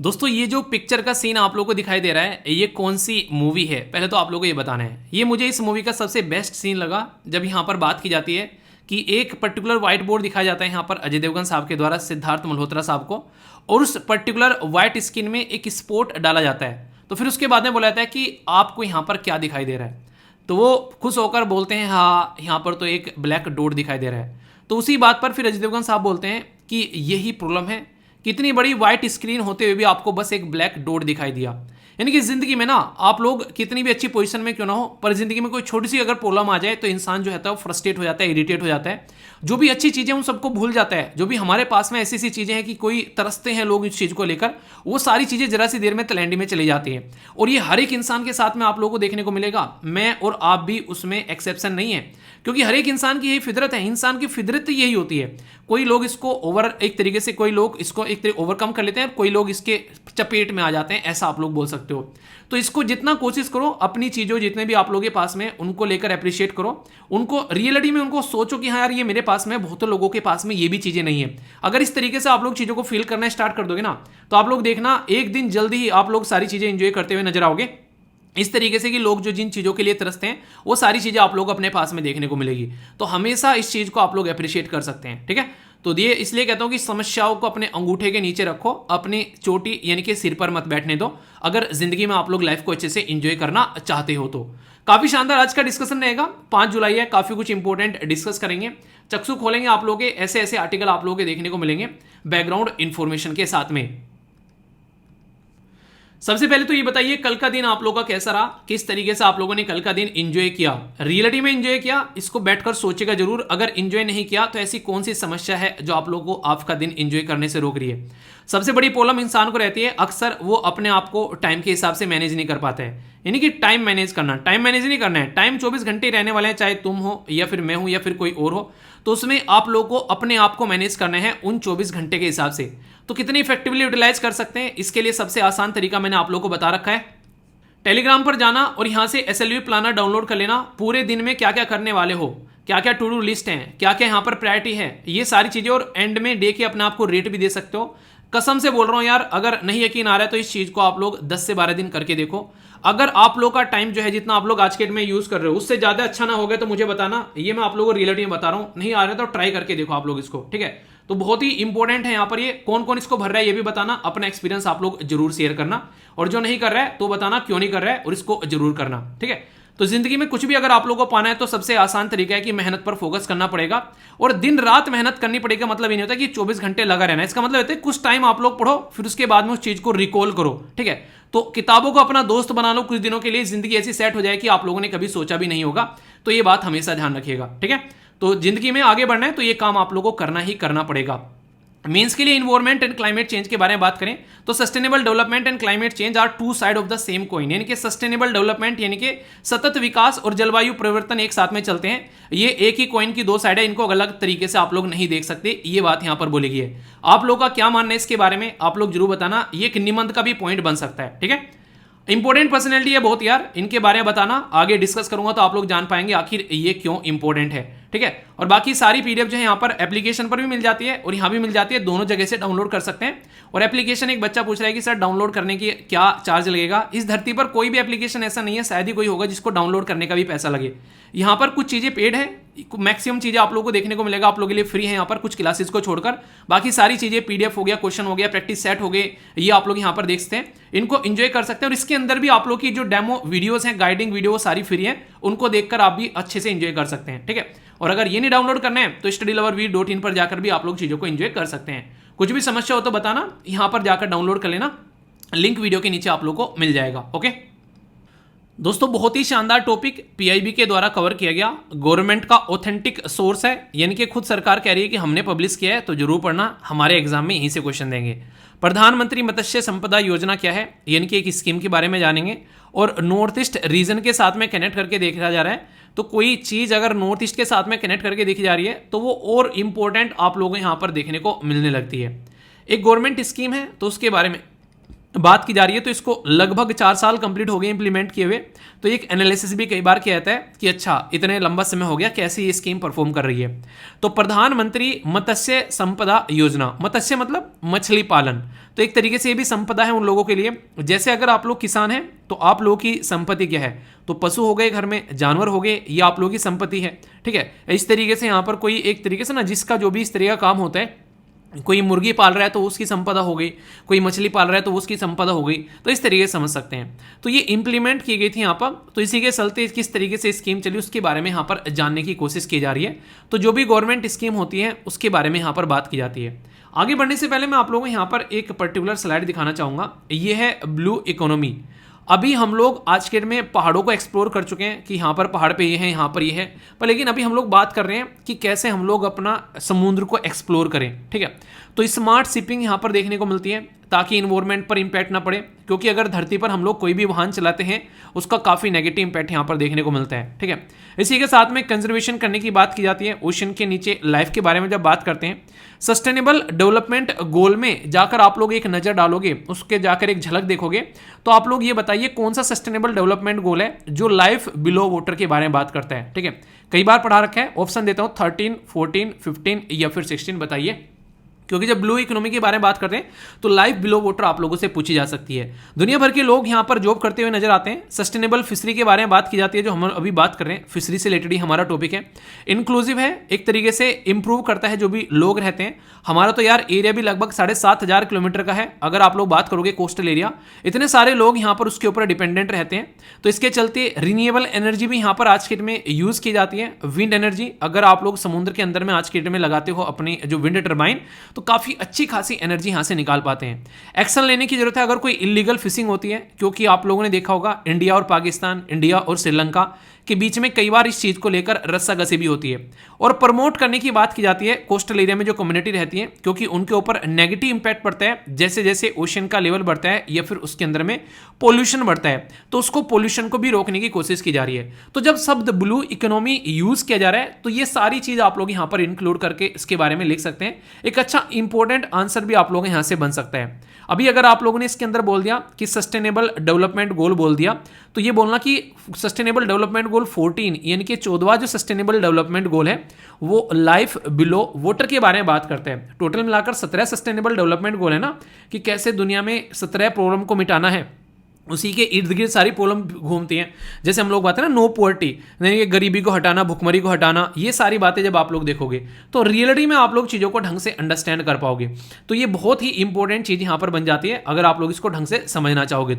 दोस्तों ये जो पिक्चर का सीन आप लोगों को दिखाई दे रहा है, ये कौन सी मूवी है? पहले तो आप लोगों को ये बताना है। ये मुझे इस मूवी का सबसे बेस्ट सीन लगा जब यहाँ पर बात की जाती है कि एक पर्टिकुलर व्हाइट बोर्ड दिखाया जाता है यहाँ पर अजय देवगन साहब के द्वारा सिद्धार्थ मल्होत्रा साहब को, और उस पर्टिकुलर व्हाइट स्किन में एक स्पॉट डाला जाता है। तो फिर उसके बाद में बोला जाता है कि आपको यहाँ पर क्या दिखाई दे रहा है? तो वो खुश होकर बोलते हैं हाँ यहाँ पर तो एक ब्लैक डॉट दिखाई दे रहा है। तो उसी बात पर फिर अजय देवगन साहब बोलते हैं कि यही प्रॉब्लम है, कितनी बड़ी व्हाइट स्क्रीन होते हुए भी आपको बस एक ब्लैक डॉट दिखाई दिया। यानी कि जिंदगी में ना आप लोग कितनी भी अच्छी पोजीशन में क्यों ना हो, पर जिंदगी में कोई छोटी सी अगर प्रॉब्लम आ जाए तो इंसान जो है वो फ्रस्ट्रेट हो जाता है, इरिटेट हो जाता है, जो भी अच्छी चीजें उन सबको भूल जाता है। जो भी हमारे पास में ऐसी ऐसी चीजें हैं कि कोई तरसते हैं लोग इस चीज को लेकर, वो सारी चीजें जरा सी देर में तलैंडी में चली जाती हैं। और ये हर एक इंसान के साथ में आप लोगों को देखने को मिलेगा, मैं और आप भी उसमें एक्सेप्शन नहीं है, क्योंकि हर एक इंसान की यही फितरत है। इंसान की फितरत यही होती है। कोई लोग इसको एक तरीके से कोई लोग इसको एक तरीके ओवरकम कर लेते हैं, कोई लोग इसके चपेट में आ जाते हैं, ऐसा आप लोग बोल सकते हो। तो इसको जितना कोशिश करो, अपनी चीज़ों जितने भी आप लोगों के पास में उनको लेकर अप्रिशिएट करो, उनको रियलिटी में उनको सोचो कि हाँ यार ये मेरे पास में, बहुत लोगों के पास में ये भी चीज़ें नहीं है। अगर इस तरीके से आप लोग चीज़ों को फील करना स्टार्ट कर दोगे ना, तो आप लोग देखना एक दिन जल्दी ही आप लोग सारी चीज़ें इंजॉय करते हुए नजर आओगे। इस तरीके से कि लोग जो जिन चीज़ों के लिए तरसते हैं वो सारी चीज़ें आप लोग अपने पास में देखने को मिलेगी। तो हमेशा इस चीज़ को आप लोग अप्रिशिएट कर सकते हैं, ठीक है। तो ये इसलिए कहता हूं कि समस्याओं को अपने अंगूठे के नीचे रखो, अपनी चोटी यानी कि सिर पर मत बैठने दो, अगर जिंदगी में आप लोग लाइफ को अच्छे से एंजॉय करना चाहते हो तो। काफी शानदार आज का डिस्कशन रहेगा। 5 जुलाई है, काफी कुछ इंपॉर्टेंट डिस्कस करेंगे, चक्षु खोलेंगे आप लोग के, ऐसे ऐसे आर्टिकल आप लोगों के देखने को मिलेंगे बैकग्राउंड इंफॉर्मेशन के साथ में। सबसे पहले तो ये बताइए कल का दिन आप लोगों का कैसा रहा, किस तरीके से आप लोगों ने कल का दिन एंजॉय किया, रियलिटी में एंजॉय किया, इसको बैठकर सोचेगा जरूर। अगर एंजॉय नहीं किया तो ऐसी कौन सी समस्या है जो आप लोगों को आपका दिन एंजॉय करने से रोक रही है। सबसे बड़ी प्रॉब्लम इंसान को रहती है, अक्सर वो अपने आप को टाइम के हिसाब से मैनेज नहीं कर पाता है। यानी कि टाइम मैनेज नहीं करना है। टाइम 24 घंटे रहने वाले हैं, चाहे तुम हो या फिर मैं हूं या फिर कोई और हो, तो उसमें आप लोगों को अपने आप को मैनेज करना है उन 24 घंटे के हिसाब से। तो कितनी इफेक्टिवली यूटिलाइज कर सकते हैं, इसके लिए सबसे आसान तरीका मैंने आप लोगों को बता रखा है। टेलीग्राम पर जाना और यहां से एसएलवी प्लानर डाउनलोड कर लेना। पूरे दिन में क्या क्या करने वाले हो, क्या क्या टू डू लिस्ट है, क्या क्या यहां पर प्रायोरिटी है, ये सारी चीजें, और एंड में डे के अपने आप को रेट भी दे सकते हो। कसम से बोल रहा हूं यार, अगर नहीं यकीन आ रहा है तो इस चीज को आप लोग 10 से 12 दिन करके देखो। अगर आप लोग का टाइम जो है जितना आप लोग आज के डेट में यूज कर रहे हो उससे ज्यादा अच्छा ना हो गया तो मुझे बताना। ये मैं आप लोगों को रियलिटी में बता रहा हूं, नहीं आ रहा है तो ट्राई करके देखो आप लोग इसको, ठीक है। तो बहुत ही इंपॉर्टेंट है यहाँ पर, ये कौन कौन इसको भर रहा है ये भी बताना, अपना एक्सपीरियंस आप लोग जरूर शेयर करना, और जो नहीं कर रहा है तो बताना क्यों नहीं कर रहा है और इसको जरूर करना, ठीक है। तो जिंदगी में कुछ भी अगर आप लोगों को पाना है तो सबसे आसान तरीका है कि मेहनत पर फोकस करना पड़ेगा, और दिन रात मेहनत करनी पड़ेगा। मतलब ये नहीं होता कि 24 घंटे लगा रहना, इसका मतलब होता है कुछ टाइम आप लोग पढ़ो, फिर उसके बाद में उस चीज को रिकॉल करो, ठीक है। तो किताबों को अपना दोस्त बना लो कुछ दिनों के लिए, जिंदगी ऐसी सेट हो जाए कि आप लोगों ने कभी सोचा भी नहीं होगा। तो ये बात हमेशा ध्यान रखिएगा, ठीक है। तो जिंदगी में आगे बढ़ना है तो ये काम आप लोगों को करना ही करना पड़ेगा। मीन्स के लिए इन्वायरमेंट एंड क्लाइमेट चेंज के बारे में बात करें तो sustainable development and climate change are two side of the same coin. यानी कि सस्टेनेबल डेवलपमेंट यानी कि सतत विकास और जलवायु परिवर्तन एक साथ में चलते हैं, ये एक ही कॉइन की 2 साइड है, इनको अलग तरीके से आप लोग नहीं देख सकते। ये बात यहां पर बोली गई है। आप लोग का क्या मानना है इसके बारे में आप लोग जरूर बताना, ये एक निबंध का भी पॉइंट बन सकता है, ठीक है। इंपॉर्टेंट पर्सनैलिटी है बहुत यार, इनके बारे में बताना, आगे डिस्कस करूंगा तो आप लोग जान पाएंगे आखिर ये क्यों इंपॉर्टेंट है, ठीक है। और बाकी सारी पीडीएफ जो है यहाँ पर एप्लीकेशन पर भी मिल जाती है और यहाँ भी मिल जाती है, दोनों जगह से डाउनलोड कर सकते हैं। और एप्लीकेशन एक बच्चा पूछ रहा है कि सर डाउनलोड करने की क्या चार्ज लगेगा। इस धरती पर कोई भी एप्लीकेशन ऐसा नहीं है, शायद ही कोई होगा जिसको डाउनलोड करने का भी पैसा लगे। यहाँ पर कुछ चीज़ें पेड है, मैक्सिमम चीज़ें आप लोगों को देखने को मिलेगा, आप लोगों के लिए फ्री है यहाँ पर कुछ क्लासेस को छोड़कर। बाकी सारी चीज़ें पीडीएफ हो गया, क्वेश्चन हो गया, प्रैक्टिस सेट हो गए, ये आप लोग यहाँ पर देख सकते हैं, इनको एंजॉय कर सकते हैं। और इसके अंदर भी आप लोग की जो डेमो वीडियोस हैं, गाइडिंग वीडियो सारी फ्री है, उनको देखकर आप भी अच्छे से एंजॉय कर सकते हैं, ठीक है। और अगर ये नहीं डाउनलोड करना है तो studyloverv.in पर जाकर भी आप लोग चीज़ों को एंजॉय कर सकते हैं। कुछ भी समस्या हो तो बताना, यहाँ पर जाकर डाउनलोड कर लेना, लिंक वीडियो के नीचे आप लोग को मिल जाएगा, ओके। दोस्तों बहुत ही शानदार टॉपिक पीआईबी के द्वारा कवर किया गया, गवर्नमेंट का ऑथेंटिक सोर्स है, यानी कि खुद सरकार कह रही है कि हमने पब्लिश किया है तो जरूर पढ़ना, हमारे एग्जाम में यहीं से क्वेश्चन देंगे। प्रधानमंत्री मत्स्य संपदा योजना क्या है, यानी कि एक स्कीम के बारे में जानेंगे, और नॉर्थ ईस्ट रीजन के साथ में कनेक्ट करके देखा जा रहा है। तो कोई चीज़ अगर नॉर्थ ईस्ट के साथ में कनेक्ट करके देखी जा रही है तो वो और इंपॉर्टेंट आप लोगों को यहाँ पर देखने को मिलने लगती है। एक गवर्नमेंट स्कीम है तो उसके बारे में बात की जा रही है, तो इसको लगभग 4 साल कंप्लीट हो गए इंप्लीमेंट किए हुए। तो एक एनालिसिस भी कई बार किया जाता है कि अच्छा इतने लंबा समय हो गया, कैसे ये स्कीम परफॉर्म कर रही है। तो प्रधानमंत्री मत्स्य संपदा योजना, मत्स्य मतलब मछली पालन, तो एक तरीके से ये भी संपदा है उन लोगों के लिए। जैसे अगर आप लोग किसान हैं तो आप लोगों की संपत्ति क्या है, तो पशु हो गए, घर में जानवर हो गए, ये आप लोगों की संपत्ति है। ठीक है, इस तरीके से यहाँ पर कोई एक तरीके से ना, जिसका जो भी इस तरह का काम होता है, कोई मुर्गी पाल रहा है तो उसकी संपदा हो गई, कोई मछली पाल रहा है तो उसकी संपदा हो गई, तो इस तरीके से समझ सकते हैं। तो ये इंप्लीमेंट की गई थी यहाँ पर, तो इसी के चलते किस तरीके से स्कीम चली उसके बारे में यहाँ पर जानने की कोशिश की जा रही है। तो जो भी गवर्नमेंट स्कीम होती है उसके बारे में यहाँ पर बात की जाती है। आगे बढ़ने से पहले मैं आप लोगों को यहाँ पर एक पर्टिकुलर स्लाइड दिखाना चाहूँगा, ये है ब्लू इकोनॉमी। अभी हम लोग आज के डेट में पहाड़ों को एक्सप्लोर कर चुके हैं कि यहाँ पर पहाड़ पे ये है, यहाँ पर ये है, पर लेकिन अभी हम लोग बात कर रहे हैं कि कैसे हम लोग अपना समुद्र को एक्सप्लोर करें। ठीक है, तो स्मार्ट शिपिंग यहाँ पर देखने को मिलती है ताकि इन्वायरमेंट पर इंपैक्ट ना पड़े, क्योंकि अगर धरती पर हम लोग कोई भी वाहन चलाते हैं उसका काफ़ी नेगेटिव इंपैक्ट यहाँ पर देखने को मिलता है। ठीक है, इसी के साथ में कंजर्वेशन करने की बात की जाती है, ओशन के नीचे लाइफ के बारे में जब बात करते हैं। सस्टेनेबल डेवलपमेंट गोल में जाकर आप लोग एक नज़र डालोगे, उसके जाकर एक झलक देखोगे, तो आप लोग ये बताइए कौन सा सस्टेनेबल डेवलपमेंट गोल है जो लाइफ बिलो वाटर के बारे में बात करता है। ठीक है, कई बार पढ़ा रखा है, ऑप्शन देता हूँ 13, 14, 15 या फिर 16, बताइए। क्योंकि जब ब्लू इकोनॉमी के बारे में बात करते हैं तो लाइफ बिलो वाटर आप लोगों से पूछी जा सकती है। दुनिया भर के लोग यहाँ पर जॉब करते हुए नजर आते हैं। सस्टेनेबल फिशरी के बारे में बात की जाती है, जो हम अभी बात कर रहे हैं, फिशरी से रिलेटेड ही हमारा टॉपिक है। इंक्लूसिव है, एक तरीके से इंप्रूव करता है जो भी लोग रहते हैं। हमारा तो यार एरिया भी लगभग 7,500 किलोमीटर का है, अगर आप लोग बात करोगे कोस्टल एरिया, इतने सारे लोग यहाँ पर उसके ऊपर डिपेंडेंट रहते हैं। तो इसके चलते रिन्यूएबल एनर्जी भी यहाँ पर आज के डेट में यूज की जाती है। विंड एनर्जी, अगर आप लोग समुद्र के अंदर में आज के डेट में लगाते हो अपनी जो विंड टर्बाइन, तो काफी अच्छी खासी एनर्जी यहां से निकाल पाते हैं। एक्शन लेने की जरूरत है अगर कोई इलीगल फिशिंग होती है, क्योंकि आप लोगों ने देखा होगा इंडिया और पाकिस्तान, इंडिया और श्रीलंका के बीच में कई बार इस चीज को लेकर रस्साकसी भी होती है। और प्रमोट करने की बात की जाती है कोस्टल एरिया में जो कम्युनिटी रहती है, क्योंकि उनके ऊपर नेगेटिव इंपैक्ट पड़ता है जैसे जैसे ओशन का लेवल बढ़ता है या फिर उसके अंदर में पोल्यूशन बढ़ता है, तो उसको पोल्यूशन को भी रोकने की कोशिश की जा रही है। तो जब शब्द ब्लू इकोनॉमी यूज किया जा रहा है तो ये सारी चीज आप लोग यहां पर इंक्लूड करके इसके बारे में लिख सकते हैं। एक अच्छा इंपॉर्टेंट आंसर भी आप लोगों यहां से बन सकता है। अभी अगर आप लोगों ने इसके अंदर बोल दिया कि सस्टेनेबल डेवलपमेंट गोल बोल दिया, तो ये बोलना कि सस्टेनेबल डेवलपमेंट गोल 14 यानी कि 14वां जो सस्टेनेबल डेवलपमेंट गोल है वो लाइफ बिलो वाटर के बारे में बात करते हैं। टोटल मिलाकर 17 सस्टेनेबल डेवलपमेंट गोल है ना, कि कैसे दुनिया में 17 प्रॉब्लम को मिटाना है, उसी के इर्द गिर्द सारी प्रॉब्लम घूमती हैं। जैसे हम लोग बात है ना नो पॉवर्टी, यानी कि गरीबी को हटाना, भुखमरी को हटाना, ये सारी बातें जब आप लोग देखोगे तो रियलिटी में आप लोग चीज़ों को ढंग से अंडरस्टैंड कर पाओगे। तो ये बहुत ही इंपॉर्टेंट चीज़ यहाँ पर बन जाती है अगर आप लोग इसको ढंग से समझना चाहोगे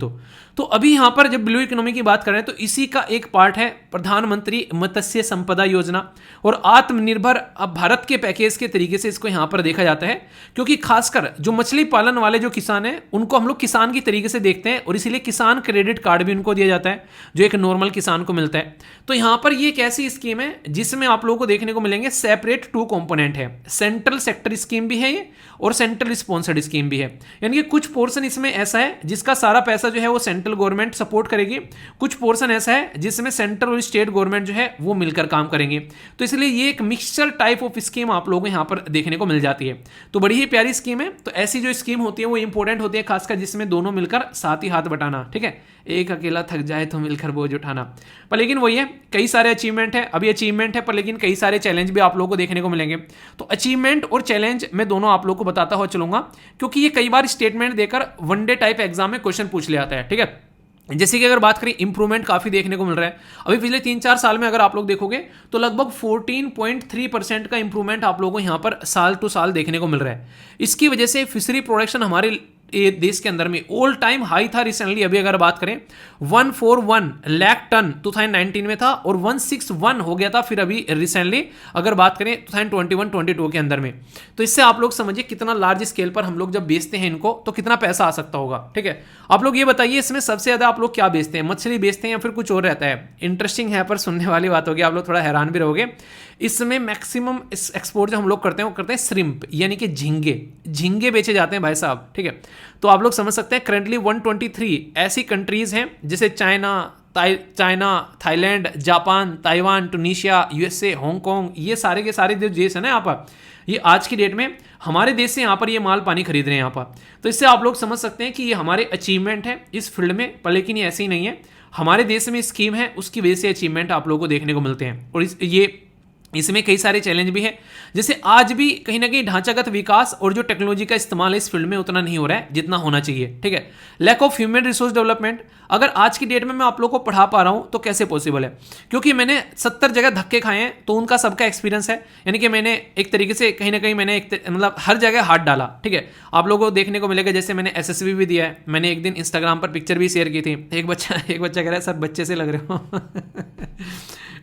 तो अभी यहाँ पर जब ब्लू इकोनॉमी की बात करें तो इसी का एक पार्ट है प्रधानमंत्री मत्स्य संपदा योजना और आत्मनिर्भर अब भारत के पैकेज के तरीके से इसको यहाँ पर देखा जाता है, क्योंकि खासकर जो मछली पालन वाले जो किसान हैं उनको हम लोग किसान की तरीके से देखते हैं और इसीलिए किसान क्रेडिट कार्ड भी उनको दिया जाता है जो एक नॉर्मल किसान को मिलता है। तो यहां पर ये एक ऐसी स्कीम है जिसमें आप लोगों को देखने को मिलेंगे सेपरेट 2 कंपोनेंट है, सेंट्रल सेक्टर स्कीम भी है ये और सेंट्रल स्पॉन्सर्ड स्कीम भी है। यानी कि कुछ पोर्शन इसमें ऐसा है जिसका सारा पैसा जो है वो सेंट्रल गवर्नमेंट सपोर्ट करेगी, कुछ पोर्शन ऐसा है जिसमें सेंट्रल और स्टेट गवर्नमेंट जो है वो मिलकर काम करेंगे। तो इसलिए ये एक मिक्सचर टाइप ऑफ स्कीम आप लोगों को यहाँ पर देखने को मिल जाती है। तो बड़ी ही प्यारी स्कीम है। तो ऐसी जो स्कीम होती है वो इंपॉर्टेंट होती है, खासकर जिसमें दोनों मिलकर साथ ही हाथ बटाना। ठीक है, एक अकेला थक जाए तो मिलकर बोझ उठाना। पर लेकिन वही है, कई सारे अचीवमेंट है, अभी अचीवमेंट है पर लेकिन कई सारे चैलेंज भी आप लोगों को देखने को मिलेंगे। तो अचीवमेंट और चैलेंज मैं दोनों आप लोगों को बताता हुआ चलूंगा, क्योंकि ये कई बार स्टेटमेंट देकर वनडे टाइप एग्जाम में क्वेश्चन पूछ लिया जाता है। ठीक है, जैसे कि अगर बात करें इंप्रूवमेंट काफी देखने को मिल रहा है। अभी पिछले 3-4 साल में अगर आप लोग देखोगे तो लगभग 14.3% का इंप्रूवमेंट आप लोगों को यहाँ पर साल टू साल देखने को मिल रहा है। इसकी वजह से फिशरी प्रोडक्शन हमारे ये देश के अंदर में ऑल टाइम हाई था रिसेंटली। अभी अगर बात करें 141 लाख टन 2019 में था और 161 हो गया था फिर अभी रिसेंटली अगर बात करें 2021-22 के अंदर में। तो इससे आप लोग समझिए कितना लार्ज स्केल पर हम लोग जब बेचते हैं इनको तो कितना पैसा आ सकता होगा। ठीक है, आप लोग ये बताइए इसमें सबसे ज्यादा आप लोग क्या बेचते हैं, मछली बेचते हैं या फिर कुछ और रहता है? इंटरेस्टिंग है पर सुनने वाली बात होगी, आप लोग थोड़ा हैरान भी रहोगे। इसमें मैक्सिमम एक्सपोर्ट जो हम लोग करते हैं वो करते हैं श्रिम्प यानी कि झींगे बेचे जाते हैं भाई साहब। ठीक है, तो आप लोग समझ सकते हैं करंटली 123 ऐसी कंट्रीज हैं जैसे China, Thailand, Japan, Taiwan, Tunisia, USA, Hong Kong, ये सारे के सारे जो देश है ना यहाँ पर, ये आज की डेट में हमारे देश से यहाँ पर ये माल पानी खरीद रहे हैं यहाँ पर। तो इससे आप लोग समझ सकते हैं कि ये हमारे अचीवमेंट है इस फील्ड में, पर लेकिन ये ऐसे ही नहीं है, हमारे देश में स्कीम है उसकी वजह से अचीवमेंट आप लोगों को देखने को मिलते हैं। और इसमें कई सारे चैलेंज भी है, जैसे आज भी कहीं ना कहीं ढांचागत विकास और जो टेक्नोलॉजी का इस्तेमाल है इस फील्ड में उतना नहीं हो रहा है जितना होना चाहिए, ठीक है। Lack of human resource development, अगर आज की डेट में मैं आप लोग को पढ़ा पा रहा हूं तो कैसे पॉसिबल है, क्योंकि मैंने 70 जगह धक्के खाए हैं तो उनका सबका एक्सपीरियंस है, यानी कि मैंने एक तरीके से कहीं ना कहीं मैंने मतलब हर जगह हाथ डाला, ठीक है। आप लोगों को देखने को मिलेगा, जैसे मैंने एसएसबी भी दिया है, मैंने एक दिन इंस्टाग्राम पर पिक्चर भी शेयर की थी, एक बच्चा कह रहा है सर बच्चे से लग रहे हो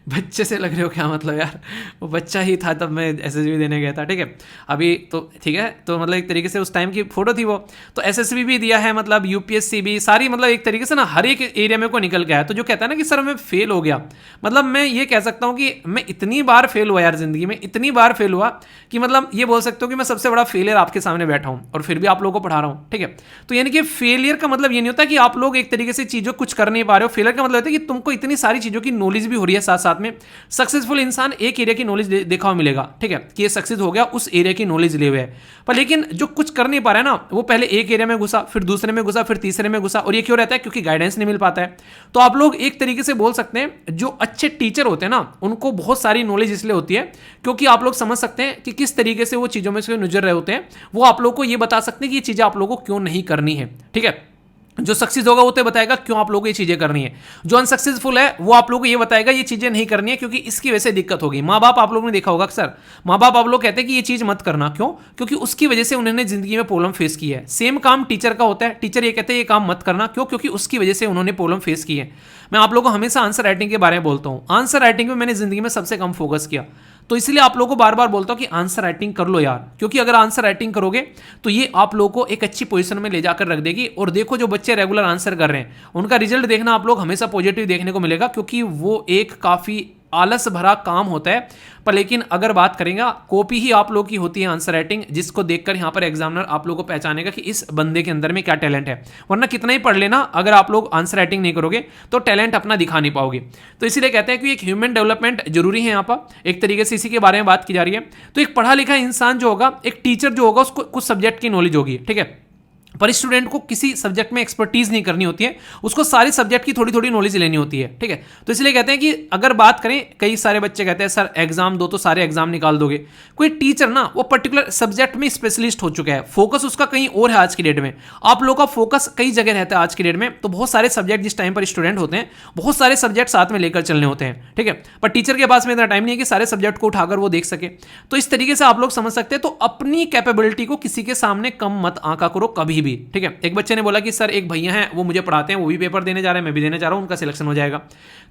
बच्चे से लग रहे हो क्या मतलब यार, वो बच्चा ही था तब मैं एसएसबी देने गया था, ठीक है। अभी तो ठीक है, तो मतलब एक तरीके से उस टाइम की फोटो थी वो, तो एसएसबी भी दिया है, मतलब यूपीएससी भी, सारी मतलब एक तरीके से ना हर एक एरिया में को निकल गया है। तो जो कहता है ना कि सर मैं फेल हो गया, मतलब मैं ये कह सकता हूँ कि मैं इतनी बार फेल हुआ यार जिंदगी में, इतनी बार फेल हुआ कि मतलब ये बोल सकते हो कि मैं सबसे बड़ा फेलियर आपके सामने बैठा हूँ और फिर भी आप लोगों को पढ़ा रहा हूँ, ठीक है। तो यानी कि फेलियर का मतलब ये नहीं होता कि आप लोग एक तरीके से चीज़ों कुछ कर नहीं पा रहे हो, फेलियर का मतलब होता है कि तुमको इतनी सारी चीज़ों की नॉलेज भी हो रही है साथ साथ में। सक्सेसफुल इंसान एक एरिया की नॉलेज देखा हुआ मिलेगा, ठीक है, कि ये सक्सेस हो गया उस एरिया की नॉलेज ले हुए है, पर लेकिन जो कुछ कर नहीं पा रहा है ना, वो पहले एक एरिया में घुसा, फिर दूसरे में घुसा, फिर तीसरे में घुसा, और ये क्यों रहता है, क्योंकि गाइडेंस नहीं मिल पाता है। तो आप लोग एक तरीके से बोल सकते हैं जो अच्छे टीचर होते हैं ना, उनको बहुत सारी नॉलेज इसलिए होती है क्योंकि आप लोग समझ सकते हैं कि किस तरीके से वो चीज़ों में से गुजर रहे होते हैं, वो आप लोग को ये बता सकते हैं कि ये चीज़ें आप लोगों को क्यों नहीं करनी है, ठीक है। जो सक्सेस होगा वो तो बताएगा क्यों आप लोगों को ये चीजें करनी है, जो अनसक्सेसफुल है वो आप लोगों को ये बताएगा ये चीजें नहीं करनी है क्योंकि इसकी वजह से दिक्कत होगी। माँ बाप आप लोगों ने देखा होगा अक्सर, माँ बाप आप लोग कहते हैं कि ये चीज मत करना, क्यों, क्योंकि उसकी वजह से उन्होंने जिंदगी में प्रॉब्लम फेस की है। सेम काम टीचर का होता है, टीचर ये कहते हैं ये काम मत करना, क्यों, क्योंकि उसकी वजह से उन्होंने प्रॉब्लम फेस की है। मैं आप लोगों को हमेशा आंसर राइटिंग के बारे में बोलता हूँ, आंसर राइटिंग में मैंने जिंदगी में सबसे कम फोकस किया, तो इसलिए आप लोगों को बार बार बोलता हूं कि आंसर राइटिंग कर लो यार, क्योंकि अगर आंसर राइटिंग करोगे तो ये आप लोगों को एक अच्छी पोजीशन में ले जाकर रख देगी। और देखो जो बच्चे रेगुलर आंसर कर रहे हैं उनका रिजल्ट देखना आप लोग हमेशा पॉजिटिव देखने को मिलेगा, क्योंकि वो एक काफ़ी आलस भरा काम होता है। पर लेकिन अगर बात करेंगे, कॉपी ही आप लोग की होती है आंसर राइटिंग, जिसको देखकर यहाँ पर एग्जामिनर आप लोगों को पहचानेगा कि इस बंदे के अंदर में क्या टैलेंट है। वरना कितना ही पढ़ लेना, अगर आप लोग आंसर राइटिंग नहीं करोगे तो टैलेंट अपना दिखा नहीं पाओगे। तो इसीलिए कहते हैं कि एक ह्यूमन डेवलपमेंट जरूरी है यहाँ पर, एक तरीके से इसी के बारे में बात की जा रही है। तो एक पढ़ा लिखा इंसान जो होगा, एक टीचर जो होगा, उसको कुछ सब्जेक्ट की नॉलेज होगी, ठीक है, पर स्टूडेंट को किसी सब्जेक्ट में एक्सपर्टीज नहीं करनी होती है, उसको सारे सब्जेक्ट की थोड़ी थोड़ी नॉलेज लेनी होती है, ठीक है। तो इसलिए कहते हैं कि अगर बात करें, कई सारे बच्चे कहते हैं सर एग्जाम दो तो सारे एग्जाम निकाल दोगे। कोई टीचर ना वो पर्टिकुलर सब्जेक्ट में स्पेशलिस्ट हो चुका है, फोकस उसका कहीं और है। आज की डेट में आप लोगों का फोकस कई जगह रहता है आज की डेट में, तो बहुत सारे सब्जेक्ट जिस टाइम पर स्टूडेंट होते हैं, बहुत सारे सब्जेक्ट साथ में लेकर चलने होते हैं, ठीक है, पर टीचर के पास में इतना टाइम नहीं है कि सारे सब्जेक्ट को उठाकर वो देख सके। तो इस तरीके से आप लोग समझ सकते हैं। तो अपनी कैपेबिलिटी को किसी के सामने कम मत आंका करो कभी भी, ठीक है। एक बच्चे ने बोला कि सर एक भैया हैं वो मुझे पढ़ाते हैं, वो भी पेपर देने जा रहे हैं, मैं भी देने जा रहा हूं, उनका सिलेक्शन हो जाएगा।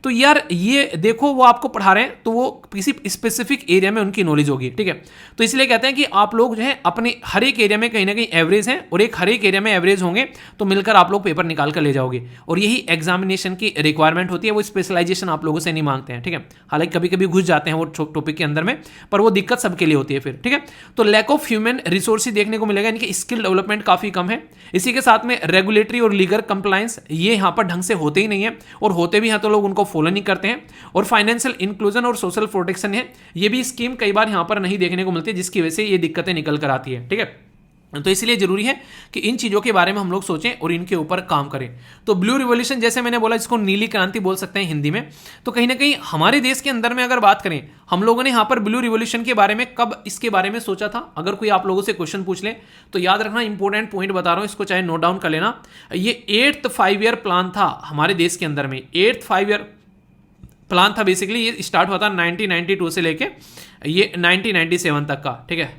तो यार ये देखो वो आपको पढ़ा रहे हैं तो वो किसी स्पेसिफिक एरिया में उनकी नॉलेज होगी, ठीक है। तो इसलिए कहते हैं कि आप लोग जो है अपने हर एक एरिया में कहीं ना कहीं एवरेज हैं, और एक हर एक एरिया में एवरेज होंगे तो मिलकर आप लोग पेपर निकाल कर ले जाओगे। और यही एग्जामिनेशन की रिक्वायरमेंट होती है, वो स्पेशलाइजेशन आप लोगों से नहीं मांगते हैं, ठीक है। हालांकि कभी कभी घुस जाते हैं वो टॉपिक के अंदर में, पर वो दिक्कत सबके लिए होती है फिर, ठीक है। तो लैक ऑफ ह्यूमन रिसोर्सेज देखने को मिलेगा, यानी कि स्किल डेवलपमेंट काफी कम है। इसी के साथ में रेगुलेटरी और लीगल कंप्लायंस ये यहाँ पर ढंग से होते ही नहीं है, और होते भी हैं तो लोग उनको फॉलो नहीं करते हैं। और फाइनेंशियल इंक्लूजन और सोशल प्रोटेक्शन है, ये भी स्कीम कई बार यहाँ पर नहीं देखने को मिलती है, जिसकी वजह से ये दिक्कतें निकल कर आती है, ठीक है। तो इसलिए जरूरी है कि इन चीजों के बारे में हम लोग सोचें और इनके ऊपर काम करें। तो ब्लू रिवॉल्यूशन जैसे मैंने बोला, जिसको नीली क्रांति बोल सकते हैं हिंदी में, तो कहीं ना कहीं हमारे देश के अंदर में अगर बात करें, हम लोगों ने यहाँ पर ब्लू रिवॉल्यूशन के बारे में कब इसके बारे में सोचा था, अगर कोई आप लोगों से क्वेश्चन पूछ ले तो याद रखना, इंपॉर्टेंट पॉइंट बता रहा हूँ, इसको चाहे नोट डाउन कर लेना। ये 8th 5 ईयर प्लान था हमारे देश के अंदर में, 8th 5 ईयर प्लान था। बेसिकली ये स्टार्ट हुआ था 1992 से लेके ये 1997 तक का, ठीक है।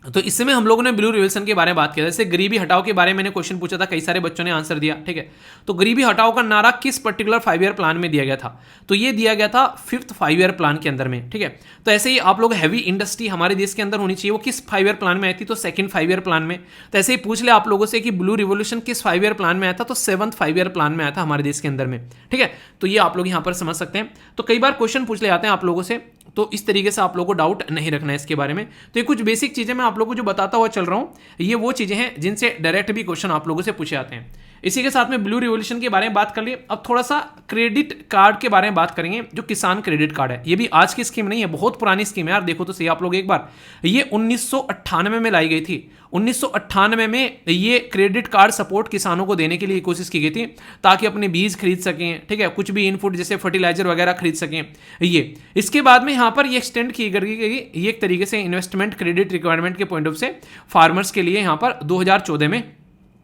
तो इसमें हम लोगों ने ब्लू रिवॉल्यूशन के बारे में बात किया। जैसे गरीबी हटाओ के बारे में मैंने क्वेश्चन पूछा था, कई सारे बच्चों ने आंसर दिया, ठीक है। तो गरीबी हटाओ का नारा किस पर्टिकुलर 5 ईयर प्लान में दिया गया था, तो ये दिया गया था 5th 5 ईयर प्लान के अंदर में, ठीक है। तो ऐसे ही आप लोग हैवी इंडस्ट्री हमारे देश के अंदर होनी चाहिए, वो किस 5 ईयर प्लान में आई थी, तो 2nd 5 ईयर प्लान में। तो ऐसे ही पूछ ले आप लोगों से कि ब्लू रिवॉल्यूशन किस 5 ईयर प्लान में आया था, तो 7th 5 ईयर प्लान में आया था हमारे देश के अंदर में, ठीक है। तो ये आप लोग यहाँ पर समझ सकते हैं। तो कई बार क्वेश्चन पूछ ले जाते हैं आप लोगों से, तो इस तरीके से आप लोगों को डाउट नहीं रखना है इसके बारे में। तो ये कुछ बेसिक चीज़ें मैं आप लोगों को जो बताता हुआ चल रहा हूँ, ये वो चीज़ें हैं जिनसे डायरेक्ट भी क्वेश्चन आप लोगों से पूछे जाते हैं। इसी के साथ में ब्लू रिवॉल्यूशन के बारे में बात कर लिए। अब थोड़ा सा क्रेडिट कार्ड के बारे में बात करेंगे, जो किसान क्रेडिट कार्ड है। ये भी आज की स्कीम नहीं है, बहुत पुरानी स्कीम है यार, देखो तो सही आप लोग एक बार। ये 1998 में लाई गई थी। 1998 में ये क्रेडिट कार्ड सपोर्ट किसानों को देने के लिए कोशिश की गई थी, ताकि अपने बीज खरीद सकें, ठीक है, कुछ भी इनपुट जैसे फर्टिलाइजर वगैरह खरीद सकें। ये इसके बाद में यहाँ पर ये एक्सटेंड की गई, ये एक तरीके से इन्वेस्टमेंट क्रेडिट रिक्वायरमेंट के पॉइंट ऑफ से फार्मर्स के लिए यहाँ पर 2014 में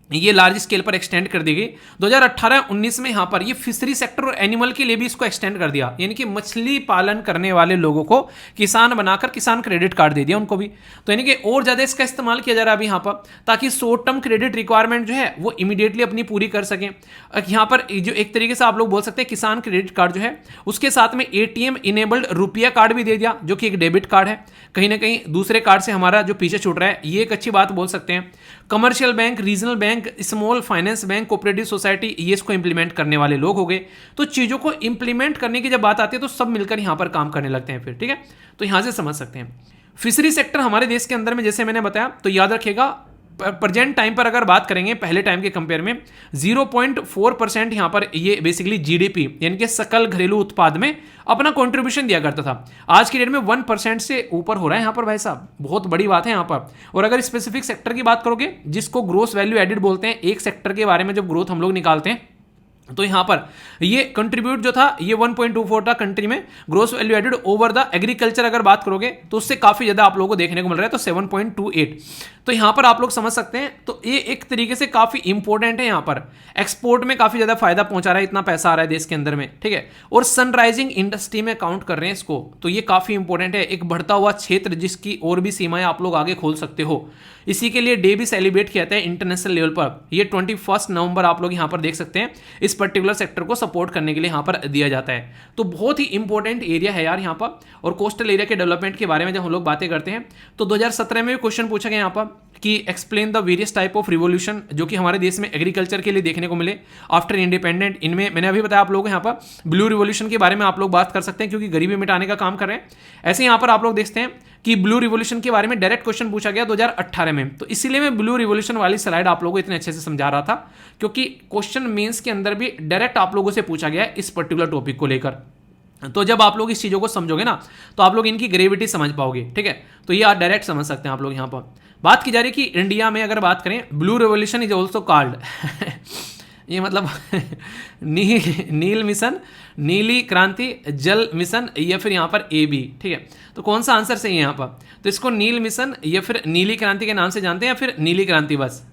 ये लार्ज स्केल पर एक्सटेंड कर दी गई। 2018-19 में यहाँ पर ये फिशरी सेक्टर और एनिमल के लिए भी इसको एक्सटेंड कर दिया, यानी कि मछली पालन करने वाले लोगों को किसान बनाकर किसान क्रेडिट कार्ड दे दिया उनको भी। तो यानी कि और ज़्यादा इसका इस्तेमाल किया जा रहा है अभी यहाँ पर, ताकि शॉर्ट टर्म क्रेडिट रिक्वायरमेंट जो है वो इमीडिएटली अपनी पूरी कर सकें। यहाँ पर जो एक तरीके से आप लोग बोल सकते हैं किसान क्रेडिट कार्ड जो है उसके साथ में ATM इनेबल्ड रुपया कार्ड भी दे दिया, जो कि एक डेबिट कार्ड है। कहीं ना कहीं दूसरे कार्ड से हमारा जो पीछे छूट रहा है, ये एक अच्छी बात बोल सकते हैं। Commercial bank, regional bank, small finance bank, cooperative society, ये इसको इंप्लीमेंट करने वाले लोग हो गए। तो चीज़ों को इंप्लीमेंट करने की जब बात आती है तो सब मिलकर यहाँ पर काम करने लगते हैं फिर, ठीक है। तो यहाँ से समझ सकते हैं फिशरी सेक्टर हमारे देश के अंदर में, जैसे मैंने बताया, तो याद रखिएगा प्रेजेंट टाइम पर अगर बात करेंगे पहले टाइम के कंपेयर में 0.4% यहाँ पर ये बेसिकली GDP यानी कि सकल घरेलू उत्पाद में अपना कंट्रीब्यूशन दिया करता था। आज की डेट में 1% से ऊपर हो रहा है यहाँ पर भाई साहब, बहुत बड़ी बात है यहाँ पर। और अगर स्पेसिफिक सेक्टर की बात करोगे, जिसको ग्रोस वैल्यू एडिड बोलते हैं, एक सेक्टर के बारे में जब ग्रोथ हम लोग निकालते हैं, तो यहाँ पर ये कंट्रीब्यूट जो था ये 1.24 था कंट्री में gross value added over the agriculture. अगर बात करोगे तो उससे काफ़ी ज़्यादा आप लोगों को देखने को मिल रहा है, तो 7.28। तो यहाँ पर आप लोग समझ सकते हैं, तो ये एक तरीके से काफ़ी इंपॉर्टेंट है। यहाँ पर एक्सपोर्ट में काफ़ी ज़्यादा फायदा पहुंचा रहा है, इतना पैसा आ रहा है देश के अंदर में, ठीक है। और सनराइजिंग इंडस्ट्री में काउंट कर रहे हैं इसको, तो ये काफ़ी इंपॉर्टेंट है, एक बढ़ता हुआ क्षेत्र जिसकी और भी सीमाएं आप लोग आगे खोल सकते हो। इसी के लिए डे भी सेलिब्रेट किया जाता है इंटरनेशनल लेवल पर। ये 21 नवंबर आप लोग यहाँ पर देख सकते हैं, इस पर्टिकुलर सेक्टर को सपोर्ट करने के लिए यहाँ पर दिया जाता है। तो बहुत ही इंपॉर्टेंट एरिया है यार यहाँ पर। और कोस्टल एरिया के डेवलपमेंट के बारे में जब हम लोग बातें करते हैं, तो 2017 में भी क्वेश्चन पूछा गया यहाँ पर कि explain the various type of revolution जो कि हमारे देश में एग्रीकल्चर के लिए देखने को मिले आफ्टर इंडिपेंडेंट। इनमें मैंने अभी बताया आप लोगों को यहाँ पर ब्लू रिवोल्यूशन के बारे में आप लोग बात कर सकते हैं, क्योंकि गरीबी मिटाने का काम कर रहे हैं। ऐसे यहाँ पर आप लोग देखते हैं कि ब्लू रिवोल्यूशन के बारे में डायरेक्ट क्वेश्चन पूछा गया 2018 में। तो इसीलिए मैं ब्लू रिवोल्यूशन वाली स्लाइड आप लोगों को इतने अच्छे से समझा रहा था, क्योंकि क्वेश्चन मेंस के अंदर भी डायरेक्ट आप लोगों से पूछा गया है इस पर्टिकुलर टॉपिक को लेकर। तो जब आप लोग इस चीज़ों को समझोगे ना, तो आप लोग इनकी ग्रेविटी समझ पाओगे, ठीक है। तो ये आप डायरेक्ट समझ सकते हैं आप लोग। यहाँ पर बात की जा रही है कि इंडिया में अगर बात करें, blue revolution is also called ये मतलब नील मिशन, नीली क्रांति, जल मिशन, या फिर यहाँ पर AB, ठीक है। तो कौन सा आंसर सही है यहाँ पर? तो इसको नील मिशन या फिर नीली क्रांति के नाम से जानते हैं, या फिर नीली क्रांति बस।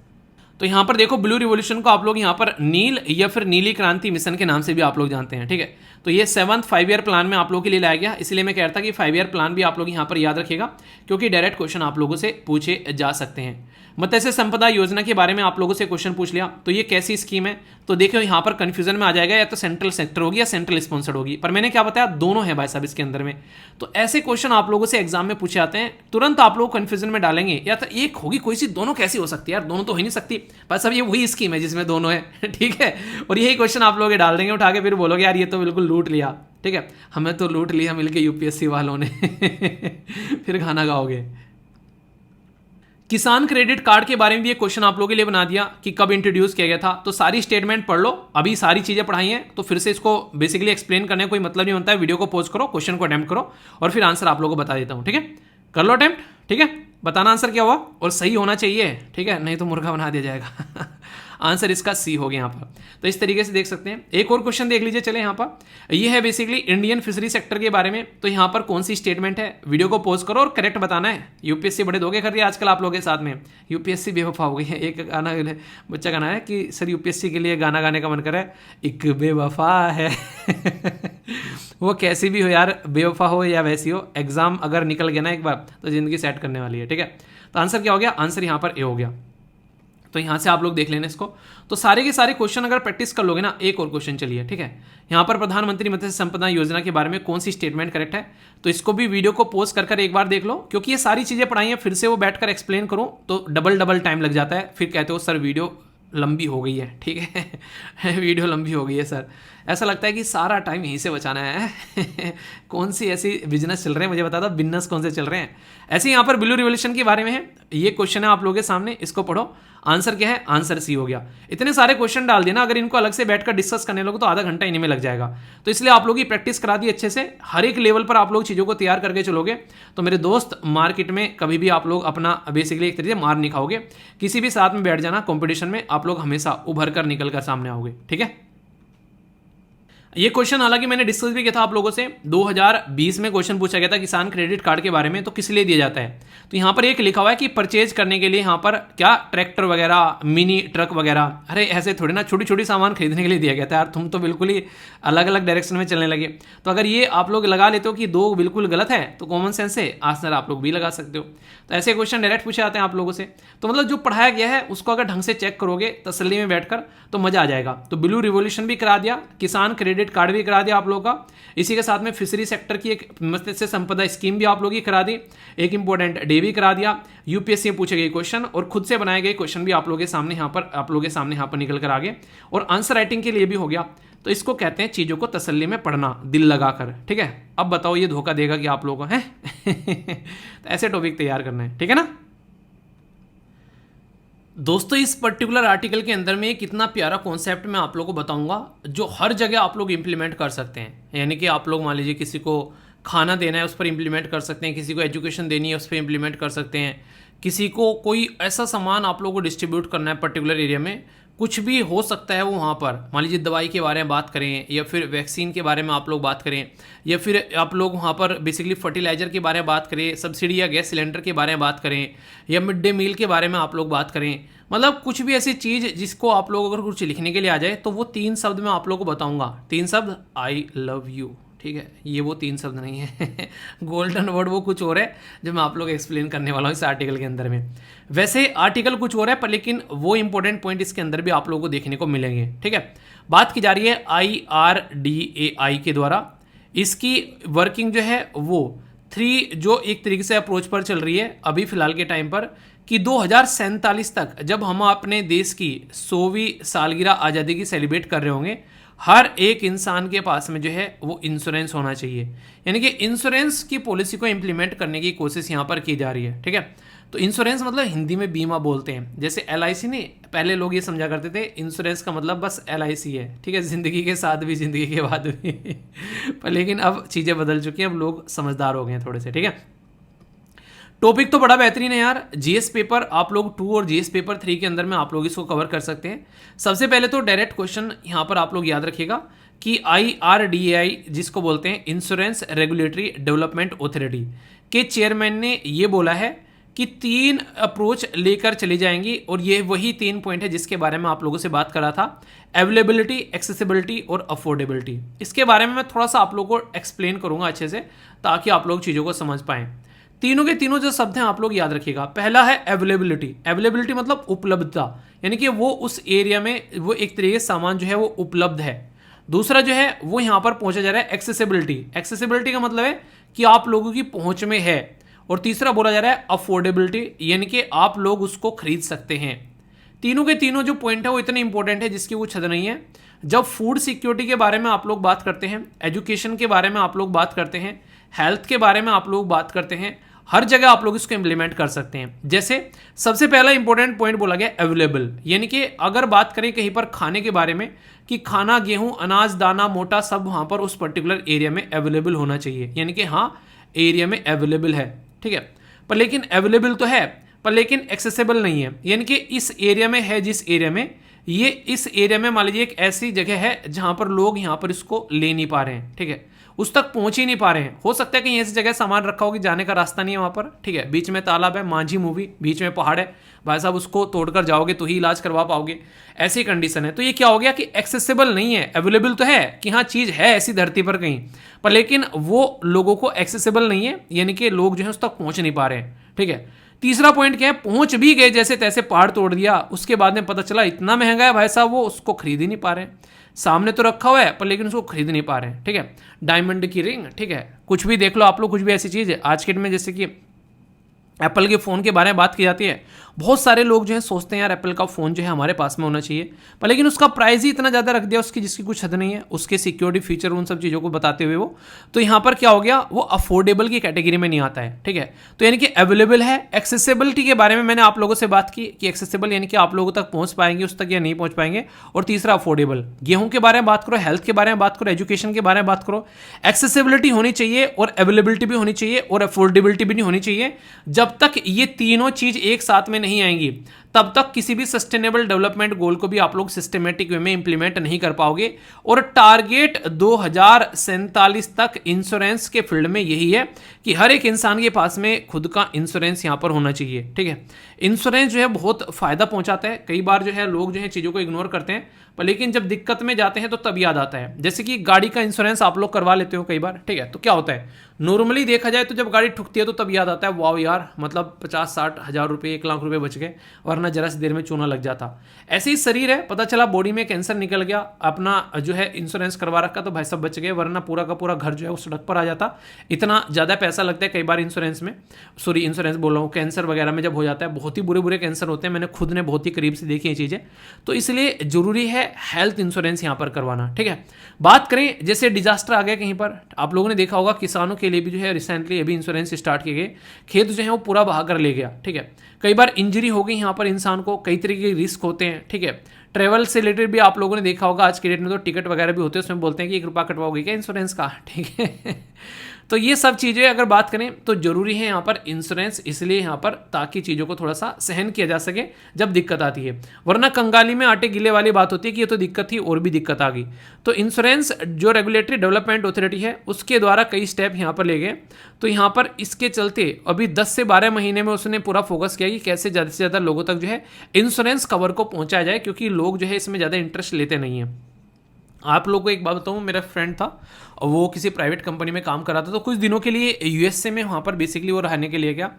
तो यहाँ पर देखो ब्लू रिवॉल्यूशन को आप लोग यहाँ पर नील या फिर नीली क्रांति मिशन के नाम से भी आप लोग जानते हैं, ठीक है। तो ये 7th 5 ईयर प्लान में आप लोगों के लिए लाया गया, इसलिए मैं कह रहा था कि 5 ईयर प्लान भी आप लोग यहाँ पर याद रखिएगा, क्योंकि डायरेक्ट क्वेश्चन आप लोगों से पूछे जा सकते हैं। मत्स्य संपदा योजना के बारे में आप लोगों से क्वेश्चन पूछ लिया, तो ये कैसी स्कीम है? तो देखो यहाँ पर कंफ्यूजन में आ जाएगा, या तो सेंट्रल सेक्टर होगी या सेंट्रल स्पॉन्सर्ड होगी, पर मैंने क्या बताया, दोनों है भाई साहब इसके अंदर में। तो ऐसे क्वेश्चन आप लोगों से एग्जाम में पूछे जाते हैं, तुरंत आप लोग कंफ्यूजन में डालेंगे, या तो एक होगी कोई सी, दोनों कैसी हो सकती है यार, दोनों तो हो ही नहीं सकती। बस अब ये वही स्कीम है जिसमें दोनों है, ठीक है। और यही क्वेश्चन आप लोग डाल देंगे उठा के, फिर बोलोगे यार ये तो बिल्कुल लूट लिया, ठीक है, हमें तो लूट लिया मिलके UPSC वालों ने फिर गाना गाओगे। किसान क्रेडिट कार्ड के बारे में भी एक क्वेश्चन आप लोगों के लिए बना दिया कि कब इंट्रोड्यूस किया गया था। तो सारी स्टेटमेंट पढ़ लो, अभी सारी चीजें पढ़ाई हैं, तो फिर से इसको बेसिकली एक्सप्लेन करने का कोई मतलब नहीं होता है। वीडियो को पॉज करो, क्वेश्चन को अटेम्प्ट करो, और फिर आंसर आप लोगों को बता देता हूं, ठीक है। कर लो अटेम्प्ट, ठीक है, बताना आंसर क्या हुआ, और सही होना चाहिए, ठीक है, नहीं तो मुर्गा बना दिया जाएगा। आंसर इसका C हो गया यहाँ पर। तो इस तरीके से देख सकते हैं। एक और क्वेश्चन देख लीजिए, चले यहाँ पर, ये है बेसिकली इंडियन फिशरी सेक्टर के बारे में। तो यहाँ पर कौन सी स्टेटमेंट है, वीडियो को पॉज करो और करेक्ट बताना है। UPSC बड़े धोखे कर रही है आजकल आप लोगों के साथ में, UPSC बेवफा हो गई है। एक गाना बच्चा गाना है कि सर UPSC के लिए गाना गाने का मन कर रहा है, एक बेवफा है वो कैसी भी हो यार, बेवफा हो या वैसी हो, एग्जाम अगर निकल गया ना एक बार तो जिंदगी सेट करने वाली है, ठीक है। तो आंसर क्या हो गया, आंसर यहाँ पर A हो गया। तो यहाँ से आप लोग देख लेना इसको। तो सारे के सारे क्वेश्चन अगर प्रैक्टिस कर लोगे ना, एक और क्वेश्चन चलिए, ठीक है। यहाँ पर प्रधानमंत्री मत्स्य संपदा योजना के बारे में कौन सी स्टेटमेंट करेक्ट है, तो इसको भी वीडियो को पॉज कर एक बार देख लो, क्योंकि ये सारी चीज़ें पढ़ाई हैं, फिर से वो बैठकर एक्सप्लेन करूँ तो डबल टाइम लग जाता है। फिर कहते हो सर वीडियो लंबी हो गई है, ठीक है। वीडियो लंबी हो गई है सर, ऐसा लगता है कि सारा टाइम यहीं से बचाना है। कौन सी ऐसी बिजनेस चल रहे हैं मुझे बता दो, बिजनेस कौन से चल रहे हैं। ऐसे यहाँ पर ब्लू रिवोल्यूशन के बारे में है, ये क्वेश्चन है आप लोगों के सामने, इसको पढ़ो। आंसर क्या है, आंसर सी हो गया। इतने सारे क्वेश्चन डाल दिए ना, अगर इनको अलग से बैठकर डिस्कस करने लोगे तो आधा घंटा इन्हीं में लग जाएगा। तो इसलिए आप लोगों की प्रैक्टिस करा दी अच्छे से, हर एक लेवल पर आप लोग चीज़ों को तैयार करके चलोगे तो मेरे दोस्त मार्केट में कभी भी आप लोग अपना बेसिकली एक तरीके से मार नहीं खाओगे। किसी भी साथ में बैठ जाना कंपटीशन में, आप लोग हमेशा उभर कर निकल कर सामने आओगे, ठीक है। ये क्वेश्चन हालांकि मैंने डिस्कस भी किया था आप लोगों से, 2020 में क्वेश्चन पूछा गया था किसान क्रेडिट कार्ड के बारे में, तो किस लिए दिया जाता है। तो यहाँ पर एक लिखा हुआ है कि परचेज करने के लिए यहाँ पर क्या ट्रैक्टर वगैरह, मिनी ट्रक वगैरह, अरे ऐसे थोड़ी ना, छोटी छोटी सामान खरीदने के लिए दिया गया था यार, तुम तो बिल्कुल ही अलग अलग डायरेक्शन में चलने लगे। तो अगर ये आप लोग लगा लेते हो कि दो बिल्कुल गलत है तो कॉमन सेंस से आंसर आप लोग भी लगा सकते हो। तो ऐसे क्वेश्चन डायरेक्ट पूछे जाते हैं आप लोगों से। तो मतलब जो पढ़ाया गया है उसको अगर ढंग से चेक करोगे तसल्ली में बैठकर तो मजा आ जाएगा। तो ब्लू रिवोल्यूशन भी करा दिया, किसान क्रेडिट कार्ड भी करा दिया आप लोगों का, इसी के साथ में फिशरी सेक्टर की एक मत्स्य संपदा स्कीम भी आप लोगों की करा दी, एक इंपॉर्टेंट डे भी करा दिया, यूपीएससी में पूछे गए क्वेश्चन और खुद से बनाए गए क्वेश्चन भी आप लोगों के सामने यहाँ पर निकल कर आ गए, और आंसर राइटिंग के लिए भी हो गया। तो इसको कहते हैं चीजों को तसल्ली में पढ़ना, दिल लगाकर, ठीक है। अब बताओ ये धोखा देगा कि आप लोगों को है। तो ऐसे टॉपिक तैयार करना है, ठीक है ना दोस्तों। इस पर्टिकुलर आर्टिकल के अंदर में कितना प्यारा कॉन्सेप्ट मैं आप लोगों को बताऊंगा जो हर जगह आप लोग इंप्लीमेंट कर सकते हैं। यानी कि आप लोग मान लीजिए किसी को खाना देना है उस पर इंप्लीमेंट कर सकते हैं, किसी को एजुकेशन देनी है उस पर इंप्लीमेंट कर सकते हैं, किसी को कोई ऐसा सामान आप लोगों को डिस्ट्रीब्यूट करना है पर्टिकुलर एरिया में, कुछ भी हो सकता है वो वहाँ पर। मान लीजिए दवाई के बारे में बात करें या फिर वैक्सीन के बारे में आप लोग बात करें, या फिर आप लोग वहाँ पर बेसिकली फर्टिलाइजर के बारे में बात करें, सब्सिडी या गैस सिलेंडर के बारे में बात करें, या मिड डे मील के बारे में आप लोग बात करें, मतलब कुछ भी ऐसी चीज़ जिसको आप लोग अगर कुछ लिखने के लिए आ जाए तो वो 3 शब्द मैं आप लोग को बताऊंगा। 3 शब्द, आई लव यू, ठीक है। ये वो 3 शब्द नहीं है। गोल्डन वर्ड वो कुछ और है जो मैं आप लोग एक्सप्लेन करने वाला हूँ इस आर्टिकल के अंदर में। वैसे आर्टिकल कुछ और है पर लेकिन वो इंपॉर्टेंट पॉइंट इसके अंदर भी आप लोगों को देखने को मिलेंगे, ठीक है। बात की जा रही है IRDAI के द्वारा, इसकी वर्किंग जो है वो 3 जो एक तरीके से अप्रोच पर चल रही है अभी फिलहाल के टाइम पर, कि 2047 तक जब हम अपने देश की 100वीं सालगिरह आज़ादी की सेलिब्रेट कर रहे होंगे, हर एक इंसान के पास में जो है वो इंश्योरेंस होना चाहिए। यानी कि इंश्योरेंस की पॉलिसी को इंप्लीमेंट करने की कोशिश यहाँ पर की जा रही है, ठीक है। तो इंश्योरेंस मतलब हिंदी में बीमा बोलते हैं, जैसे LIC नहीं, पहले लोग ये समझा करते थे इंश्योरेंस का मतलब बस LIC है, ठीक है, ज़िंदगी के साथ भी ज़िंदगी के बाद भी। पर लेकिन अब चीज़ें बदल चुकी हैं, अब लोग समझदार हो गए हैं थोड़े से, ठीक है। टॉपिक तो बड़ा बेहतरीन है यार। जीएस पेपर आप लोग 2 और जीएस पेपर 3 के अंदर में आप लोग इसको कवर कर सकते हैं। सबसे पहले तो डायरेक्ट क्वेश्चन यहाँ पर आप लोग याद रखिएगा कि IRDAI जिसको बोलते हैं इंश्योरेंस रेगुलेटरी डेवलपमेंट अथॉरिटी के चेयरमैन ने ये बोला है कि 3 अप्रोच लेकर चली जाएंगी, और ये वही 3 पॉइंट है जिसके बारे में आप लोगों से बात करा था, अवेलेबिलिटी, एक्सेसिबिलिटी और अफोर्डेबिलिटी। इसके बारे में मैं थोड़ा सा आप लोगों को एक्सप्लेन करूंगा अच्छे से ताकि आप लोग चीज़ों को समझ पाएं। तीनों के तीनों जो शब्द हैं आप लोग याद रखिएगा। पहला है अवेलेबिलिटी, अवेलेबिलिटी मतलब उपलब्धता, यानी कि वो उस एरिया में वो एक तरीके से सामान जो है वो उपलब्ध है। दूसरा जो है वो यहाँ पर पहुंचा जा रहा है एक्सेसिबिलिटी, एक्सेसिबिलिटी का मतलब है कि आप लोगों की पहुंच में है। और तीसरा बोला जा रहा है अफोर्डेबिलिटी, यानी कि आप लोग उसको खरीद सकते हैं। तीनों के तीनों जो पॉइंट है वो इतने इंपॉर्टेंट है जिसकी वो छद नहीं है। जब फूड सिक्योरिटी के बारे में आप लोग बात करते हैं, एजुकेशन के बारे में आप लोग बात करते हैं, हेल्थ के बारे में आप लोग बात करते हैं, हर जगह आप लोग इसको इंप्लीमेंट कर सकते हैं। जैसे सबसे पहला इंपॉर्टेंट पॉइंट बोला गया अवेलेबल, यानी कि अगर बात करें कहीं पर खाने के बारे में कि खाना, गेहूं, अनाज, दाना, मोटा सब वहां पर उस पर्टिकुलर एरिया में अवेलेबल होना चाहिए, यानी कि हाँ एरिया में अवेलेबल है, ठीक है। पर लेकिन अवेलेबल तो है पर लेकिन एक्सेसिबल नहीं है, यानी कि इस एरिया में है, जिस एरिया में ये इस एरिया में मान लीजिए एक ऐसी जगह है जहां पर लोग यहाँ पर इसको ले नहीं पा रहे हैं, ठीक है, उस तक पहुंच ही नहीं पा रहे हैं। हो सकता है कि ऐसी जगह सामान रखा हो कि जाने का रास्ता नहीं है वहां पर, ठीक है, बीच में तालाब है, मांझी मूवी, बीच में पहाड़ है, भाई साहब उसको तोड़कर जाओगे तो ही इलाज करवा पाओगे, ऐसी कंडीशन है। तो ये क्या हो गया कि एक्सेसिबल नहीं है। अवेलेबल तो है कि हाँ चीज़ है ऐसी धरती पर कहीं, पर लेकिन वो लोगों को एक्सेसिबल नहीं है, यानी कि लोग जो है उस तक पहुंच नहीं पा रहे हैं, ठीक है। तीसरा पॉइंट क्या है, पहुंच भी गए जैसे तैसे, पहाड़ तोड़ दिया, उसके बाद में पता चला इतना महंगा है भाई साहब, वो उसको खरीद ही नहीं पा रहे हैं। सामने तो रखा हुआ है पर लेकिन उसको खरीद नहीं पा रहे हैं, ठीक है। डायमंड की रिंग, ठीक है, कुछ भी देख लो आप लोग, कुछ भी ऐसी चीज़ है आज के डेट में, जैसे कि एप्पल के फ़ोन के बारे में बात की जाती है, बहुत सारे लोग जो है सोचते हैं यार एप्पल का फ़ोन जो है हमारे पास में होना चाहिए, पर लेकिन उसका प्राइस ही इतना ज़्यादा रख दिया उसकी जिसकी कुछ हद नहीं है, उसके सिक्योरिटी फीचर उन सब चीज़ों को बताते हुए वो, तो यहाँ पर क्या हो गया, वो अफोर्डेबल की कैटेगरी में नहीं आता है। ठीक है, तो यानी कि अवेलेबल है। एक्सेसिबिलिटी के बारे में मैंने आप लोगों से बात की कि एक्सेसिबल यानी कि आप लोगों तक पहुँच पाएंगे उस तक या नहीं पहुँच पाएंगे, और तीसरा अफोर्डेबल। गेहूँ के बारे में बात करो, हेल्थ के बारे में बात करो, एजुकेशन के बारे में बात करो, एक्सेसिबिलिटी होनी चाहिए और अवेलेबिलिटी भी होनी चाहिए और अफोर्डेबिलिटी भी नहीं होनी चाहिए। जब तक ये तीनों चीज एक साथ में नहीं आएंगी तब तक किसी भी सस्टेनेबल डेवलपमेंट गोल को भी आप लोग सिस्टमेटिक वे में इंप्लीमेंट नहीं कर पाओगे। और टारगेट 2047 तक इंश्योरेंस के फील्ड में यही है कि हर एक इंसान के पास में खुद का इंश्योरेंस यहां पर होना चाहिए। ठीक है, इंश्योरेंस जो है बहुत फायदा पहुंचाता है। कई बार जो है लोग जो है चीज़ों को इग्नोर करते हैं, पर लेकिन जब दिक्कत में जाते हैं तो तब याद आता है। जैसे कि गाड़ी का इंश्योरेंस आप लोग करवा लेते हो कई बार, ठीक है, तो क्या होता है, नॉर्मली देखा जाए तो जब गाड़ी ठुकती है तो तब याद आता है वाह यार, मतलब 50-60 हज़ार रुपये, 1 लाख रुपये बच गए, वरना जरा सी देर में चूना लग जाता। ऐसे ही शरीर है, पता चला बॉडी में कैंसर निकल गया, अपना जो है इंश्योरेंस करवा रखा तो भाई सब बच गए, वरना पूरा का पूरा घर जो है वो सड़क पर आ जाता। इतना ज़्यादा पैसा लगता है कई बार इंश्योरेंस में, सॉरी इंश्योरेंस बोल रहा हूँ, कैंसर वगैरह में जब हो जाता है, बहुत ही बुरे बुरे कैंसर होते हैं, मैंने खुद ने बहुत ही करीब से देखी ये चीज़ें। तो इसलिए जरूरी है हेल्थ इंश्योरेंस यहाँ पर करवाना। ठीक है, बात करें जैसे डिजास्टर आ गया कहीं पर, आप लोगों ने देखा होगा किसानों के लिए भी जो है रिसेंटली अभी इंश्योरेंस स्टार्ट किए गए, खेत जो है वो पूरा बहा कर ले गया। ठीक है, कई बार इंजरी हो गई यहाँ पर इंसान को, कई तरीके के रिस्क होते हैं। ठीक है, ट्रैवल से रिलेटेड भी आप लोगों ने देखा होगा, आज के डेट में तो टिकट वगैरह भी होते हैं, उसमें बोलते हैं कि 1 रुपया कटवाओगे क्या इंश्योरेंस का। ठीक है तो ये सब चीज़ें अगर बात करें तो जरूरी है यहाँ पर इंश्योरेंस, इसलिए यहाँ पर ताकि चीज़ों को थोड़ा सा सहन किया जा सके जब दिक्कत आती है, वरना कंगाली में आटे गिले वाली बात होती है कि ये तो दिक्कत थी और भी दिक्कत आ गई। तो इंश्योरेंस जो रेगुलेटरी डेवलपमेंट अथॉरिटी है उसके द्वारा कई स्टेप यहाँ पर ले गए, तो यहाँ पर इसके चलते अभी 10 से 12 महीने में उसने पूरा फोकस किया कि कैसे ज़्यादा से ज़्यादा लोगों तक जो है इंश्योरेंस कवर को पहुँचाया जाए, क्योंकि लोग जो है इसमें ज़्यादा इंटरेस्ट लेते नहीं हैं। आप लोगों को एक बात बताऊं, मेरा फ्रेंड था, वो किसी प्राइवेट कंपनी में काम कर रहा था, तो कुछ दिनों के लिए यूएसए में वहाँ पर बेसिकली वो रहने के लिए गया,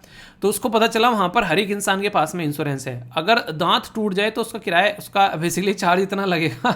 तो उसको पता चला वहाँ पर हर एक इंसान के पास में इंश्योरेंस है। अगर दांत टूट जाए तो उसका किराया, उसका बेसिकली चार्ज इतना लगेगा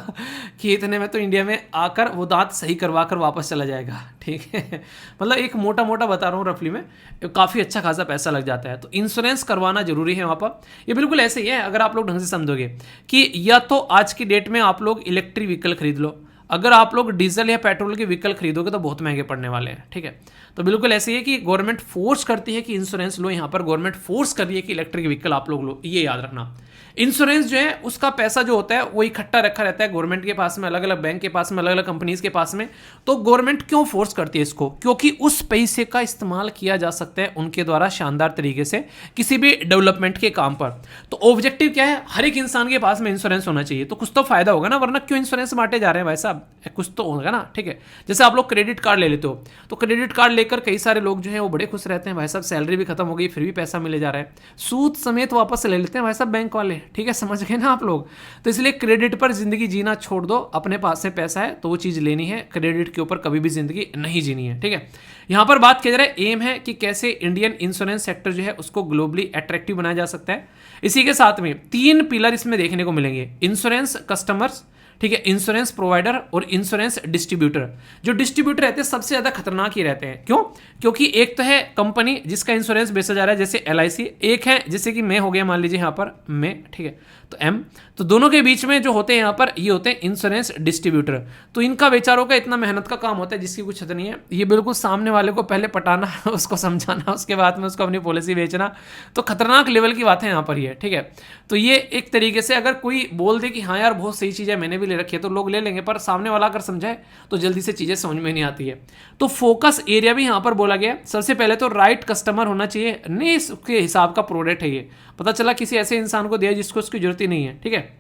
कि इतने में तो इंडिया में आकर वो दांत सही करवा कर वापस चला जाएगा। ठीक है, मतलब एक मोटा मोटा बता रहा हूँ रफली में, काफ़ी अच्छा खासा पैसा लग जाता है। तो इंश्योरेंस करवाना जरूरी है वहाँ पर। ये बिल्कुल ऐसे ही है, अगर आप लोग ढंग से समझोगे कि या तो आज की डेट में आप लोग इलेक्ट्रिक व्हीकल खरीद लो, अगर आप लोग डीजल या पेट्रोल के व्हीकल खरीदोगे तो बहुत महंगे पड़ने वाले हैं। ठीक है, तो बिल्कुल ऐसे ही है कि गवर्नमेंट फोर्स करती है कि इंश्योरेंस लो, यहाँ पर गवर्नमेंट फोर्स कर रही है कि इलेक्ट्रिक व्हीकल आप लोग लो, ये याद रखना। इंश्योरेंस जो है उसका पैसा जो होता है वो इकट्ठा रखा रहता है गवर्नमेंट के पास में, अलग अलग बैंक के पास में, अलग अलग कंपनीज के पास में। तो गवर्नमेंट क्यों फोर्स करती है इसको, क्योंकि उस पैसे का इस्तेमाल किया जा सकता है उनके द्वारा शानदार तरीके से किसी भी डेवलपमेंट के काम पर। तो ऑब्जेक्टिव क्या है, हर एक इंसान के पास में इंश्योरेंस होना चाहिए, तो कुछ तो फायदा होगा ना, वरना क्यों इंश्योरेंस बांटे जा रहे हैं भाई साहब, कुछ तो होगा ना। ठीक है, जैसे आप लोग क्रेडिट कार्ड ले लेते हो, तो क्रेडिट कार्ड लेकर कई सारे लोग जो है वो बड़े खुश रहते हैं, भाई साहब सैलरी भी खत्म हो गई फिर भी पैसा मिले जा रहा है, सूद समेत वापस ले लेते हैं भाई साहब बैंक वाले। ठीक है, समझ गए ना आप लोग। तो इसलिए क्रेडिट पर जिंदगी जीना छोड़ दो, अपने पास में पैसा है तो वो चीज लेनी है, क्रेडिट के ऊपर कभी भी जिंदगी नहीं जीनी है। ठीक है, यहां पर बात किया जा रहा है एम है कि कैसे इंडियन इंश्योरेंस सेक्टर जो है उसको ग्लोबली अट्रैक्टिव बनाया जा सकता है। इसी के साथ में 3 पिलर इसमें देखने को मिलेंगे, इंश्योरेंस कस्टमर्स, ठीक है, इंश्योरेंस प्रोवाइडर और इंश्योरेंस डिस्ट्रीब्यूटर। जो डिस्ट्रीब्यूटर रहते हैं सबसे ज्यादा खतरनाक ही रहते हैं, क्यों, क्योंकि एक तो है कंपनी जिसका इंश्योरेंस बेचा जा रहा है जैसे LIC, एक है जैसे कि मैं हो गया मान लीजिए यहाँ पर मैं, ठीक है, तो M, तो दोनों के बीच में जो होते हैं यहाँ पर ये होते हैं इंश्योरेंस डिस्ट्रीब्यूटर। तो इनका बेचारों का इतना मेहनत का काम होता है जिसकी कुछ हद नहीं है, ये बिल्कुल सामने वाले को पहले पटाना, उसको समझाना, उसके बाद में उसको अपनी पॉलिसी बेचना, तो खतरनाक लेवल की बात है यहाँ पर ये। ठीक है, तो ये एक तरीके से अगर कोई बोल दे कि हाँ यार बहुत सही चीज़ है मैंने भी ले रखी है तो लोग ले लेंगे, पर सामने वाला अगर समझाए तो जल्दी से चीज़ें समझ में नहीं आती है। तो फोकस एरिया भी यहाँ पर बोला गया, सबसे पहले तो राइट कस्टमर होना चाहिए, नहीं इसके हिसाब का प्रोडक्ट है ये, पता चला किसी ऐसे इंसान को दिया जिसको उसकी जरूरत ही नहीं है। ठीक है,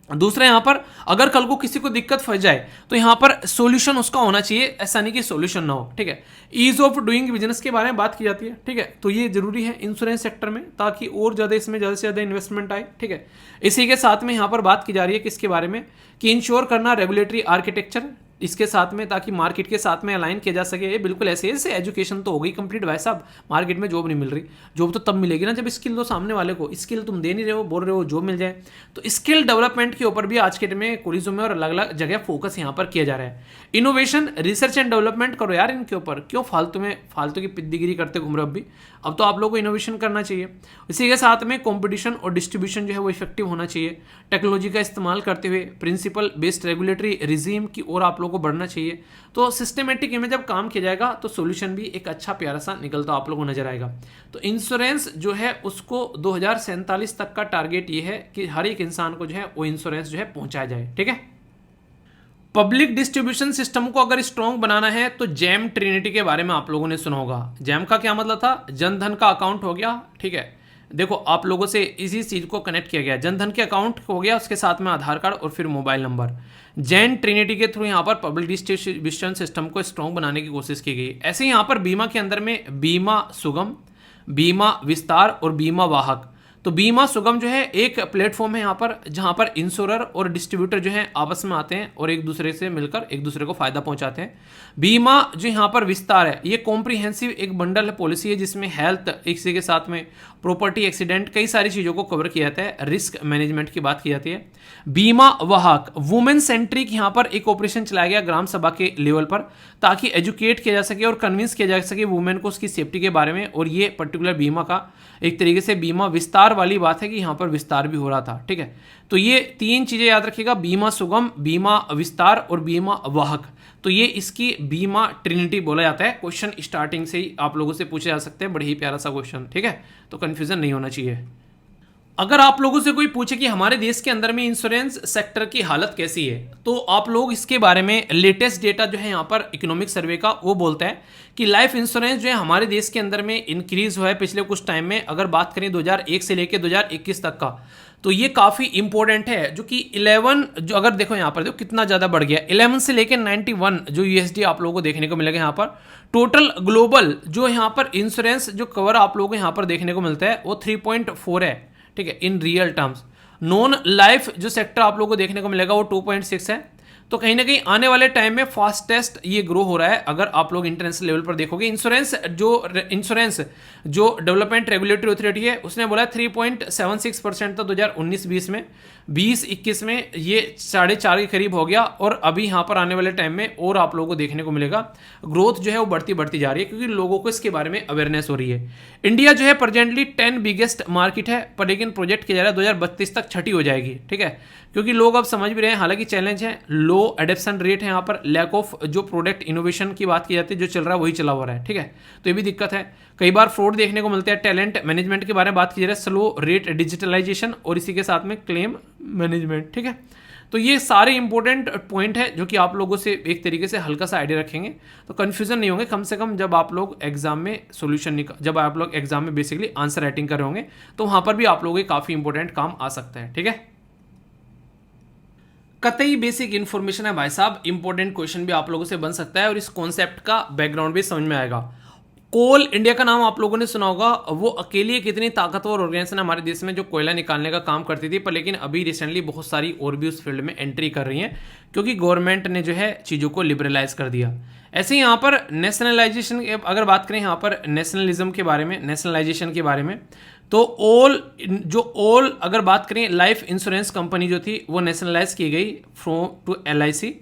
दूसरा यहाँ पर अगर कल को किसी को दिक्कत फंस जाए तो यहाँ पर सॉल्यूशन उसका होना चाहिए, ऐसा नहीं कि सॉल्यूशन ना हो। ठीक है, ईज ऑफ डूइंग बिजनेस के बारे में बात की जाती है। ठीक है, तो ये जरूरी है इंश्योरेंस सेक्टर में, ताकि और ज़्यादा इसमें ज़्यादा से ज़्यादा इन्वेस्टमेंट आए। ठीक है, इसी के साथ में यहाँ पर बात की जा रही है किसके बारे में, कि इंश्योर करना रेगुलेटरी आर्किटेक्चर, इसके साथ में, ताकि मार्केट के साथ में अलाइन किया जा सके। ये बिल्कुल ऐसे ऐसे एजुकेशन तो हो गई कंप्लीट भाई साहब, मार्केट में जॉब नहीं मिल रही। जॉब तो तब मिलेगी ना जब स्किल दो सामने वाले को, स्किल तुम दे नहीं रहे हो, बोल रहे हो जॉब मिल जाए। तो स्किल डेवलपमेंट के ऊपर भी आज के डेट में कुरिज्म में और अलग अलग जगह फोकस यहाँ पर किया जा रहा है। इनोवेशन, रिसर्च एंड डेवलपमेंट करो यार इनके ऊपर, क्यों फालतू की पिद्दीगिरी करते घूम रहे हो। अब तो आप लोगों को इनोवेशन करना चाहिए। इसी के साथ में कंपटीशन और डिस्ट्रीब्यूशन जो है वो इफेक्टिव होना चाहिए। टेक्नोलॉजी का इस्तेमाल करते हुए प्रिंसिपल बेस्ड रेगुलेटरी रिजीम की ओर आप लोगों को बढ़ना चाहिए। तो सिस्टमेटिक में जब काम किया जाएगा तो सोल्यूशन भी एक अच्छा प्यारा सा निकलता आप लोगों को नजर आएगा। तो इंश्योरेंस जो है उसको 2047 तक का टारगेट ये है कि हर एक इंसान को जो है वो इंश्योरेंस जो है पहुंचाया जाए। ठीक है। पब्लिक डिस्ट्रीब्यूशन सिस्टम को अगर स्ट्रॉन्ग बनाना है तो जैम ट्रिनिटी के बारे में आप लोगों ने सुना होगा। जैम का क्या मतलब था? जनधन का अकाउंट हो गया। ठीक है, देखो आप लोगों से इसी चीज को कनेक्ट किया गया। जनधन के अकाउंट हो गया, उसके साथ में आधार कार्ड और फिर मोबाइल नंबर। जैन ट्रिनिटी के थ्रू यहाँ पर पब्लिक डिस्ट्रीब्यूशन सिस्टम को स्ट्रॉन्ग बनाने की कोशिश की गई। ऐसे ही यहाँ पर बीमा के अंदर में बीमा सुगम, बीमा विस्तार और बीमा वाहक। तो बीमा सुगम जो है एक प्लेटफॉर्म है यहाँ पर, जहाँ पर इंश्योरर और डिस्ट्रीब्यूटर जो है आपस में आते हैं और एक दूसरे से मिलकर एक दूसरे को फायदा पहुंचाते हैं। बीमा जो यहाँ पर विस्तार है, ये कॉम्प्रिहेंसिव एक बंडल है, पॉलिसी है, जिसमें हेल्थ, इसी के साथ में प्रॉपर्टी, एक्सीडेंट, कई सारी चीज़ों को कवर किया जाता है। रिस्क मैनेजमेंट की बात की जाती है। बीमा वाहक, वुमेन सेंट्रिक यहाँ पर एक ऑपरेशन चलाया गया ग्राम सभा के लेवल पर, ताकि एजुकेट किया जा सके और कन्विंस किया जा सके वुमेन को उसकी सेफ्टी के बारे में। और ये पर्टिकुलर बीमा का एक तरीके से बीमा विस्तार वाली बात है कि यहाँ पर विस्तार भी हो रहा था। ठीक है, तो ये तीन चीजें याद रखिएगा, बीमा सुगम, बीमा विस्तार और बीमा वाहक। तो ये इसकी बीमा ट्रिनिटी बोला जाता है। क्वेश्चन स्टार्टिंग से ही आप लोगों से पूछे जा सकते हैं, बड़े ही प्यारा सा क्वेश्चन। ठीक है, तो कंफ्यूजन नहीं होना चाहिए। अगर आप लोगों से कोई पूछे कि हमारे देश के अंदर में इंश्योरेंस सेक्टर की हालत कैसी है, तो आप लोग इसके बारे में लेटेस्ट डेटा जो है यहाँ पर इकोनॉमिक सर्वे का वो बोलता है कि लाइफ इंश्योरेंस जो है हमारे देश के अंदर में इंक्रीज हुआ है पिछले कुछ टाइम में। अगर बात करें 2001 से लेकर 2021 तक का, तो ये काफ़ी इंपॉर्टेंट है। जो कि 11 जो अगर देखो यहाँ पर देखो कितना ज़्यादा बढ़ गया, 11 से लेकर 91 जो यूएसडी आप लोगों को देखने को मिलेगा यहाँ पर। टोटल ग्लोबल जो यहाँ पर इंश्योरेंस जो कवर आप लोगों को यहाँ पर देखने को मिलता है वो 3.4 है। ठीक है, in real terms. Non life जो सेक्टर आप लोगों को देखने को मिलेगा वो 2.6 है। तो कहीं ना कहीं आने वाले टाइम में फास्टेस्ट ये ग्रो हो रहा है। अगर आप लोग इंटरनेशनल लेवल पर देखोगे, इंश्योरेंस जो डेवलपमेंट रेगुलेटरी अथॉरिटी है उसने बोला 3.76% था 2019-20 में। 2021 में ये 4.5 के करीब हो गया, और अभी यहाँ पर आने वाले टाइम में और आप लोगों को देखने को मिलेगा ग्रोथ जो है वो बढ़ती जा रही है, क्योंकि लोगों को इसके बारे में अवेयरनेस हो रही है। इंडिया जो है प्रेजेंटली 10 बिगेस्ट मार्केट है, पर लेकिन प्रोजेक्ट किया जा रहा है 2032 तक छठी हो जाएगी। ठीक है, क्योंकि लोग अब समझ भी रहे हैं, हालांकि चैलेंज है, लो एडेप्शन रेट है यहाँ पर, लैक ऑफ जो प्रोडक्ट इनोवेशन की बात की जाती है, जो चल रहा है वही चला हुआ है। ठीक है, तो ये भी दिक्कत है। कई बार फ्रॉड देखने को मिलते हैं। टैलेंट मैनेजमेंट के बारे में बात की जा रही है, स्लो रेट डिजिटलाइजेशन और इसी के साथ में क्लेम मैनेजमेंट। ठीक है, तो ये सारे इंपॉर्टेंट पॉइंट है जो कि आप लोगों से एक तरीके से हल्का सा आइडिया रखेंगे तो कन्फ्यूजन नहीं होंगे। कम से कम जब आप लोग एग्जाम में जब आप लोग एग्जाम में बेसिकली आंसर राइटिंग कर रहे होंगे तो वहां पर भी आप लोगों के काफी इंपॉर्टेंट काम आ सकता है। ठीक है, कतई बेसिक इन्फॉर्मेशन है भाई साहब, इंपॉर्टेंट क्वेश्चन भी आप लोगों से बन सकता है और इस कॉन्सेप्ट का बैकग्राउंड भी समझ में आएगा। कोल इंडिया का नाम आप लोगों ने सुना होगा। वो अकेली कितनी ताकतवर ऑर्गेनाइजेशन है हमारे देश में जो कोयला निकालने का काम करती थी, पर लेकिन अभी रिसेंटली बहुत सारी और भी उस फील्ड में एंट्री कर रही हैं, क्योंकि गवर्नमेंट ने जो है चीज़ों को लिबरलाइज कर दिया। ऐसे ही यहाँ पर नेशनलाइजेशन अगर बात करें यहाँ पर नेशनलिज्म के बारे में, नेशनलाइजेशन के बारे में, तो ऑल अगर बात करें लाइफ इंश्योरेंस कंपनी जो थी वो नेशनलाइज की गई फ्रॉम टू LIC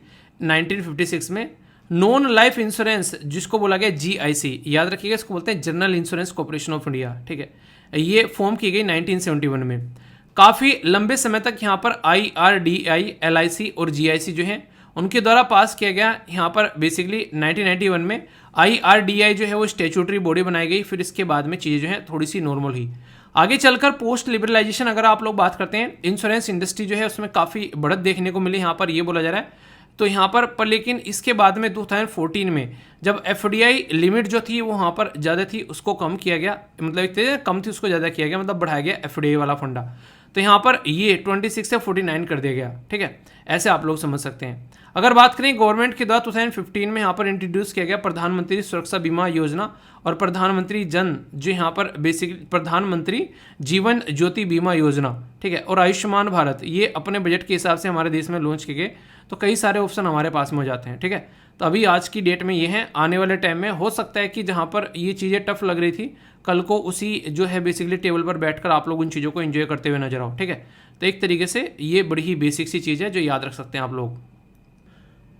1956 में। नॉन लाइफ इंश्योरेंस जिसको बोला गया GIC, याद रखिएगा, इसको बोलते हैं general insurance corporation of India. ठीक है, ये फॉर्म की गई 1971 में। काफ़ी लंबे समय तक यहाँ पर IRDAI, LIC और GIC जो हैं उनके द्वारा पास किया गया। यहाँ पर बेसिकली 1991 में IRDAI जो है वो स्टेचुटरी बॉडी बनाई गई, फिर इसके बाद में चीज़ें जो हैं थोड़ी सी नॉर्मल हुई। आगे चलकर पोस्ट लिबरलाइजेशन अगर आप लोग बात करते हैं, इंश्योरेंस इंडस्ट्री जो है उसमें काफ़ी बढ़त देखने को मिली, यहाँ पर ये बोला जा रहा है। तो यहाँ पर लेकिन इसके बाद में 2014 में जब FDI लिमिट जो थी वो वहाँ पर ज़्यादा थी, उसको कम किया गया, मतलब कम थी उसको ज़्यादा किया गया, मतलब बढ़ाया गया FDI वाला फंडा। तो यहाँ पर ये 26 से 49 कर दिया गया, ठीक है, ऐसे आप लोग समझ सकते हैं। अगर बात करें गवर्नमेंट के द्वारा 2015 में यहाँ पर इंट्रोड्यूस किया गया प्रधानमंत्री सुरक्षा बीमा योजना और प्रधानमंत्री जन जो यहाँ पर बेसिकली प्रधानमंत्री जीवन ज्योति बीमा योजना, ठीक है, और आयुष्मान भारत, ये अपने बजट के हिसाब से हमारे देश में लॉन्च किए गए। तो कई सारे ऑप्शन हमारे पास में हो जाते हैं, ठीक है। तो अभी आज की डेट में ये है, आने वाले टाइम में हो सकता है कि जहाँ पर ये चीज़ें टफ लग रही थी, कल को उसी जो है बेसिकली टेबल पर बैठकर आप लोग उन चीज़ों को एंजॉय करते हुए नजर आओ, ठीक है। तो एक तरीके से ये बड़ी ही बेसिक सी चीज़ है जो याद रख सकते हैं आप लोग।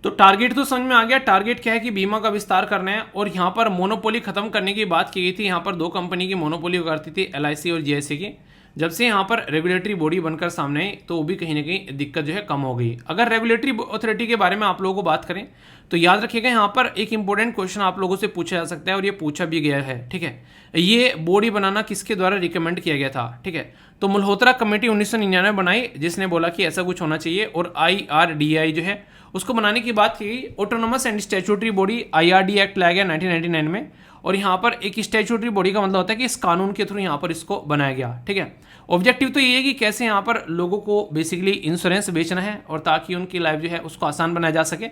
तो टारगेट तो समझ में आ गया। टारगेट क्या है कि बीमा का विस्तार करना है और यहाँ पर मोनोपोली खत्म करने की बात की गई थी। यहाँ पर 2 कंपनी की मोनोपोली करती थी, LIC और GIC की। जब से यहाँ पर रेगुलेटरी बॉडी बनकर सामने आई तो वो भी कहीं ना कहीं दिक्कत जो है कम हो गई। अगर रेगुलेटरी अथॉरिटी के बारे में आप लोगों को बात करें तो याद रखिएगा यहाँ पर एक इंपॉर्टेंट क्वेश्चन आप लोगों से पूछा जा सकता है और ये पूछा भी गया है, ठीक है। ये बॉडी बनाना किसके द्वारा रिकमेंड किया गया था, ठीक है। तो मल्होत्रा कमेटी 1999 बनाई जिसने बोला कि ऐसा कुछ होना चाहिए और IRDAI जो है उसको बनाने की बात की गई। Autonomous and statutory body IRD act लाया गया 1999 में और यहाँ पर एक स्टैट्यूटरी बॉडी का मतलब होता है कि इस कानून के थ्रू यहाँ पर इसको बनाया गया, ठीक है। ऑब्जेक्टिव तो ये है कि कैसे यहाँ पर लोगों को बेसिकली इंश्योरेंस बेचना है और ताकि उनकी लाइफ जो है उसको आसान बनाया जा सके।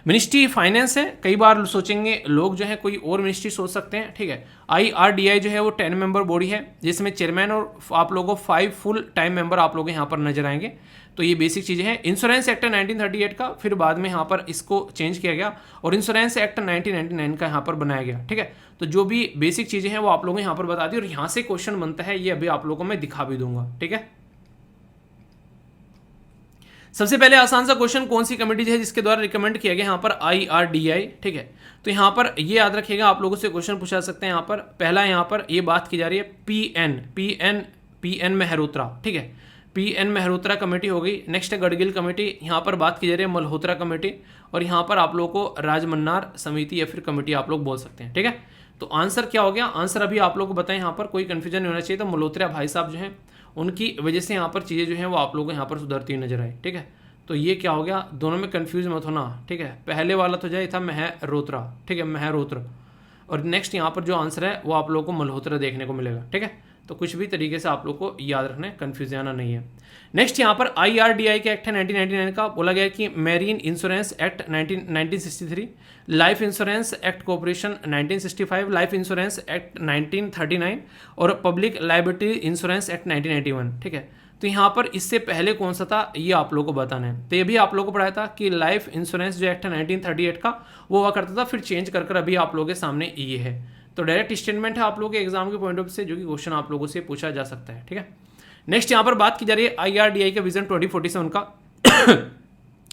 मिनिस्ट्री फाइनेंस है, कई बार सोचेंगे लोग जो है कोई और मिनिस्ट्री सोच सकते हैं, ठीक है। IRDAI जो है वो 10 मेंबर बॉडी है जिसमें चेयरमैन और आप लोगों को 5 फुल टाइम मेंबर आप लोग यहाँ पर नजर आएंगे। तो ये बेसिक चीज़ें हैं। इंश्योरेंस एक्ट 1938 का फिर बाद में यहाँ पर इसको चेंज किया गया और इंश्योरेंस एक्ट 1999 का यहाँ पर बनाया गया, ठीक है। तो जो भी बेसिक चीज़ें हैं वो आप लोगों को यहाँ पर बता दी और यहाँ से क्वेश्चन बनता है, ये अभी आप लोगों को मैं दिखा भी दूंगा, ठीक है। सबसे पहले आसान सा क्वेश्चन, कौन सी कमेटी है जिसके द्वारा रिकमेंड किया गया यहाँ पर IRDAI, ठीक है। तो यहाँ पर ये याद रखिएगा, आप लोगों से क्वेश्चन पूछा सकते हैं। यहाँ पर पहला यहाँ पर ये बात की जा रही है PN मेहरोत्रा, ठीक है। PN मेहरोत्रा कमेटी हो गई। नेक्स्ट है गडगिल कमेटी, यहाँ पर बात की जा रही है मल्होत्रा कमेटी और यहाँ पर आप लोगों को राजमन्नार समिति या फिर कमेटी आप लोग बोल सकते हैं, ठीक है। तो आंसर क्या हो गया, आंसर अभी आप लोग को बताएं, यहाँ पर कोई कंफ्यूजन नहीं होना चाहिए। तो मल्होत्रा भाई साहब जो हैं उनकी वजह से यहाँ पर चीज़ें जो हैं वो आप लोगों को यहाँ पर सुधरती हुई नजर आई, ठीक है। तो ये क्या हो गया, दोनों में कंफ्यूज मत होना, ठीक है। पहले वाला तो जाए था मेहरोत्रा, ठीक है, मेहरोत्र, और नेक्स्ट यहाँ पर जो आंसर है वो आप लोगों को मल्होत्रा देखने को मिलेगा, ठीक है। तो कुछ भी तरीके से आप लोग को याद रखना है, कंफ्यूज आना नहीं है। नेक्स्ट यहाँ पर IRDAI के एक्ट है 1999 का, बोला गया कि marine insurance act 1963, life insurance act corporation 1965, life insurance act 1939 और पब्लिक लायबिलिटी इंश्योरेंस एक्ट 1981, ठीक है। तो यहाँ पर इससे पहले कौन सा था ये आप लोगों को बताना है। तो ये भी आप लोगों को पढ़ाया था कि लाइफ इंश्योरेंस जो एक्ट है 1938 का वो हुआ करता था, फिर चेंज कर अभी आप लोगों के सामने ये है। तो डायरेक्ट स्टेटमेंट है आप लोगों के एग्जाम के पॉइंट ऑफ व्यू से, जो कि क्वेश्चन आप लोगों से पूछा जा सकता है, ठीक है। नेक्स्ट यहाँ पर बात की जा रही है IRDAI के विजन 2047 का।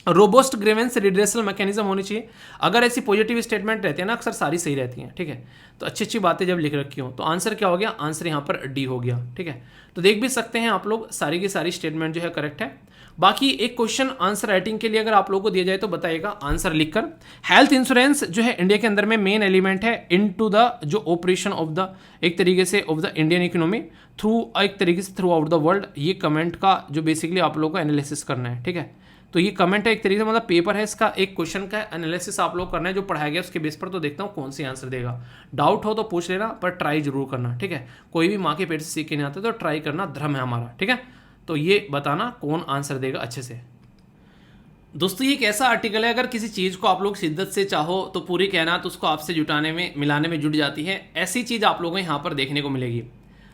रोबोस्ट ग्रीवेंस रिड्रेसल मैकेनिज्म होनी चाहिए। अगर ऐसी पॉजिटिव स्टेटमेंट रहती है ना, अक्सर सारी सही रहती हैं, ठीक है। तो अच्छी अच्छी बातें जब लिख रखी हो तो आंसर क्या हो गया, आंसर यहाँ पर D हो गया, ठीक है। तो देख भी सकते हैं आप लोग, सारी की सारी स्टेटमेंट जो है करेक्ट है। बाकी एक क्वेश्चन आंसर राइटिंग के लिए अगर आप लोगों को दिया जाए तो बताइएगा आंसर लिखकर। हेल्थ इंश्योरेंस जो है इंडिया के अंदर में मेन एलिमेंट है इनटू द जो ऑपरेशन ऑफ द एक तरीके से of the Indian economy through एक तरीके से थ्रू आउट द वर्ल्ड। ये कमेंट का जो बेसिकली आप लोगों को एनालिसिस करना है, ठीक है। तो ये कमेंट है एक तरीके से, मतलब पेपर है, इसका एक क्वेश्चन का एनालिसिस आप लोग करना है जो पढ़ाया गया उसके बेस पर। तो देखता हूँ कौन सी आंसर देगा। डाउट हो तो पूछ लेना, पर ट्राई जरूर करना, ठीक है। कोई भी माँ के पेट से सीख के नहीं आता, तो ट्राई करना धर्म है हमारा, ठीक है। तो ये बताना कौन आंसर देगा अच्छे से। दोस्तों ये एक ऐसा आर्टिकल है, अगर किसी चीज़ को आप लोग शिद्दत से चाहो तो पूरी कहना तो उसको आपसे जुटाने में मिलाने में जुट जाती है। ऐसी चीज़ आप लोगों को यहाँ पर देखने को मिलेगी।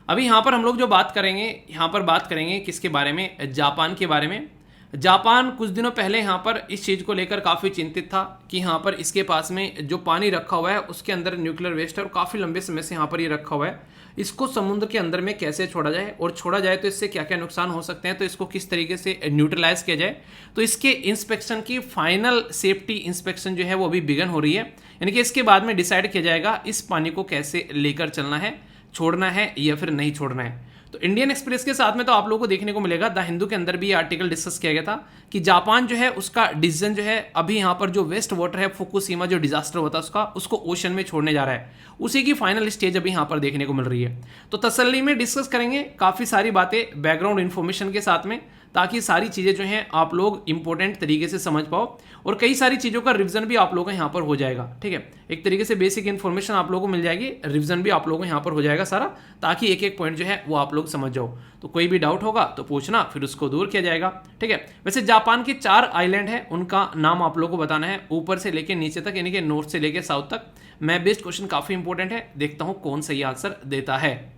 अभी यहाँ पर हम लोग जो बात करेंगे, यहाँ पर बात करेंगे किसके बारे में, जापान के बारे में। जापान कुछ दिनों पहले यहाँ पर इस चीज़ को लेकर काफ़ी चिंतित था कि यहाँ पर इसके पास में जो पानी रखा हुआ है उसके अंदर न्यूक्लियर वेस्ट है और काफ़ी लंबे समय से यहाँ पर ये रखा हुआ है। इसको समुद्र के अंदर में कैसे छोड़ा जाए और छोड़ा जाए तो इससे क्या क्या नुकसान हो सकते हैं, तो इसको किस तरीके से न्यूट्रलाइज किया जाए। तो इसके इंस्पेक्शन की फाइनल सेफ्टी इंस्पेक्शन जो है वो अभी बिगन हो रही है, यानी कि इसके बाद में डिसाइड किया जाएगा इस पानी को कैसे लेकर चलना है, छोड़ना है या फिर नहीं छोड़ना है। तो इंडियन एक्सप्रेस के साथ में तो आप लोगों को देखने को मिलेगा, द हिंदू के अंदर भी ये आर्टिकल डिस्कस किया गया था कि जापान जो है उसका डिसीजन जो है अभी यहाँ पर जो वेस्ट वाटर है फुकुशिमा जो डिजास्टर होता है उसको ओशन में छोड़ने जा रहा है, उसी की फाइनल स्टेज अभी यहाँ पर देखने को मिल रही है। तो तसल्ली में डिस्कस करेंगे काफ़ी सारी बातें बैकग्राउंड इन्फॉर्मेशन के साथ में, ताकि सारी चीज़ें जो हैं आप लोग इंपॉर्टेंट तरीके से समझ पाओ और कई सारी चीज़ों का रिवीजन भी आप लोगों का यहाँ पर हो जाएगा। ठीक है, एक तरीके से बेसिक इन्फॉर्मेशन आप लोगों को मिल जाएगी, रिवीजन भी आप लोगों को यहाँ पर हो जाएगा सारा, ताकि एक एक पॉइंट जो है वो आप लोग समझ जाओ। तो कोई भी डाउट होगा तो पूछना, फिर उसको दूर किया जाएगा। ठीक है, वैसे जापान के 4 आइलैंड है, उनका नाम आप लोगों को बताना है ऊपर से लेके नीचे तक, यानी कि नॉर्थ से लेके साउथ तक। मैं बेस्ड क्वेश्चन काफ़ी इंपॉर्टेंट है, देखता हूँ कौन सही आंसर देता है।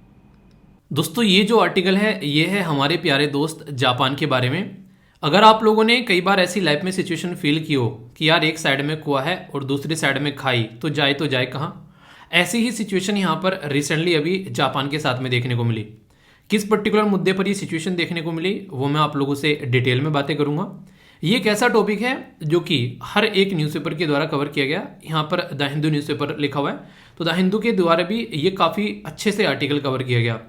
दोस्तों ये जो आर्टिकल है ये है हमारे प्यारे दोस्त जापान के बारे में। अगर आप लोगों ने कई बार ऐसी लाइफ में सिचुएशन फील की हो कि यार एक साइड में कुआं है और दूसरी साइड में खाई, तो जाए कहाँ, ऐसी ही सिचुएशन यहाँ पर रिसेंटली अभी जापान के साथ में देखने को मिली। किस पर्टिकुलर मुद्दे पर ये सिचुएशन देखने को मिली वो मैं आप लोगों से डिटेल में बातें करूंगा। ये एक ऐसा टॉपिक है जो कि हर एक न्यूज़पेपर के द्वारा कवर किया गया। यहाँ पर द हिंदू न्यूज़पेपर लिखा हुआ है, तो द हिंदू के द्वारा भी ये काफ़ी अच्छे से आर्टिकल कवर किया गया।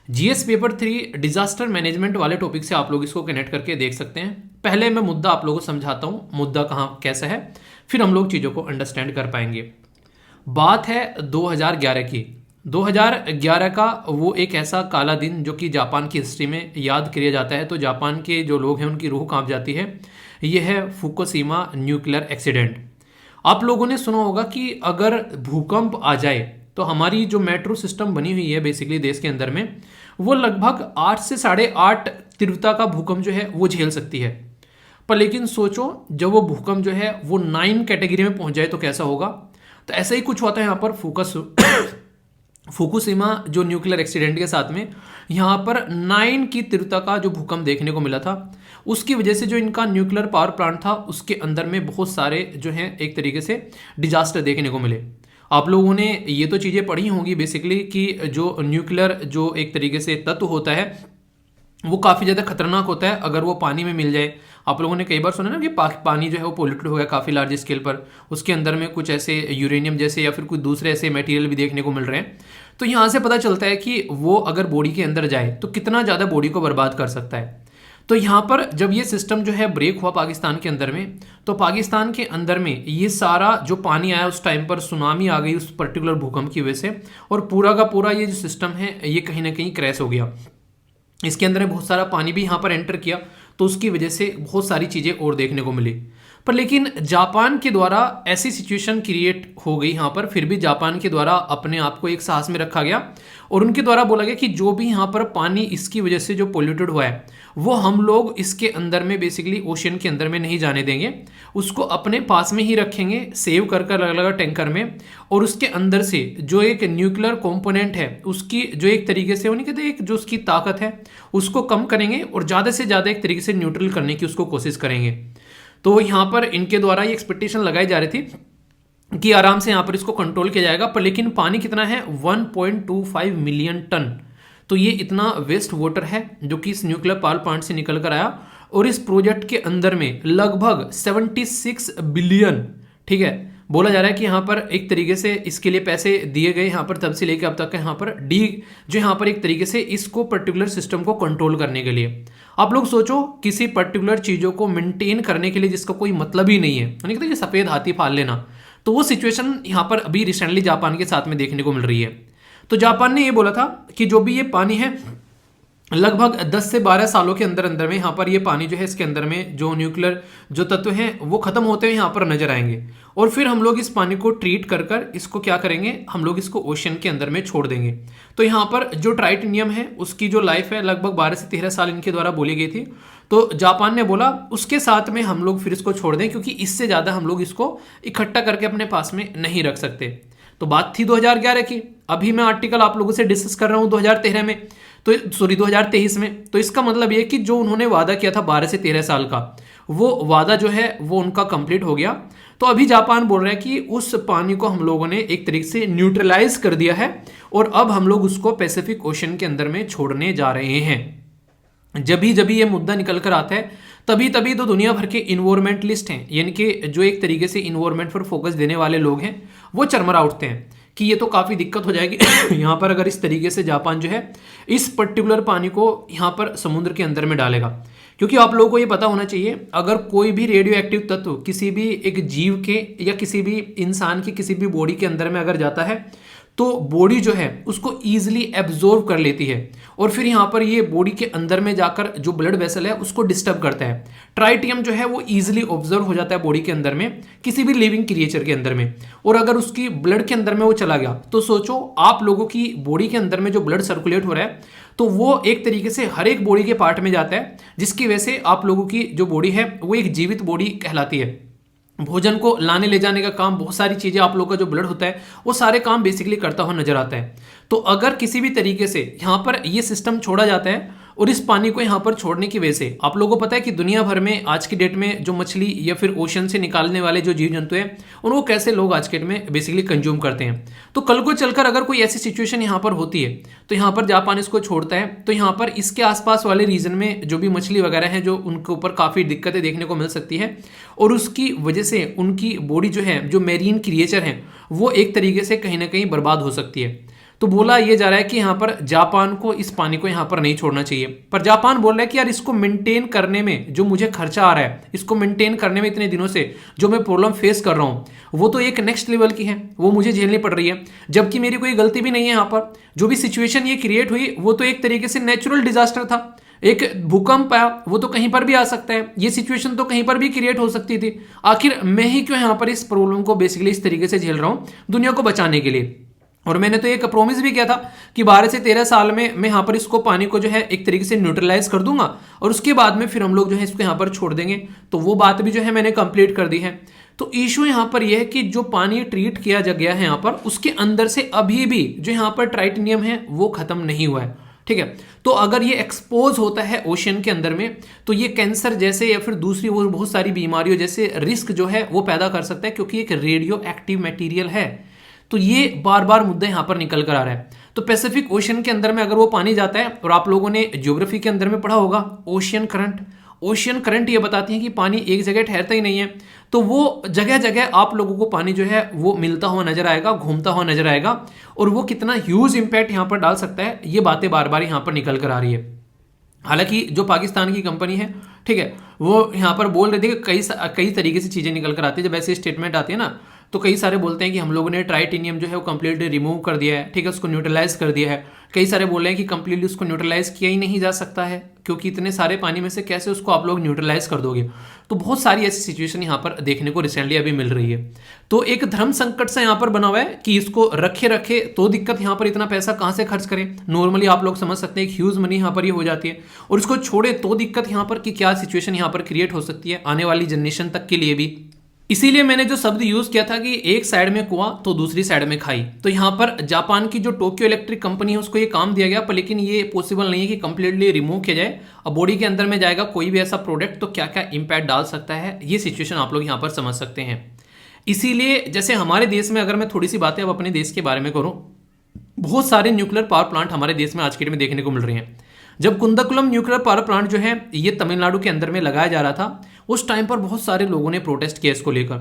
जीएस पेपर 3 डिजास्टर मैनेजमेंट वाले टॉपिक से आप लोग इसको कनेक्ट करके देख सकते हैं। पहले मैं मुद्दा आप लोगों को समझाता हूँ, मुद्दा कहाँ कैसा है, फिर हम लोग चीज़ों को अंडरस्टैंड कर पाएंगे। बात है 2011 की। 2011 का वो एक ऐसा काला दिन जो कि जापान की हिस्ट्री में याद किया जाता है, तो जापान के जो लोग हैं उनकी रूह कांप जाती है। ये है फुकुशिमा न्यूक्लियर एक्सीडेंट। आप लोगों ने सुना होगा कि अगर भूकंप आ जाए तो हमारी जो मेट्रो सिस्टम बनी हुई है बेसिकली देश के अंदर में, वो लगभग 8 से 8.5 तीव्रता का भूकंप जो है वो झेल सकती है। पर लेकिन सोचो जब वो भूकंप जो है वो 9 कैटेगरी में पहुंच जाए तो कैसा होगा। तो ऐसा ही कुछ होता है यहाँ पर फुकुशिमा जो न्यूक्लियर एक्सीडेंट के साथ में यहाँ पर 9 की तीव्रता का जो भूकंप देखने को मिला था, उसकी वजह से जो इनका न्यूक्लियर पावर प्लांट था उसके अंदर में बहुत सारे जो हैं एक तरीके से डिजास्टर देखने को मिले। आप लोगों ने ये तो चीज़ें पढ़ी होंगी बेसिकली कि जो न्यूक्लियर जो एक तरीके से तत्व होता है वो काफ़ी ज़्यादा खतरनाक होता है अगर वो पानी में मिल जाए। आप लोगों ने कई बार सुना ना कि पानी जो है वो पोल्यूटेड हो गया काफ़ी लार्ज स्केल पर, उसके अंदर में कुछ ऐसे यूरेनियम जैसे या फिर कुछ दूसरे ऐसे मटेरियल भी देखने को मिल रहे हैं। तो यहाँ से पता चलता है कि वो अगर बॉडी के अंदर जाए तो कितना ज़्यादा बॉडी को बर्बाद कर सकता है। तो यहाँ पर जब ये सिस्टम जो है ब्रेक हुआ पाकिस्तान के अंदर में, तो पाकिस्तान के अंदर में ये सारा जो पानी आया उस टाइम पर सुनामी आ गई उस पर्टिकुलर भूकंप की वजह से, और पूरा का पूरा ये जो सिस्टम है ये कहीं ना कहीं क्रैश हो गया। इसके अंदर में बहुत सारा पानी भी यहाँ पर एंटर किया, तो उसकी वजह से बहुत सारी चीज़ें और देखने को मिली। पर लेकिन जापान के द्वारा ऐसी सिचुएशन क्रिएट हो गई यहाँ पर, फिर भी जापान के द्वारा अपने आप को एक साहस में रखा गया और उनके द्वारा बोला गया कि जो भी यहाँ पर पानी इसकी वजह से जो पोल्यूटेड हुआ है वो हम लोग इसके अंदर में बेसिकली ओशियन के अंदर में नहीं जाने देंगे, उसको अपने पास में ही रखेंगे सेव कर कर अलग अलग टैंकर में, और उसके अंदर से जो एक न्यूक्लियर कंपोनेंट है उसकी जो एक तरीके से उन्हें कहते हैं एक जो उसकी ताकत है उसको कम करेंगे और ज़्यादा से ज़्यादा एक तरीके से न्यूट्रल करने की उसको कोशिश करेंगे। तो यहाँ पर इनके द्वारा ये एक्सपेक्टेशन लगाई जा रही थी कि आराम से यहाँ पर इसको कंट्रोल किया जाएगा। पर लेकिन पानी कितना है 1.25 मिलियन टन, तो ये इतना वेस्ट वाटर है जो कि इस न्यूक्लियर पावर प्लांट से निकल कर आया, और इस प्रोजेक्ट के अंदर में लगभग 76 बिलियन, ठीक है, बोला जा रहा है कि यहाँ पर एक तरीके से इसके लिए पैसे दिए गए यहाँ पर तब से लेकर अब तक यहाँ पर जो यहाँ पर एक तरीके से इसको पर्टिकुलर सिस्टम को कंट्रोल करने के लिए। आप लोग सोचो किसी पर्टिकुलर चीज़ों को मेंटेन करने के लिए जिसका कोई मतलब ही नहीं है, यानी कि सफ़ेद हाथी पाल लेना, तो वो सिचुएशन यहाँ पर अभी रिसेंटली जापान के साथ में देखने को मिल रही है। तो जापान ने ये बोला था कि जो भी ये पानी है लगभग 10 से 12 सालों के अंदर अंदर में यहाँ पर ये पानी जो है इसके अंदर में जो न्यूक्लियर जो तत्व हैं वो खत्म होते हुए यहाँ पर नजर आएंगे, और फिर हम लोग इस पानी को ट्रीट कर कर इसको क्या करेंगे, हम लोग इसको ओशन के अंदर में छोड़ देंगे। तो यहाँ पर जो ट्राइटेनियम है उसकी जो लाइफ है लगभग 12 से 13 साल इनके द्वारा बोली गई थी। तो जापान ने बोला उसके साथ में हम लोग फिर इसको छोड़ दें क्योंकि इससे ज़्यादा हम लोग इसको इकट्ठा करके अपने पास में नहीं रख सकते। तो बात थी 2011 की, अभी मैं आर्टिकल आप लोगों से डिस्कस कर रहा हूँ 2013 में, तो सॉरी 2023 में। तो इसका मतलब ये कि जो उन्होंने वादा किया था 12 से 13 साल का, वो वादा जो है वो उनका कंप्लीट हो गया। तो अभी जापान बोल रहा है कि उस पानी को हम लोगों ने एक तरीके से न्यूट्रलाइज कर दिया है और अब हम लोग उसको पैसिफिक ओशन के अंदर में छोड़ने जा रहे हैं। जब भी ये मुद्दा निकल कर आता है तभी तो दुनिया भर के इन्वायरमेंटलिस्ट हैं, यानी कि जो एक तरीके से इन्वायरमेंट पर फोकस देने वाले लोग हैं, वो चरमरा उठते हैं कि ये तो काफ़ी दिक्कत हो जाएगी यहाँ पर अगर इस तरीके से जापान जो है इस पर्टिकुलर पानी को यहाँ पर समुद्र के अंदर में डालेगा। क्योंकि आप लोगों को ये पता होना चाहिए अगर कोई भी रेडियो एक्टिव तत्व किसी भी एक जीव के या किसी भी इंसान की किसी भी बॉडी के अंदर में अगर जाता है तो बॉडी जो है उसको ईजिली एब्जॉर्व कर लेती है और फिर यहाँ पर ये बॉडी के अंदर में जाकर जो ब्लड वेसल है उसको डिस्टर्ब करता है। ट्राइटियम जो है वो ईजिली ऑब्जर्व हो जाता है बॉडी के अंदर में, किसी भी लिविंग क्रिएचर के अंदर में, और अगर उसकी ब्लड के अंदर में वो चला गया तो सोचो आप लोगों की बॉडी के अंदर में जो ब्लड सर्कुलेट हो रहा है तो वो एक तरीके से हर एक बॉडी के पार्ट में जाता है, जिसकी वजह से आप लोगों की जो बॉडी है वो एक जीवित बॉडी कहलाती है। भोजन को लाने ले जाने का काम, बहुत सारी चीजें, आप लोगों का जो ब्लड होता है वो सारे काम बेसिकली करता हुआ नजर आता है। तो अगर किसी भी तरीके से यहाँ पर ये सिस्टम छोड़ा जाता है और इस पानी को यहाँ पर छोड़ने की वजह से आप लोगों को पता है कि दुनिया भर में आज की डेट में जो मछली या फिर ओशन से निकालने वाले जो जीव जंतु हैं उनको कैसे लोग आज के डेट में बेसिकली कंज्यूम करते हैं। तो कल को चलकर अगर कोई ऐसी सिचुएशन यहाँ पर होती है तो यहाँ पर जापान इसको छोड़ता है तो यहाँ पर इसके आसपास वाले रीजन में जो भी मछली वगैरह हैं जो उनके ऊपर काफ़ी दिक्कतें देखने को मिल सकती है और उसकी वजह से उनकी बॉडी जो है, जो मेरीन क्रिएचर हैं, वो एक तरीके से कहीं ना कहीं बर्बाद हो सकती है। तो बोला ये जा रहा है कि यहाँ पर जापान को इस पानी को यहाँ पर नहीं छोड़ना चाहिए, पर जापान बोल रहा है कि यार इसको मेंटेन करने में जो मुझे खर्चा आ रहा है, इसको मेंटेन करने में इतने दिनों से जो मैं प्रॉब्लम फेस कर रहा हूँ वो तो एक नेक्स्ट लेवल की है, वो मुझे झेलनी पड़ रही है, जबकि मेरी कोई गलती भी नहीं है। यहाँ पर जो भी सिचुएशन ये क्रिएट हुई वो तो एक तरीके से नेचुरल डिजास्टर था, एक भूकंप आया, वो तो कहीं पर भी आ सकता है, ये सिचुएशन तो कहीं पर भी क्रिएट हो सकती थी, आखिर मैं ही क्यों यहाँ पर इस प्रॉब्लम को बेसिकली इस तरीके से झेल रहा हूँ दुनिया को बचाने के लिए। और मैंने तो एक प्रॉमिस भी किया था कि 12 से 13 साल में मैं यहाँ पर इसको पानी को जो है एक तरीके से न्यूट्रलाइज कर दूंगा और उसके बाद में फिर हम लोग जो है इसको यहाँ पर छोड़ देंगे। तो वो बात भी जो है मैंने कंप्लीट कर दी है। तो इशू यहाँ पर यह है कि जो पानी ट्रीट किया गया है यहाँ पर उसके अंदर से अभी भी जो यहाँ पर ट्राइटेनियम है वो खत्म नहीं हुआ है, ठीक है। तो अगर ये एक्सपोज होता है ओशन के अंदर में तो ये कैंसर जैसे या फिर दूसरी वो बहुत सारी बीमारियों जैसे रिस्क जो है वो पैदा कर सकता है, क्योंकि एक रेडियो एक्टिव मटेरियल है। तो ये बार बार मुद्दा यहाँ पर निकल कर आ रहा है। तो पैसिफिक ओशन के अंदर में अगर वो पानी जाता है, और आप लोगों ने ज्योग्राफी के अंदर में पढ़ा होगा ओशियन करंट, ओशियन करंट ये बताती है कि पानी एक जगह ठहरता ही नहीं है, तो वो जगह जगह आप लोगों को पानी जो है वो मिलता हुआ नजर आएगा, घूमता हुआ नजर आएगा, और वो कितना ह्यूज इंपैक्ट यहाँ पर डाल सकता है ये बातें बार बार यहाँ पर निकल कर आ रही है। हालांकि जो पाकिस्तान की कंपनी है, ठीक है, वो यहाँ पर बोल रही थी कि कई तरीके से चीज़ें निकल कर आती है। जब ऐसे स्टेटमेंट आती है ना तो कई सारे बोलते हैं कि हम लोगों ने ट्राइटेनियम जो है वो कंप्लीटली रिमूव कर दिया है, ठीक है, उसको न्यूट्रलाइज कर दिया है। कई सारे बोल रहे हैं कि कंप्लीटली उसको न्यूट्रलाइज किया ही नहीं जा सकता है, क्योंकि इतने सारे पानी में से कैसे उसको आप लोग न्यूट्रलाइज कर दोगे। तो बहुत सारी ऐसी सिचुएशन यहाँ पर देखने को रिसेंटली अभी मिल रही है। तो एक धर्म संकट सा यहाँ पर बना हुआ है कि इसको रखे तो दिक्कत, यहाँ पर इतना पैसा कहाँ से खर्च करें। नॉर्मली आप लोग समझ सकते हैं कि ह्यूज मनी यहाँ पर ये हो जाती है, और इसको छोड़े तो दिक्कत यहाँ पर कि क्या सिचुएशन यहाँ पर क्रिएट हो सकती है आने वाली जनरेशन तक के लिए भी। इसीलिए मैंने जो शब्द यूज किया था कि एक साइड में कुआं तो दूसरी साइड में खाई। तो यहाँ पर जापान की जो टोक्यो इलेक्ट्रिक कंपनी है उसको ये काम दिया गया, पर लेकिन ये पॉसिबल नहीं है कि कंप्लीटली रिमूव किया जाए। अब बॉडी के अंदर में जाएगा कोई भी ऐसा प्रोडक्ट तो क्या क्या इंपैक्ट डाल सकता है, ये सिचुएशन आप लोग यहाँ पर समझ सकते हैं। इसीलिए जैसे हमारे देश में अगर मैं थोड़ी सी बातें अब अपने देश के बारे में करूँ, बहुत सारे न्यूक्लियर पावर प्लांट हमारे देश में आज के डेट में देखने को मिल रहे हैं। जब कुंदकुलम न्यूक्लियर पावर प्लांट जो है ये तमिलनाडु के अंदर में लगाया जा रहा था, उस टाइम पर बहुत सारे लोगों ने प्रोटेस्ट किया इसको लेकर,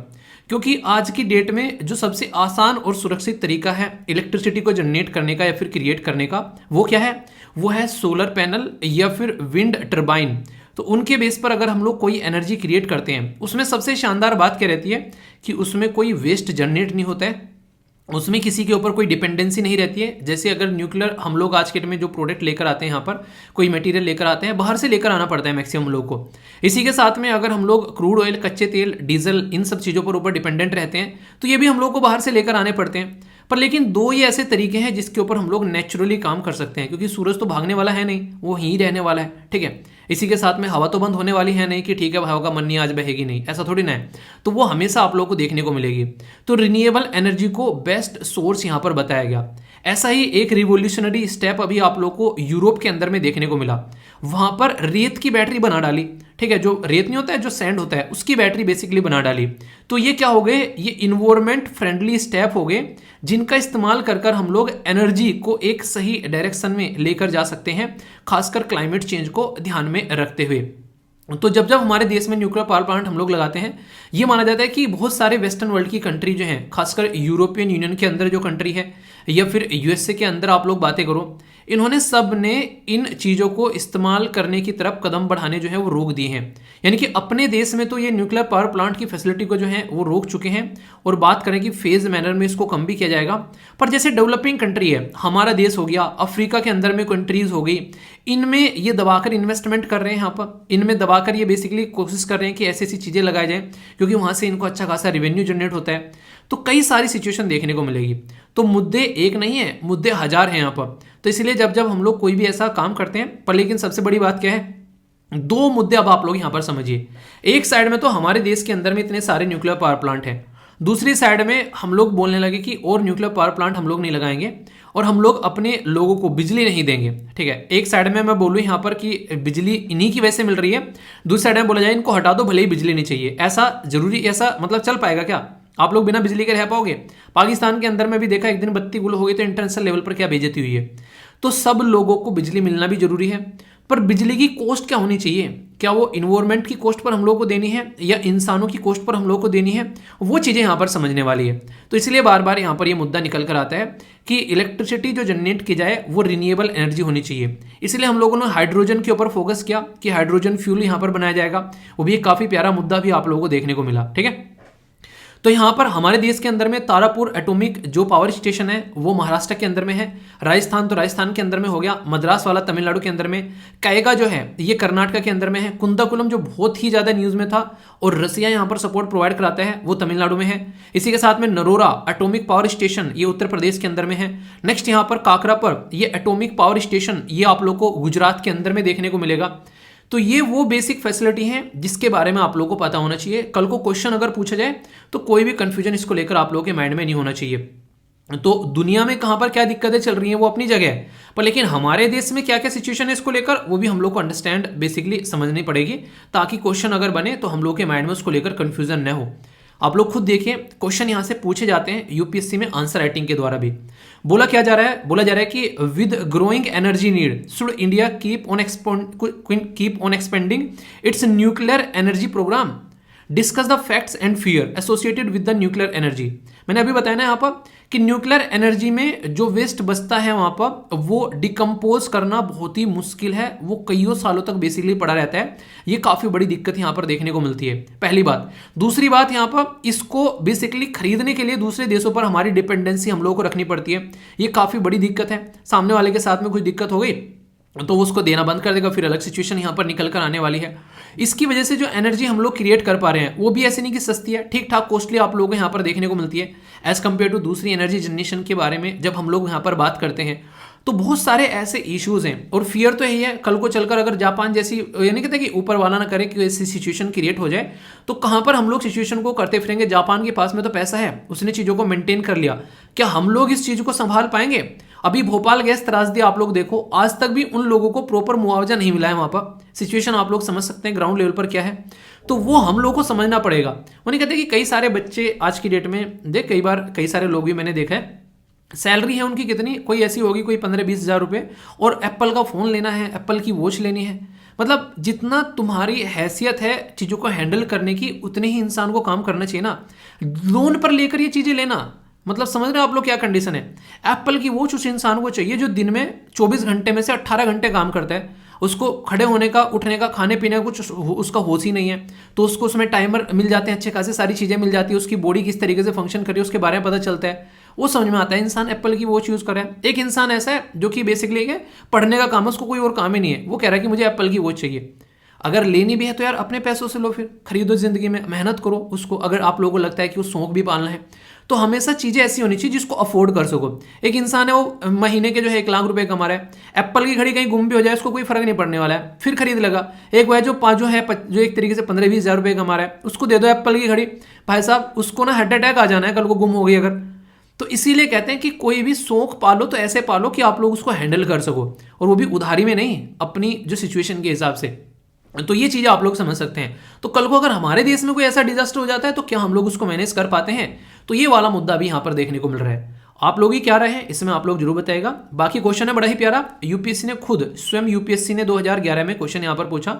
क्योंकि आज की डेट में जो सबसे आसान और सुरक्षित तरीका है इलेक्ट्रिसिटी को जनरेट करने का या फिर क्रिएट करने का, वो क्या है, वो है सोलर पैनल या फिर विंड टर्बाइन। तो उनके बेस पर अगर हम लोग कोई एनर्जी क्रिएट करते हैं, उसमें सबसे शानदार बात क्या रहती है कि उसमें कोई वेस्ट जनरेट नहीं होता है, उसमें किसी के ऊपर कोई डिपेंडेंसी नहीं रहती है। जैसे अगर न्यूक्लियर हम लोग आज के डेट में जो प्रोडक्ट लेकर आते हैं, यहाँ पर कोई मटेरियल लेकर आते हैं, बाहर से लेकर आना पड़ता है मैक्सिमम लोग को। इसी के साथ में अगर हम लोग क्रूड ऑयल, कच्चे तेल, डीजल, इन सब चीज़ों पर ऊपर डिपेंडेंट रहते हैं तो ये भी हम लोग को बाहर से लेकर आने पड़ते हैं। पर लेकिन दो ये ऐसे तरीके हैं जिसके ऊपर हम लोग नेचुरली काम कर सकते हैं, क्योंकि सूरज तो भागने वाला है नहीं, वो यहीं रहने वाला है, ठीक है। इसी के साथ में हवा तो बंद होने वाली है नहीं कि ठीक है हवा का मन नहीं आज बहेगी नहीं, ऐसा थोड़ी ना है। तो वो हमेशा आप लोग को देखने को मिलेगी। तो रिन्यूएबल एनर्जी को बेस्ट सोर्स यहाँ पर बताया गया। ऐसा ही एक रिवोल्यूशनरी स्टेप अभी आप लोग को यूरोप के अंदर में देखने को मिला। वहां पर रेत की बैटरी बना डाली, ठीक है, जो रेत नहीं होता है, जो सैंड होता है, उसकी बैटरी बेसिकली बना डाली। तो ये क्या हो गए, ये इन्वायरमेंट फ्रेंडली स्टेप हो गए, जिनका इस्तेमाल कर कर हम लोग एनर्जी को एक सही डायरेक्शन में लेकर जा सकते हैं, खासकर क्लाइमेट चेंज को ध्यान में रखते हुए। तो जब जब हमारे देश में न्यूक्लियर पावर प्लांट हम लोग लगाते हैं, ये माना जाता है कि बहुत सारे वेस्टर्न वर्ल्ड की कंट्री जो हैं, खासकर यूरोपियन यूनियन के अंदर जो कंट्री है या फिर यूएसए के अंदर आप लोग बातें करो, इन्होंने सब ने इन चीज़ों को इस्तेमाल करने की तरफ कदम बढ़ाने जो है वो रोक दिए हैं। यानी कि अपने देश में तो ये न्यूक्लियर पावर प्लांट की फैसिलिटी को जो है वो रोक चुके हैं और बात करें कि फेज मैनर में इसको कम भी किया जाएगा। पर जैसे डेवलपिंग कंट्री है, हमारा देश हो गया, अफ्रीका के अंदर में कंट्रीज हो गई, इनमें ये दबाकर इन्वेस्टमेंट कर रहे हैं, यहाँ पर इनमें दबाकर ये बेसिकली कोशिश कर रहे हैं कि ऐसी ऐसी चीज़ें लगाई जाएं क्योंकि वहाँ से इनको अच्छा खासा रेवेन्यू जनरेट होता है। तो कई सारी सिचुएशन देखने को मिलेगी। तो मुद्दे एक नहीं है, मुद्दे हजार हैं यहाँ पर। तो इसलिए जब जब हम लोग कोई भी ऐसा काम करते हैं, पर लेकिन सबसे बड़ी बात क्या है, दो मुद्दे अब आप लोग यहाँ पर समझिए। एक साइड में तो हमारे देश के अंदर में इतने सारे न्यूक्लियर पावर प्लांट हैं, दूसरी साइड में हम लोग बोलने लगे कि और न्यूक्लियर पावर प्लांट हम लोग नहीं लगाएंगे और हम लोग अपने लोगों को बिजली नहीं देंगे। ठीक है, एक साइड में मैं बोलूँ यहाँ पर कि बिजली इन्हीं की वजह से मिल रही है, दूसरी साइड में बोला जाए इनको हटा दो भले ही बिजली नहीं चाहिए। ऐसा जरूरी, ऐसा मतलब चल पाएगा क्या? आप लोग बिना बिजली के रह पाओगे? पाकिस्तान के अंदर में भी देखा, एक दिन बत्ती गुल हो गई तो इंटरनेशनल लेवल पर क्या बेइज्जती हुई है। तो सब लोगों को बिजली मिलना भी जरूरी है, पर बिजली की कॉस्ट क्या होनी चाहिए? क्या वो इन्वायरमेंट की कॉस्ट पर हम लोग को देनी है या इंसानों की कॉस्ट पर हम लोग को देनी है? वो चीज़ें यहाँ पर समझने वाली है। तो इसलिए बार बार यहाँ पर ये मुद्दा निकल कर आता है कि इलेक्ट्रिसिटी जो जनरेट की जाए वो रिन्यूएबल एनर्जी होनी चाहिए। इसलिए हम लोगों ने हाइड्रोजन के ऊपर फोकस किया कि हाइड्रोजन फ्यूल यहाँ पर बनाया जाएगा। वो भी एक काफ़ी प्यारा मुद्दा भी आप लोगों को देखने को मिला। ठीक है, तो यहाँ पर हमारे देश के अंदर में तारापुर एटॉमिक जो पावर स्टेशन है वो महाराष्ट्र के अंदर में है, राजस्थान तो राजस्थान के अंदर में हो गया, मद्रास वाला तमिलनाडु के अंदर में, कैगा जो है ये कर्नाटक के अंदर में है, कुंदाकुलम जो बहुत ही ज़्यादा न्यूज़ में था और रसिया यहाँ पर सपोर्ट प्रोवाइड कराता है वो तमिलनाडु में है। इसी के साथ में नरोरा एटॉमिक पावर स्टेशन ये उत्तर प्रदेश के अंदर में है। नेक्स्ट यहाँ पर काकरापर ये एटॉमिक पावर स्टेशन ये आप लोग को गुजरात के अंदर में देखने को मिलेगा। तो ये वो बेसिक फैसिलिटी हैं जिसके बारे में आप लोगों को पता होना चाहिए। कल को क्वेश्चन अगर पूछा जाए तो कोई भी कंफ्यूजन इसको लेकर आप लोगों के माइंड में नहीं होना चाहिए। तो दुनिया में कहां पर क्या दिक्कतें चल रही हैं वो अपनी जगह है, पर लेकिन हमारे देश में क्या क्या सिचुएशन है इसको लेकर वो भी हम लोग को अंडरस्टैंड बेसिकली समझनी पड़ेगी, ताकि क्वेश्चन अगर बने तो हम लोग के माइंड में उसको लेकर कंफ्यूजन न हो। आप लोग खुद देखिए, क्वेश्चन यहां से पूछे जाते हैं यूपीएससी में आंसर राइटिंग के द्वारा भी। बोला क्या जा रहा है? बोला जा रहा है कि with growing energy need should India keep on expanding its nuclear energy programme, discuss the facts and fear associated with the nuclear energy. मैंने अभी बताया ना यहाँ पर कि न्यूक्लियर एनर्जी में जो वेस्ट बचता है वहां पर वो डिकम्पोज करना बहुत ही मुश्किल है, वो कईयों सालों तक बेसिकली पड़ा रहता है। ये काफी बड़ी दिक्कत यहाँ पर देखने को मिलती है, पहली बात। दूसरी बात, यहाँ पर इसको बेसिकली खरीदने के लिए दूसरे देशों पर हमारी डिपेंडेंसी हम लोगों को रखनी पड़ती है। ये काफी बड़ी दिक्कत है। सामने वाले के साथ में कुछ दिक्कत हो गई तो उसको देना बंद कर देगा, फिर अलग सिचुएशन यहाँ पर निकल कर आने वाली है। इसकी वजह से जो एनर्जी हम लोग क्रिएट कर पा रहे हैं वो भी ऐसे नहीं कि सस्ती है, ठीक ठाक कॉस्टली आप लोगों को यहाँ पर देखने को मिलती है एज कम्पेयर टू दूसरी एनर्जी जनरेशन के बारे में जब हम लोग यहाँ पर बात करते हैं। तो बहुत सारे ऐसे इश्यूज हैं और फियर तो यही है कल को चलकर अगर जापान जैसी, ये नहीं कहते कि ऊपर वाला ना करे कि ऐसी सिचुएशन क्रिएट हो जाए तो कहाँ पर हम लोग सिचुएशन को करते फिरेंगे। जापान के पास में तो पैसा है, उसने चीज़ों को मेंटेन कर लिया, क्या हम लोग इस चीज़ को संभाल पाएंगे? अभी भोपाल गैस त्रासदी आप लोग देखो, आज तक भी उन लोगों को प्रॉपर मुआवजा नहीं मिला है। वहां पर सिचुएशन आप लोग समझ सकते हैं ग्राउंड लेवल पर क्या है, तो वो हम लोग को समझना पड़ेगा। वो नहीं कहते कि कई सारे बच्चे आज की डेट में देख, कई बार कई सारे लोग भी मैंने देखा है, सैलरी है उनकी कितनी, कोई ऐसी होगी कोई 15-20 हज़ार रुपये, और एप्पल का फ़ोन लेना है, एप्पल की वॉच लेनी है। मतलब जितना तुम्हारी हैसियत है चीज़ों को हैंडल करने की, उतने ही इंसान को काम करना चाहिए ना। लोन पर लेकर ये चीज़ें लेना, मतलब समझ रहे हो आप लोग क्या कंडीशन है। एप्पल की वॉच उस इंसान को चाहिए जो दिन में 24 घंटे में से 18 घंटे काम करता है, उसको खड़े होने का, उठने का, खाने पीने का कुछ उसका होश ही नहीं है, तो उसको उसमें टाइमर मिल जाते हैं, अच्छे खासे सारी चीज़ें मिल जाती है, उसकी बॉडी किस तरीके से फंक्शन कर रही है उसके बारे में पता चलता है, वो समझ में आता है। इंसान एप्पल की वॉच यूज़ कर रहा है। एक इंसान ऐसा है जो कि बेसिकली पढ़ने का काम है, उसको कोई और काम ही नहीं है, वो कह रहा है कि मुझे एप्पल की वॉच चाहिए। अगर लेनी भी है तो यार अपने पैसों से लो, फिर खरीदो, जिंदगी में मेहनत करो उसको। अगर आप लोगों को लगता है कि वो शौक भी पालना है तो हमेशा चीज़ें ऐसी होनी चाहिए जिसको अफोर्ड कर सको। एक इंसान है वो महीने के जो है 1 लाख रुपए कमा रहा है, एप्पल की घड़ी कहीं गुम भी हो जाए उसको कोई फर्क नहीं पड़ने वाला है, फिर खरीद लगा। एक वह जो एक तरीके से 15-20 हज़ार रुपये कमा रहा है, उसको दे दो एप्पल की घड़ी, भाई साहब उसको ना हार्ट अटैक आ जाना है कल को गुम हो गई अगर। तो इसीलिए कहते हैं कि कोई भी शौक पालो तो ऐसे पालो कि आप लोग उसको हैंडल कर सको, और वो भी उधारी में नहीं, अपनी जो सिचुएशन के हिसाब से। तो ये चीज़ें आप लोग समझ सकते हैं। तो कल को अगर हमारे देश में कोई ऐसा डिजास्टर हो जाता है तो क्या हम लोग उसको मैनेज कर पाते हैं? तो ये वाला मुद्दा भी यहाँ पर देखने को मिल रहा है। आप लोग ही क्या रहे हैं इसमें आप लोग जरूर बताएगा। बाकी क्वेश्चन है बड़ा ही प्यारा, यूपीएससी ने खुद स्वयं यूपीएससी ने 2011 में क्वेश्चन यहाँ पर पूछा।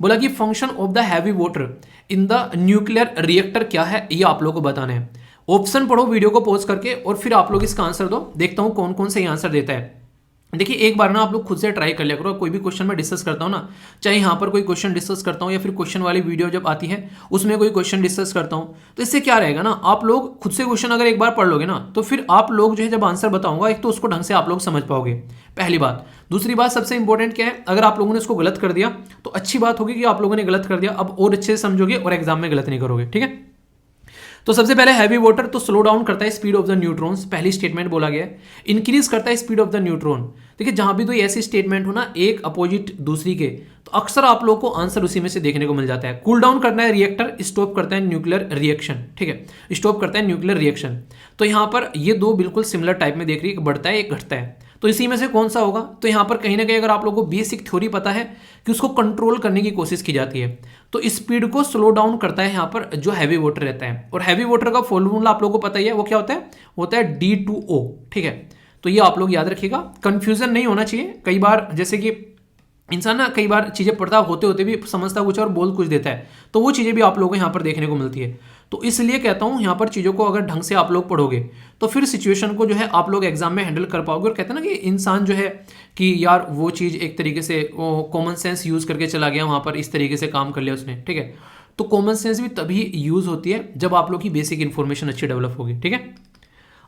बोला कि function of the heavy water in the nuclear reactor क्या है, ये आप लोगों को बताना है। ऑप्शन पढ़ो वीडियो को पॉज करके और फिर आप लोग इसका आंसर दो। देखता हूं कौन कौन सही आंसर देता है। देखिए एक बार ना आप लोग खुद से ट्राई कर लिया करो। कोई भी क्वेश्चन मैं डिस्कस करता हूँ ना, चाहे यहाँ पर कोई क्वेश्चन डिस्कस करता हूँ या फिर क्वेश्चन वाली वीडियो जब आती है उसमें कोई क्वेश्चन डिस्कस करता हूँ, तो इससे क्या रहेगा ना, आप लोग खुद से क्वेश्चन अगर एक बार पढ़ लोगे ना तो फिर आप लोग जो है जब आंसर बताऊंगा एक तो उसको ढंग से आप लोग समझ पाओगे, पहली बात। दूसरी बात सबसे इंपॉर्टेंट क्या है, अगर आप लोगों ने उसको गलत कर दिया तो अच्छी बात होगी कि आप लोगों ने गलत कर दिया, अब और अच्छे से समझोगे और एग्जाम में गलत नहीं करोगे, ठीक है। तो सबसे पहले हैवी वाटर तो स्लो डाउन करता है स्पीड ऑफ द न्यूट्रॉन्स, पहली स्टेटमेंट बोला गया है। इंक्रीज करता है स्पीड ऑफ द न्यूट्रॉन। देखिए जहां भी तो ऐसी स्टेटमेंट हो ना एक अपोजिट दूसरी के, तो अक्सर आप लोग को आंसर उसी में से देखने को मिल जाता है। कूल डाउन करना है रिएक्टर, स्टॉप करता है न्यूक्लियर रिएक्शन, ठीक है, स्टॉप करता है न्यूक्लियर रिएक्शन। तो यहां पर ये दो बिल्कुल सिमिलर टाइप में देख रही है, एक बढ़ता है एक घटता है, तो इसी में से कौन सा होगा। तो यहां पर कहीं ना कहीं अगर आप लोगों को बेसिक थ्योरी पता है कि उसको कंट्रोल करने की कोशिश की जाती है, तो स्पीड को स्लो डाउन करता है यहां पर जो हैवी वाटर रहता है। और हैवी वाटर का फॉर्मूला आप लोगों को पता ही है, वो क्या होता है D2O, ठीक है। तो ये आप लोग याद रखिएगा, कंफ्यूजन नहीं होना चाहिए। कई बार जैसे कि इंसान ना कई बार चीजें पढ़ता होते होते भी समझता कुछ और बोल कुछ देता है, तो वो चीजें भी आप लोगों को यहाँ पर देखने को मिलती है। तो इसलिए कहता हूँ यहाँ पर चीजों को अगर ढंग से आप लोग पढ़ोगे तो फिर सिचुएशन को जो है आप लोग एग्जाम में हैंडल कर पाओगे। और कहते हैं ना कि इंसान जो है कि यार वो चीज एक तरीके से वो कॉमन सेंस यूज करके चला गया वहां पर, इस तरीके से काम कर लिया उसने, ठीक है। तो कॉमन सेंस भी तभी यूज होती है जब आप लोग की बेसिक इंफॉर्मेशन अच्छी डेवलप होगी, ठीक है।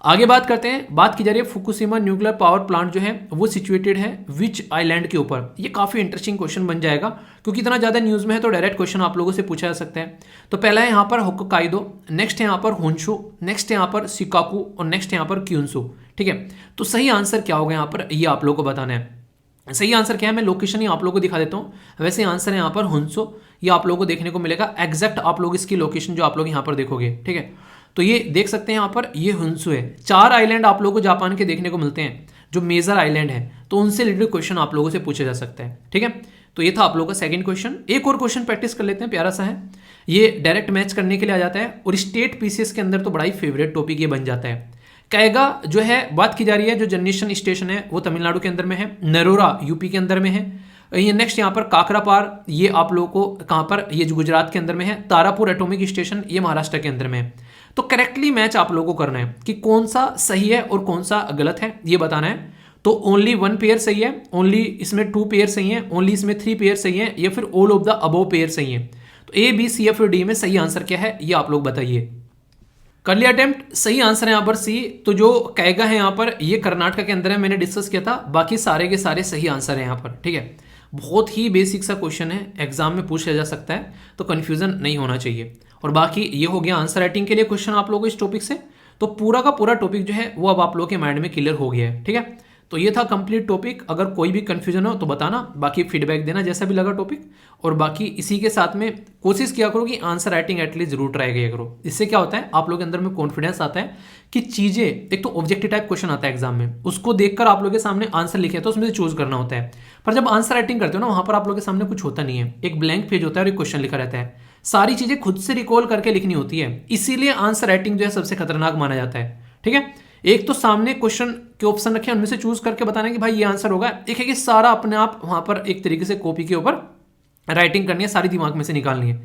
आगे बात करते हैं, बात की जा रही है फुकुशिमा न्यूक्लियर पावर प्लांट जो है वो सिचुएटेड है विच आइलैंड के ऊपर। ये काफी इंटरेस्टिंग क्वेश्चन बन जाएगा क्योंकि इतना ज्यादा न्यूज में है, तो डायरेक्ट क्वेश्चन आप लोगों से पूछा जा सकता है। तो पहला है यहाँ पर होक्काइडो, नेक्स्ट है यहाँ पर होन्शु, नेक्स्ट है यहाँ पर शिकाकू और नेक्स्ट है यहाँ पर क्यून्सु, ठीक है। तो सही आंसर क्या होगा यहाँ पर, ये आप लोगों को बताना है। सही आंसर क्या है, मैं लोकेशन ही आप लोगों को दिखा देता हूँ। वैसे आंसर है यहाँ पर होन्सो, ये आप लोगों को देखने को मिलेगा एग्जैक्ट, आप लोग इसकी लोकेशन जो आप लोग यहाँ पर देखोगे, ठीक है। तो ये देख सकते हैं यहाँ पर, ये होन्सु है। 4 आइलैंड आप लोगों को जापान के देखने को मिलते हैं जो मेजर आइलैंड है, तो उनसे रिलेटेड क्वेश्चन आप लोगों से पूछा जा सकता है, ठीक है। तो ये था आप लोगों का सेकंड क्वेश्चन। एक और क्वेश्चन प्रैक्टिस कर लेते हैं, प्यारा सा है, ये डायरेक्ट मैच करने के लिए आ जाता है और स्टेट पीसीएस के अंदर तो बड़ा ही फेवरेट टॉपिक ये बन जाता है। कैगा जो है बात की जा रही है, जो जनरेशन स्टेशन है वो तमिलनाडु के अंदर में है, नरोरा यूपी के अंदर में है। ये नेक्स्ट यहाँ पर काकरापार, ये आप लोगों को कहाँ पर, ये जो गुजरात के अंदर में है। तारापुर एटॉमिक स्टेशन ये महाराष्ट्र के अंदर में है। तो करेक्टली मैच आप लोगों को करना है कि कौन सा सही है और कौन सा गलत है, ये बताना है। तो ओनली 1 पेयर सही है, ओनली इसमें 2 पेयर सही है, ओनली इसमें 3 पेयर सही है, या फिर all of the above pair सही है। तो ए बी सी या फिर डी में सही आंसर क्या है, ये आप लोग बताइए। कर लिया अटेम्प्ट, सही आंसर है यहाँ पर सी। तो जो कैगा है यहाँ पर ये कर्नाटक के अंदर है, मैंने डिस्कस किया था, बाकी सारे के सारे सही आंसर है यहाँ पर, ठीक है। बहुत ही बेसिक सा क्वेश्चन है, एग्जाम में पूछा जा सकता है, तो कंफ्यूजन नहीं होना चाहिए। और बाकी ये हो गया आंसर राइटिंग के लिए क्वेश्चन आप लोगों को इस टॉपिक से। तो पूरा का पूरा टॉपिक जो है वो अब आप लोगों के माइंड में क्लियर हो गया है, ठीक है। तो ये था कंप्लीट टॉपिक। अगर कोई भी कंफ्यूजन हो तो बताना, बाकी फीडबैक देना जैसा भी लगा टॉपिक। और बाकी इसी के साथ में कोशिश किया करो कि आंसर राइटिंग एटलीस्ट जरूर ट्राई किया करो। इससे क्या होता है, आप लोगों के अंदर में कॉन्फिडेंस आता है कि चीजें, एक तो ऑब्जेक्टिव टाइप क्वेश्चन आता है एग्जाम में, उसको देखकर आप लोगों के सामने आंसर लिखे तो उसमें से चूज करना होता है। पर जब आंसर राइटिंग करते हो ना, वहां पर आप लोगों के सामने कुछ होता नहीं है, एक ब्लैंक पेज होता है और एक क्वेश्चन लिखा रहता है, सारी चीजें खुद से रिकॉल करके लिखनी होती है। इसीलिए आंसर राइटिंग जो है सबसे खतरनाक माना जाता है, ठीक है। एक तो सामने क्वेश्चन के ऑप्शन रखे, उनमें से चूज करके बताना कि भाई ये आंसर होगा। एक है कि सारा अपने आप वहां पर एक तरीके से कॉपी के ऊपर राइटिंग करनी है, सारी दिमाग में से निकालनी है।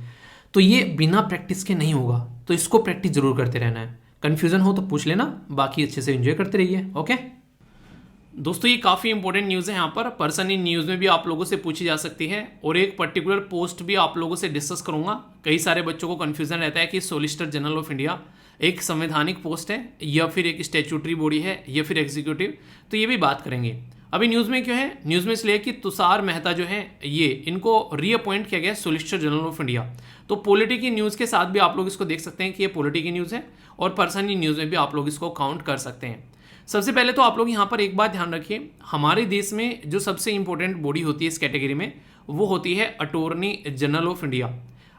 तो ये बिना प्रैक्टिस के नहीं होगा, तो इसको प्रैक्टिस जरूर करते रहना है। कंफ्यूजन हो तो पूछ लेना, बाकी अच्छे से एंजॉय करते रहिए। ओके दोस्तों, ये काफ़ी इंपॉर्टेंट न्यूज़ है। यहाँ पर पर्सन इन न्यूज़ में भी आप लोगों से पूछी जा सकती है, और एक पर्टिकुलर पोस्ट भी आप लोगों से डिस्कस करूंगा। कई सारे बच्चों को कन्फ्यूजन रहता है कि सोलिसिटर जनरल ऑफ इंडिया एक संवैधानिक पोस्ट है या फिर एक स्टैट्यूटरी बॉडी है या फिर एग्जीक्यूटिव, तो ये भी बात करेंगे। अभी न्यूज़ में क्यों है, न्यूज़ में इसलिए कि तुषार मेहता जो है ये इनको रीअपॉइंट किया गया सोलिसिटर जनरल ऑफ इंडिया। तो पॉलिटी की न्यूज़ के साथ भी आप लोग इसको देख सकते हैं कि ये पॉलिटी की न्यूज़ है, और पर्सन इन न्यूज़ में भी आप लोग इसको काउंट कर सकते हैं। सबसे पहले तो आप लोग यहाँ पर एक बात ध्यान रखिए, हमारे देश में जो सबसे इंपॉर्टेंट बॉडी होती है इस कैटेगरी में, वो होती है attorney general of India.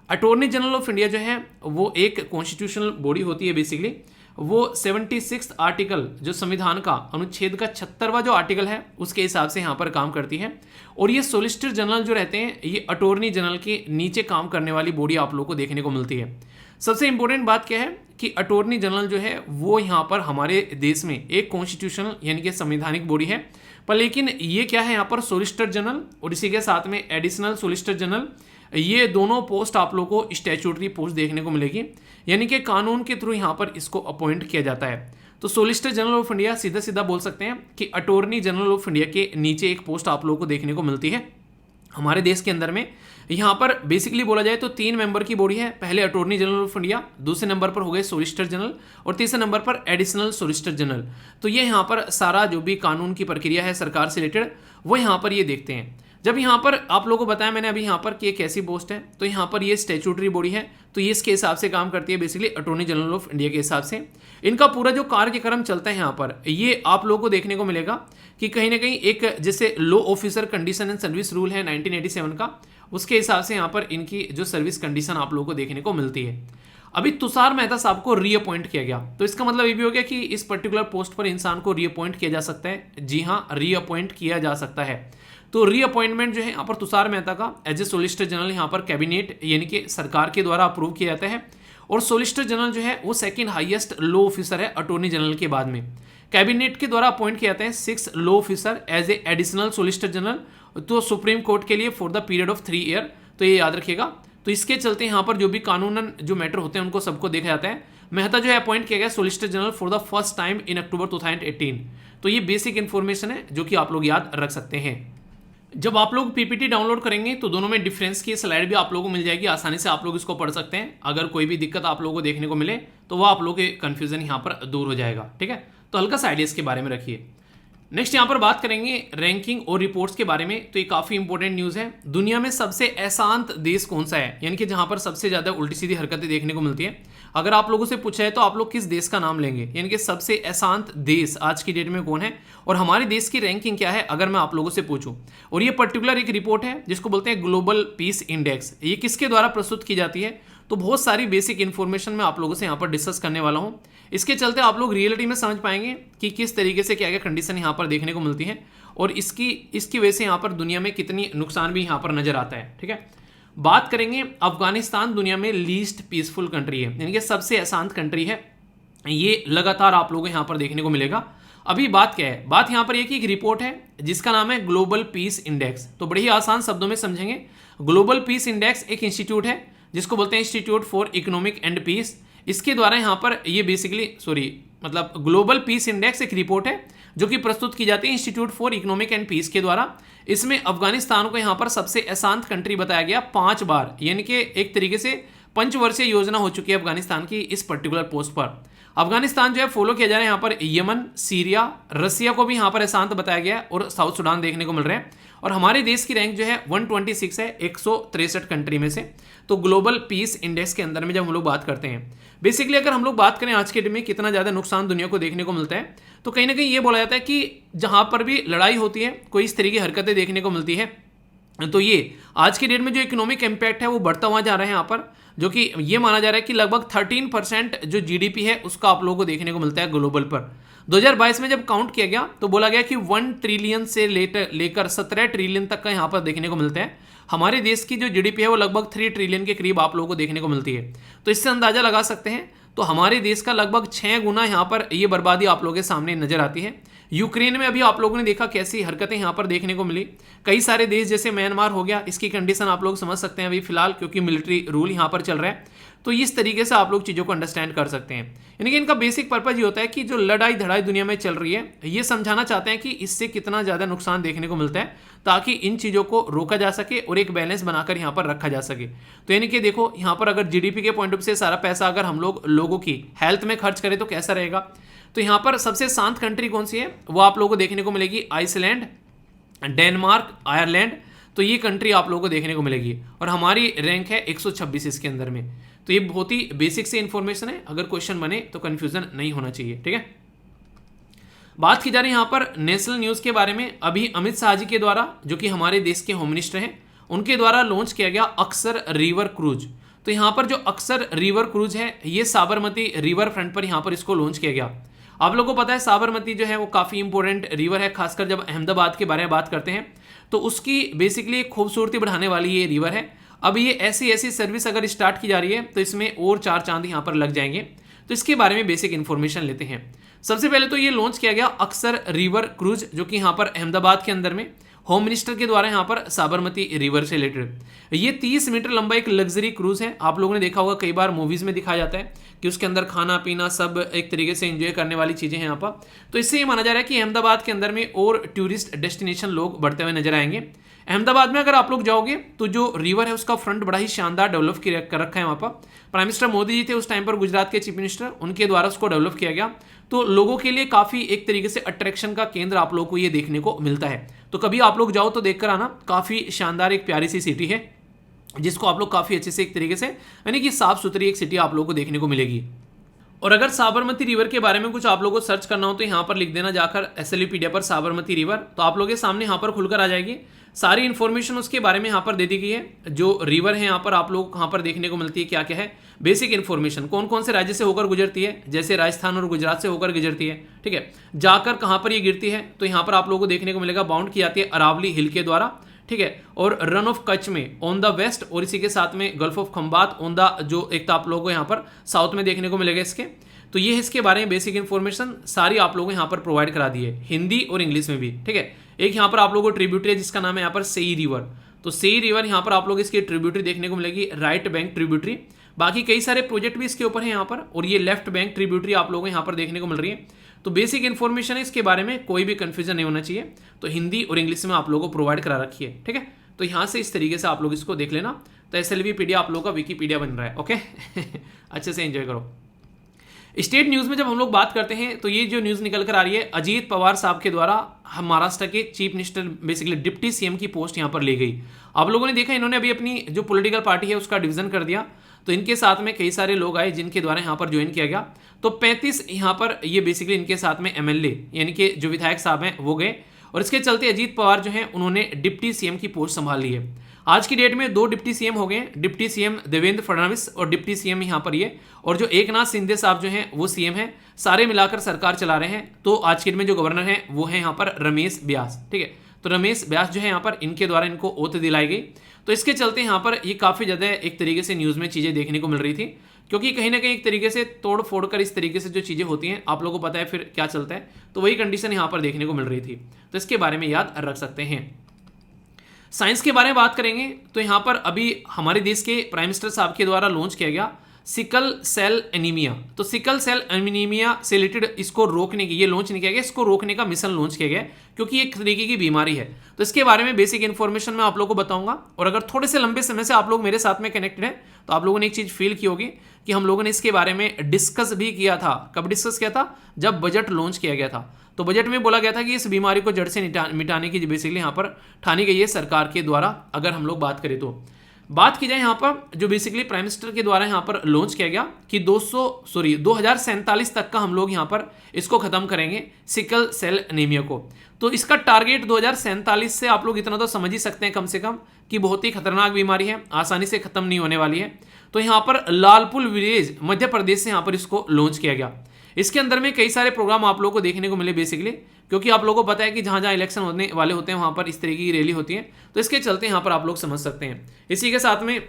Attorney general of India जो है वो एक कॉन्स्टिट्यूशनल बॉडी होती है। बेसिकली वो 76 आर्टिकल जो संविधान का अनुच्छेद का 76वां जो आर्टिकल है उसके हिसाब से यहाँ पर काम करती है। और ये सोलिसिटर जनरल जो रहते हैं ये अटॉर्नी जनरल के नीचे काम करने वाली बॉडी आप लोग को देखने को मिलती है। सबसे इंपॉर्टेंट बात क्या है कि अटॉर्नी जनरल जो है वो यहाँ पर हमारे देश में एक कॉन्स्टिट्यूशनल यानी कि संवैधानिक बॉडी है, पर लेकिन ये क्या है यहाँ पर सोलिसिटर जनरल और इसी के साथ में एडिशनल सोलिसिटर जनरल ये दोनों पोस्ट आप लोगों को स्टैट्यूटरी पोस्ट देखने को मिलेगी, यानी कि कानून के थ्रू यहाँ पर इसको अपॉइंट किया जाता है। तो सोलिसिटर जनरल ऑफ इंडिया सीधा सीधा बोल सकते हैं कि अटॉर्नी जनरल ऑफ इंडिया के नीचे एक पोस्ट आप लोगों को देखने को मिलती है हमारे देश के अंदर में। यहाँ पर बेसिकली बोला जाए तो 3 मेंबर की बॉडी है। पहले अटॉर्नी जनरल ऑफ इंडिया, दूसरे नंबर पर हो गए सोलिसिटर जनरल और तीसरे नंबर पर एडिशनल सोलिसिटर जनरल। तो ये यहाँ पर सारा जो भी कानून की प्रक्रिया है सरकार से रिलेटेड वो यहाँ पर ये देखते हैं। जब यहाँ पर आप लोगों को बताया मैंने अभी यहाँ पर कि एक ऐसी पोस्ट है, तो यहाँ पर ये स्टैट्यूटरी बॉडी है, तो ये इसके हिसाब से काम करती है basically attorney general of India के हिसाब से। इनका पूरा जो कार्यक्रम चलता है यहाँ पर ये आप लोगों को देखने को मिलेगा कि कहीं ना कहीं एक जैसे law officer condition and service rule है 1987 का, उसके हिसाब से यहाँ पर इनकी जो सर्विस कंडीशन आप लोगों को देखने को मिलती है। अभी तुषार मेहता साहब को रीअपॉइंट किया गया, तो इसका मतलब ये भी हो गया कि इस पर्टिकुलर पोस्ट पर इंसान को रीअपॉइंट किया जा सकता है। जी हाँ, रीअपॉइंट किया जा सकता है। तो रीअपॉइंटमेंट जो है यहाँ पर तुषार मेहता का एज ए सोलिसिटर जनरल यहाँ पर कैबिनेट यानी कि सरकार के द्वारा अप्रूव किया जाता है। और सोलिसिटर जनरल जो है वो सेकंड हाईएस्ट लो ऑफिसर है अटॉर्नी जनरल के बाद में। कैबिनेट के द्वारा अपॉइंट किया जाता है 6 law officer as a additional solicitor general, तो सुप्रीम कोर्ट के लिए for the period of 3 year. तो ये याद रखिएगा। तो इसके चलते यहाँ पर जो भी कानूनन जो मैटर होते हैं उनको सबको देखा जाता है। मेहता जो है अपॉइंट किया गया solicitor general for the first time in October 2018। तो ये बेसिक इन्फॉर्मेशन है जो कि आप लोग याद रख सकते हैं। जब आप लोग पीपीटी डाउनलोड करेंगे तो दोनों में डिफरेंस की स्लाइड भी आप लोगों को मिल जाएगी, आसानी से आप लोग इसको पढ़ सकते हैं। अगर कोई भी दिक्कत आप लोगों को देखने को मिले तो वह आप लोगों के कन्फ्यूजन यहाँ पर दूर हो जाएगा। ठीक है, तो हल्का सा आइडिया इसके बारे में रखिए। नेक्स्ट यहाँ पर बात करेंगे रैंकिंग और रिपोर्ट्स के बारे में। तो ये काफ़ी इंपॉर्टेंट न्यूज़ है। दुनिया में सबसे अशांत देश कौन सा है, यानी कि जहाँ पर सबसे ज़्यादा उल्टी सीधी हरकतें देखने को मिलती है। अगर आप लोगों से पूछा है तो आप लोग किस देश का नाम लेंगे, यानी कि सबसे अशांत देश आज की डेट में कौन है और हमारे देश की रैंकिंग क्या है अगर मैं आप लोगों से पूछूं। और ये पर्टिकुलर एक रिपोर्ट है जिसको बोलते हैं ग्लोबल पीस इंडेक्स। ये किसके द्वारा प्रस्तुत की जाती है, तो बहुत सारी बेसिक इन्फॉर्मेशन मैं आप लोगों से यहाँ पर डिस्कस करने वाला हूँ। इसके चलते आप लोग रियलिटी में समझ पाएंगे कि किस तरीके से क्या क्या कंडीशन यहाँ पर देखने को मिलती है और इसकी वजह से यहाँ पर दुनिया में कितनी नुकसान भी यहाँ पर नजर आता है। ठीक है, बात करेंगे अफगानिस्तान दुनिया में लीस्ट पीसफुल कंट्री है, यानी कि सबसे अशांत कंट्री है। ये लगातार आप लोगों को यहाँ पर देखने को मिलेगा। अभी बात क्या है, बात यहाँ पर एक रिपोर्ट है जिसका नाम है ग्लोबल पीस इंडेक्स। तो बड़े ही आसान शब्दों में समझेंगे। ग्लोबल पीस इंडेक्स एक इंस्टीट्यूट है जिसको बोलते हैं institute for economic and peace. इसके द्वारा यहाँ पर ये बेसिकली मतलब ग्लोबल पीस इंडेक्स एक रिपोर्ट है जो कि प्रस्तुत की जाती है institute for economic and peace के द्वारा। इसमें अफगानिस्तान को यहाँ पर सबसे अशांत कंट्री बताया गया 5 बार, यानी कि एक तरीके से पंचवर्षीय योजना हो चुकी है अफगानिस्तान की इस पर्टिकुलर पोस्ट पर। अफगानिस्तान जो है फॉलो किया जा रहा है यहाँ पर यमन, सीरिया, रसिया को भी यहाँ पर अशांत बताया गया और साउथ सुडान देखने को मिल रहे हैं। और हमारे देश की रैंक जो है 126 है 163 कंट्री में से। तो ग्लोबल पीस इंडेक्स के अंदर में जब हम लोग बात करते हैं, बेसिकली अगर हम लोग बात करें आज के डेट में कितना ज़्यादा नुकसान दुनिया को देखने को मिलता है, तो कहीं ना कहीं ये बोला जाता है कि जहाँ पर भी लड़ाई होती है कोई इस तरीके की हरकतें देखने को मिलती है, तो ये आज की डेट में जो इकोनॉमिक इम्पैक्ट है वो बढ़ता हुआ जा रहा है यहाँ पर, जो कि ये माना जा रहा है कि लगभग 13% जो जीडीपी है उसका आप लोगों को देखने को मिलता है ग्लोबल पर। 2022 में जब काउंट किया गया तो बोला गया कि 1 ट्रिलियन से लेकर 17 ट्रिलियन तक का यहाँ पर देखने को मिलता है। हमारे देश की जो जीडीपी है वो लगभग 3 ट्रिलियन के करीब आप लोगों को देखने को मिलती है। तो इससे अंदाजा लगा सकते हैं तो हमारे देश का लगभग 6 गुना यहाँ पर ये बर्बादी आप लोगों के सामने नजर आती है। यूक्रेन में अभी आप लोगों ने देखा कैसी हरकतें यहाँ पर देखने को मिली। कई सारे देश जैसे म्यांमार हो गया, इसकी कंडीशन आप लोग समझ सकते हैं अभी फिलहाल, क्योंकि मिलिट्री रूल यहाँ पर चल रहा है। तो इस तरीके से आप लोग चीज़ों को अंडरस्टैंड कर सकते हैं। यानी कि इनका बेसिक पर्पज ये होता है कि जो लड़ाई धड़ाई दुनिया में चल रही है ये समझाना चाहते हैं कि इससे कितना ज़्यादा नुकसान देखने को मिलता है, ताकि इन चीज़ों को रोका जा सके और एक बैलेंस बनाकर यहाँ पर रखा जा सके। तो यानी कि देखो यहाँ पर अगर जीडीपी के पॉइंट ऑफ से सारा पैसा अगर हम लोगों की हेल्थ में खर्च करें तो कैसा रहेगा। तो यहाँ पर सबसे शांत कंट्री कौन सी है वो आप लोगों को देखने को मिलेगी आइसलैंड, डेनमार्क, आयरलैंड। तो ये कंट्री आप लोगों को देखने को मिलेगी और हमारी रैंक है 126 इसके अंदर में। तो ये बहुत ही बेसिक से इंफॉर्मेशन है, अगर क्वेश्चन बने तो कंफ्यूजन नहीं होना चाहिए। ठीक है, बात की जा रही है यहाँ पर नेशनल न्यूज़ के बारे में। अभी अमित शाह जी के द्वारा, जो कि हमारे देश के होम मिनिस्टर हैं, उनके द्वारा लॉन्च किया गया अक्सर रिवर क्रूज। तो यहाँ पर जो अक्सर रिवर क्रूज है ये साबरमती रिवर फ्रंट पर यहाँ पर इसको लॉन्च किया गया। आप लोगों को पता है साबरमती जो है वो काफ़ी इंपॉर्टेंट रिवर है, खासकर जब अहमदाबाद के बारे में बात करते हैं तो उसकी बेसिकली खूबसूरती बढ़ाने वाली ये रिवर है। अब ये ऐसी सर्विस अगर स्टार्ट की जा रही है तो इसमें और 4 चांद यहाँ पर लग जाएंगे। तो इसके बारे में बेसिक इन्फॉर्मेशन लेते हैं। सबसे पहले तो ये लॉन्च किया गया अक्सर रिवर क्रूज, जो कि यहाँ पर अहमदाबाद के अंदर में होम मिनिस्टर के द्वारा यहाँ पर साबरमती रिवर से रिलेटेड। ये 30 मीटर लंबा एक लग्जरी क्रूज है। आप लोगों ने देखा होगा, कई बार मूवीज में दिखाया जाता है कि उसके अंदर खाना पीना सब एक तरीके से एंजॉय करने वाली चीजें हैं यहाँ पर। तो इससे ये माना जा रहा है कि अहमदाबाद के अंदर में और टूरिस्ट डेस्टिनेशन लोग बढ़ते हुए नजर आएंगे। अहमदाबाद में अगर आप लोग जाओगे तो जो रिवर है उसका फ्रंट बड़ा ही शानदार डेवलप कर रखा है वहाँ पर। प्राइम मिनिस्टर मोदी जी थे उस टाइम पर, गुजरात के चीफ मिनिस्टर, उनके द्वारा उसको डेवलप किया गया। तो लोगों के लिए काफ़ी एक तरीके से अट्रैक्शन का केंद्र आप लोगों को ये देखने को मिलता है। तो कभी आप लोग जाओ तो देखकर आना, काफ़ी शानदार एक प्यारी सी सिटी है जिसको आप लोग काफ़ी अच्छे से एक तरीके से, यानी कि साफ सुथरी एक सिटी आप लोगों को देखने को मिलेगी। और अगर साबरमती रिवर के बारे में कुछ आप लोगों को सर्च करना हो तो यहाँ पर लिख देना जाकर SLUpedia पर साबरमती रिवर, तो आप लोगों के सामने यहाँ पर खुलकर आ जाएगी। सारी इन्फॉर्मेशन उसके बारे में यहाँ पर दे दी गई है। जो रिवर है यहाँ पर आप लोग यहाँ पर देखने को मिलती है क्या क्या है, बेसिक इन्फॉर्मेशन, कौन कौन से राज्य से होकर गुजरती है, जैसे राजस्थान और गुजरात से होकर गुजरती है, ठीक है। जाकर कहाँ पर ये गिरती है तो यहाँ पर आप लोगों को देखने को मिलेगा बाउंड की जाती है अरावली हिल के द्वारा, ठीक है। और रन ऑफ कच्छ में ऑन द वेस्ट, और इसी के साथ में gulf of Khambhat on the, जो एक तो आप लोगों को यहाँ पर साउथ में देखने को मिलेगा इसके। तो ये इसके बारे में बेसिक इन्फॉर्मेशन सारी आप लोगों को यहाँ पर प्रोवाइड करा दी है, हिंदी और इंग्लिश में भी, ठीक है। एक यहाँ पर आप लोगों को ट्रिब्यूटरी है जिसका नाम है यहाँ पर सेई रिवर। तो सेई रिवर यहाँ पर आप लोग इसकी ट्रिब्यूटरी देखने को मिलेगी, राइट बैंक ट्रिब्यूटरी। बाकी कई सारे प्रोजेक्ट भी इसके ऊपर है यहाँ पर, और ये लेफ्ट बैंक ट्रिब्यूटरी आप लोगों को यहाँ पर देखने को मिल रही है। तो बेसिक इन्फॉर्मेशन है इसके बारे में, कोई भी कंफ्यूजन नहीं होना चाहिए। तो हिंदी और इंग्लिश में आप लोगों को प्रोवाइड करा रखी है, ठीक है। तो यहाँ से इस तरीके से आप लोग इसको देख लेना। तो SLUpedia आप लोगों का विकीपीडिया बन रहा है, ओके। अच्छे से एंजॉय करो। स्टेट न्यूज़ में जब हम लोग बात करते हैं तो ये जो न्यूज़ निकल कर आ रही है, अजीत पवार साहब के द्वारा महाराष्ट्र के chief minister, basically deputy CM की पोस्ट यहाँ पर ली गई। आप लोगों ने देखा इन्होंने अभी अपनी जो पॉलिटिकल पार्टी है उसका डिवीजन कर दिया। तो इनके साथ में कई सारे लोग आए जिनके द्वारा यहाँ पर ज्वाइन किया गया। तो 35 यहाँ पर ये बेसिकली इनके साथ में MLA यानी कि जो विधायक साहब हैं वो गए, और इसके चलते अजीत पवार जो हैं उन्होंने डिप्टी CM की पोस्ट संभाल ली है। आज की डेट में 2 डिप्टी CM हो गए, डिप्टी CM देवेंद्र फडणवीस और डिप्टी CM यहाँ पर ये, और जो एकनाथ शिंदे साहब जो हैं वो CM हैं। सारे मिलाकर सरकार चला रहे हैं। तो आज की डेट में जो गवर्नर हैं वो है यहाँ पर रमेश व्यास, ठीक है। तो रमेश व्यास जो है यहाँ पर, इनके द्वारा इनको ओथ दिलाई गई। तो इसके चलते यहाँ पर ये काफ़ी ज़्यादा एक तरीके से न्यूज़ में चीज़ें देखने को मिल रही थी, क्योंकि कहीं ना कहीं एक तरीके से तोड़ फोड़ कर इस तरीके से जो चीज़ें होती हैं आप लोगों को पता है फिर क्या चलता है। तो वही कंडीशन यहाँ पर देखने को मिल रही थी। तो इसके बारे में याद रख सकते हैं। साइंस के बारे में बात करेंगे तो यहाँ पर अभी हमारे देश के प्राइम मिनिस्टर साहब के द्वारा लॉन्च किया गया सिकल सेल एनीमिया। तो सिकल सेल एनीमिया से रिलेटेड इसको रोकने की, ये लॉन्च नहीं किया गया, इसको रोकने का मिशन लॉन्च किया गया क्योंकि एक तरीके की बीमारी है। तो इसके बारे में बेसिक इन्फॉर्मेशन मैं आप लोगों को बताऊंगा। और अगर थोड़े से लंबे समय से आप लोग मेरे साथ में कनेक्टेड हैं तो आप लोगों ने एक चीज़ फील की होगी कि हम लोगों ने इसके बारे में डिस्कस भी किया था। कब डिस्कस किया था? जब बजट लॉन्च किया गया था। तो बजट में बोला गया था कि इस बीमारी को जड़ से मिटाने की बेसिकली यहाँ पर ठानी गई है सरकार के द्वारा। अगर हम लोग बात करें तो बात की जाए यहाँ पर जो बेसिकली प्राइम मिनिस्टर के द्वारा यहाँ पर लॉन्च किया गया कि 2047 तक का हम लोग यहाँ पर इसको खत्म करेंगे सिकल सेल एनीमिया को। तो इसका टारगेट 2047 से आप लोग इतना तो समझ ही सकते हैं कम से कम कि बहुत ही खतरनाक बीमारी है, आसानी से खत्म नहीं होने वाली है। तो यहाँ पर लालपुर विलेज मध्य प्रदेश से यहाँ पर इसको लॉन्च किया गया। इसके अंदर में कई सारे प्रोग्राम आप लोगों को देखने को मिले बेसिकली, क्योंकि आप लोगों को पता है कि जहाँ जहाँ इलेक्शन होने वाले होते हैं वहाँ पर इस तरीके की रैली होती है। तो इसके चलते यहाँ पर आप लोग समझ सकते हैं। इसी के साथ में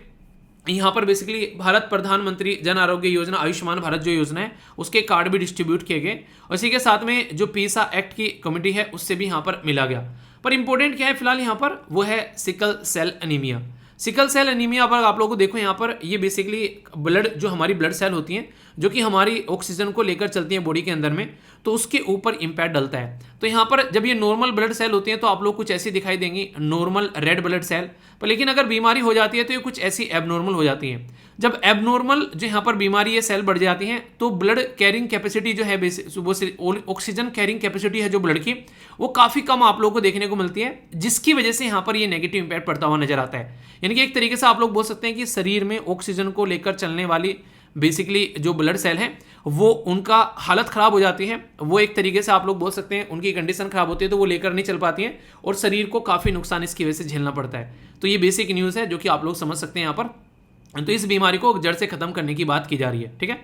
यहाँ पर बेसिकली भारत प्रधानमंत्री जन आरोग्य योजना, आयुष्मान भारत जो योजना है उसके कार्ड भी डिस्ट्रीब्यूट किए गए। और इसी के साथ में जो पीसा एक्ट की कमेटी है उससे भी यहाँ पर मिला गया। पर इंपॉर्टेंट क्या है फिलहाल यहाँ पर, वो है sickle cell anaemia. Sickle cell anaemia पर आप लोगों को देखो यहाँ पर ये बेसिकली ब्लड, जो हमारी ब्लड सेल होती हैं जो कि हमारी ऑक्सीजन को लेकर चलती हैं बॉडी के अंदर में, तो उसके ऊपर इम्पैक्ट डलता है। तो यहाँ पर जब ये नॉर्मल ब्लड सेल होती हैं तो आप लोग कुछ ऐसी दिखाई देंगी, नॉर्मल रेड ब्लड सेल, पर लेकिन अगर बीमारी हो जाती है तो ये कुछ ऐसी एबनॉर्मल हो जाती हैं। जब एबनॉर्मल जो यहाँ पर बीमारी ये सेल बढ़ जाती हैं तो ब्लड कैरिंग कैपेसिटी जो है, वो ऑक्सीजन कैरिंग कैपेसिटी है जो ब्लड की, वो काफ़ी कम आप लोगों को देखने को मिलती है, जिसकी वजह से यहाँ पर ये नेगेटिव इंपैक्ट पड़ता हुआ नजर आता है। यानी कि एक तरीके से आप लोग बोल सकते हैं कि शरीर में ऑक्सीजन को लेकर चलने वाली बेसिकली जो ब्लड सेल है वो उनका हालत ख़राब हो जाती है। वो एक तरीके से आप लोग बोल सकते हैं उनकी कंडीशन ख़राब होती है, तो वो लेकर नहीं चल पाती हैं और शरीर को काफ़ी नुकसान इसकी वजह से झेलना पड़ता है। तो ये बेसिक न्यूज़ है जो कि आप लोग समझ सकते हैं यहाँ पर। तो इस बीमारी को जड़ से ख़त्म करने की बात की जा रही है, ठीक है।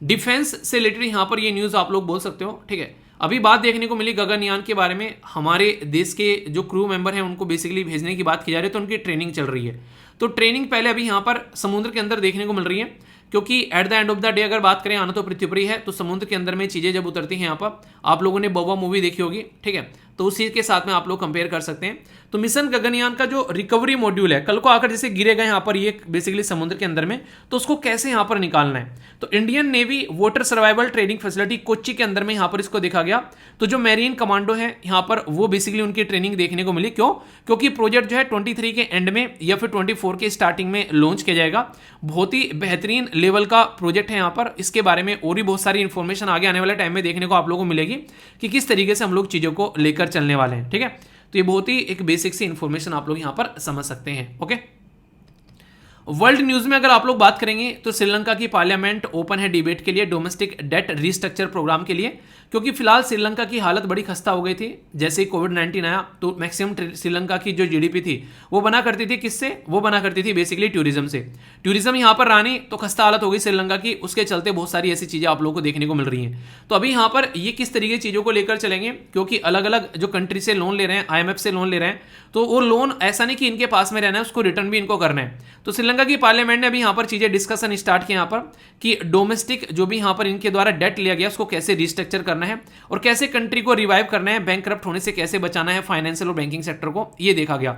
डिफेंस से रिलेटेड यहाँ पर ये न्यूज़ आप लोग बोल सकते हो, ठीक है। अभी बात देखने को मिली गगनयान के बारे में, हमारे देश के जो क्रू मेंबर हैं उनको बेसिकली भेजने की बात की जा रही है, तो उनकी ट्रेनिंग चल रही है। तो ट्रेनिंग पहले अभी यहाँ पर समुद्र के अंदर देखने को मिल रही है क्योंकि at the end of the day अगर बात करें आना तो पृथ्वी पर ही है, तो समुद्र के अंदर में चीजें जब उतरती हैं यहाँ पर, आप लोगों ने बौवा मूवी देखी होगी, ठीक है, तो उसी के साथ में आप लोग कंपेयर कर सकते हैं। तो मिशन गगनयान का जो रिकवरी मॉड्यूल है, कल को आकर जैसे गिरे गए यहाँ पर ये बेसिकली समुद्र के अंदर में, तो उसको कैसे यहाँ पर निकालना है। तो Indian navy water survival training facility Kochi के अंदर में यहाँ पर इसको देखा गया। तो जो मैरीन कमांडो है यहाँ पर वो बेसिकली उनकी ट्रेनिंग देखने को मिली। क्यों? क्योंकि प्रोजेक्ट जो है 23 के एंड में या फिर 24 के स्टार्टिंग में लॉन्च किया जाएगा। बहुत ही बेहतरीन लेवल का प्रोजेक्ट है यहाँ पर। इसके बारे में और भी बहुत सारी इंफॉर्मेशन आगे आने वाले टाइम में देखने को आप लोगों को मिलेगी कि किस तरीके से हम लोग चीज़ों को लेकर चलने वाले हैं, ठीक है। तो ये बहुत ही एक बेसिक सी इंफॉर्मेशन आप लोग यहाँ पर समझ सकते हैं। ओके, वर्ल्ड न्यूज में अगर आप लोग बात करेंगे तो श्रीलंका की पार्लियामेंट ओपन है डिबेट के लिए डोमेस्टिक डेट रिस्ट्रक्चर प्रोग्राम के लिए, क्योंकि फिलहाल श्रीलंका की हालत बड़ी खस्ता हो गई थी। जैसे ही कोविड-19 आया तो मैक्सिमम श्रीलंका की जो जीडीपी थी वो बना करती थी किससे? वो बना करती थी बेसिकली टूरिज्म से। टूरिज्म यहाँ पर रानी तो खस्ता हालत हो गई श्रीलंका की, उसके चलते बहुत सारी ऐसी चीज़ें आप लोगों को देखने को मिल रही हैं। तो अभी यहाँ पर ये किस तरीके की चीज़ों को लेकर चलेंगे, क्योंकि अलग अलग जो कंट्री से लोन ले रहे हैं, IMF से लोन ले रहे हैं, तो वो लोन ऐसा नहीं कि इनके पास में रहना है, उसको रिटर्न भी इनको करना है। तो श्रीलंका की पार्लियामेंट ने अभी यहाँ पर चीजें डिस्कशन स्टार्ट किया यहाँ पर कि डोमेस्टिक जो भी यहाँ पर इनके द्वारा डेट लिया गया उसको कैसे रिस्ट्रक्चर करना है और कैसे कंट्री को रिवाइव करना है, बैंकक्रप्ट होने से कैसे बचाना है फाइनेंशियल और बैंकिंग सेक्टर को, ये देखा गया।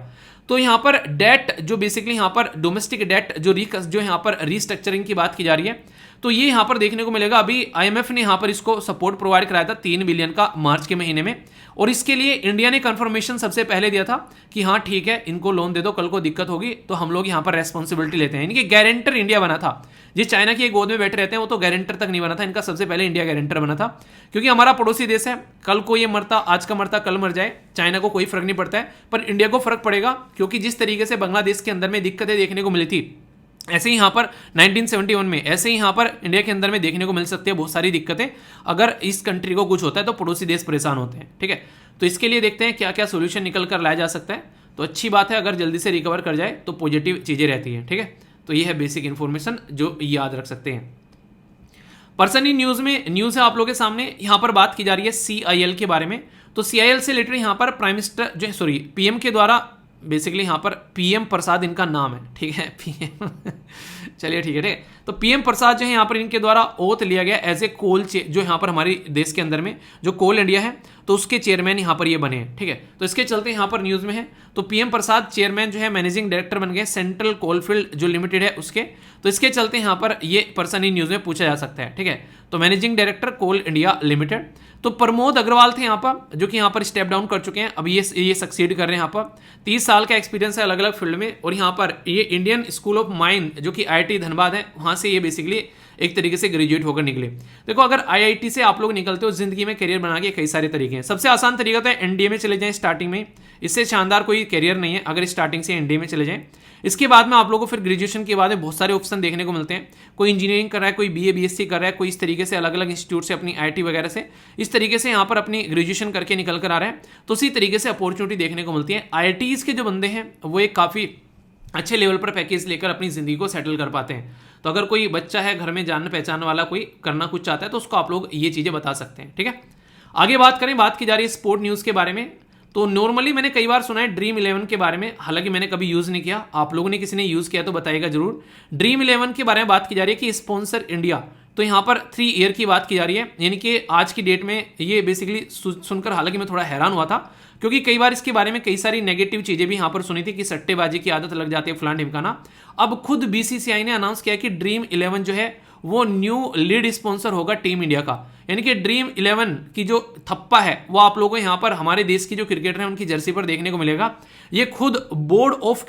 तो यहाँ पर डेट जो बेसिकली यहाँ पर डोमेस्टिक डेट जो यहाँ पर रिस्ट्रक्चरिंग की बात की जा रही है, तो ये यहाँ पर देखने को मिलेगा। अभी IMF ने यहाँ पर इसको सपोर्ट प्रोवाइड कराया था 3 बिलियन का मार्च के महीने में, और इसके लिए इंडिया ने कंफर्मेशन सबसे पहले दिया था कि हाँ ठीक है इनको लोन दे दो, कल को दिक्कत होगी तो हम लोग यहाँ पर रेस्पॉन्सिबिलिटी लेते हैं। इनके गारंटर इंडिया बना था। जिस चाइना की एक गोद में बैठे रहते हैं वो तो गारंटर तक नहीं बना था, इनका सबसे पहले इंडिया गारंटर बना था, क्योंकि हमारा पड़ोसी देश है। कल को ये मरता, आज का मरता कल मर जाए, चाइना को कोई फर्क नहीं पड़ता है, पर इंडिया को फर्क पड़ेगा, क्योंकि जिस तरीके से बांग्लादेश के अंदर में दिक्कतें देखने को मिली थी, ऐसे ही यहाँ पर 1971 में ऐसे ही यहाँ पर इंडिया के अंदर में देखने को मिल सकती है बहुत सारी दिक्कतें। अगर इस कंट्री को कुछ होता है तो पड़ोसी देश परेशान होते हैं, ठीक है। तो इसके लिए देखते हैं क्या क्या सोल्यूशन निकल कर लाया जा सकता है। तो अच्छी बात है, अगर जल्दी से रिकवर कर जाए तो पॉजिटिव चीज़ें रहती हैं, ठीक है। तो ये है बेसिक इन्फॉर्मेशन जो याद रख सकते हैं। पर्सनली न्यूज़ में न्यूज़ है आप लोगों के सामने, यहाँ पर बात की जा रही है CIL के बारे में। तो CIL से रिलेटेड यहाँ पर प्राइम मिनिस्टर जो PM के द्वारा बेसिकली यहाँ पर PM प्रसाद इनका नाम है, ठीक है, PM चलिए ठीक है, ठीक है। तो PM प्रसाद जो है यहाँ पर इनके द्वारा ओथ लिया गया एज ए कोल जो यहाँ पर हमारे देश के अंदर में जो कोल इंडिया है तो उसके चेयरमैन यहाँ पर ये बने हैं, ठीक है। तो इसके चलते यहाँ पर न्यूज़ में है तो PM प्रसाद चेयरमैन जो है मैनेजिंग डायरेक्टर बन गए सेंट्रल कोलफील्ड जो लिमिटेड है उसके। तो इसके चलते यहाँ पर ये पर्सन ही न्यूज़ में पूछा जा सकता है, ठीक है। तो मैनेजिंग डायरेक्टर कोल इंडिया लिमिटेड। तो प्रमोद अग्रवाल थे यहाँ पर, जो कि यहाँ पर स्टेप डाउन कर चुके हैं, अब ये सक्सीड कर रहे हैं यहाँ पर। 30 साल का एक्सपीरियंस है अलग अलग फील्ड में, और यहाँ पर ये इंडियन स्कूल ऑफ माइन जो कि IIT धनबाद है, वहाँ से ये बेसिकली एक तरीके से ग्रेजुएट होकर निकले। देखो अगर IIT से आप लोग निकलते हो जिंदगी में करियर बना के कई सारे तरीके हैं। सबसे आसान तरीका तो है NDA में चले जाएं स्टार्टिंग में, इससे शानदार कोई करियर नहीं है अगर स्टार्टिंग से NDA में चले जाएं। इसके बाद में आप लोगों को फिर ग्रेजुएशन के बाद में बहुत सारे ऑप्शन देखने को मिलते हैं। कोई इंजीनियरिंग कर रहा है, कोई BA BSc कर रहा है, कोई इस तरीके से अलग अलग इंस्टीट्यूट से अपनी IIT वगैरह से इस तरीके से यहाँ पर अपनी ग्रेजुएशन करके निकल कर आ रहे हैं। तो उसी तरीके से अपॉर्चुनिटी देखने को मिलती है। IITs के जो बंदे हैं वो एक काफ़ी अच्छे लेवल पर पैकेज लेकर अपनी ज़िंदगी को सेटल कर पाते हैं। तो अगर कोई बच्चा है घर में जानने पहचानने वाला कोई करना कुछ चाहता है तो उसको आप लोग ये चीज़ें बता सकते हैं, ठीक है। आगे बात करें, बात की जा रही है स्पोर्ट न्यूज़ के बारे में। तो नॉर्मली मैंने कई बार सुना है ड्रीम 11 के बारे में, हालांकि मैंने कभी यूज़ नहीं किया। आप लोगों ने किसी ने यूज़ किया तो बताइएगा जरूर। ड्रीम 11 के बारे में बात की जा रही है कि स्पॉन्सर इंडिया। तो यहाँ पर 3 ईयर की बात की जा रही है, यानी कि आज की डेट में ये बेसिकली सुनकर हालांकि मैं थोड़ा हैरान हुआ था, क्योंकि कई बार इसके बारे में कई सारी नेगेटिव चीज़ें भी यहाँ पर सुनी थी कि सट्टेबाजी की आदत लग जाती है फलान ढिमकाना। अब खुद BCCI ने अनाउंस किया कि ड्रीम 11 जो है वो न्यू लीड स्पॉन्सर होगा टीम इंडिया का। यानी कि ड्रीम 11 की जो थप्पा है वो आप लोगों को यहाँ पर हमारे देश की जो क्रिकेटर हैं उनकी जर्सी पर देखने को मिलेगा। ये खुद board of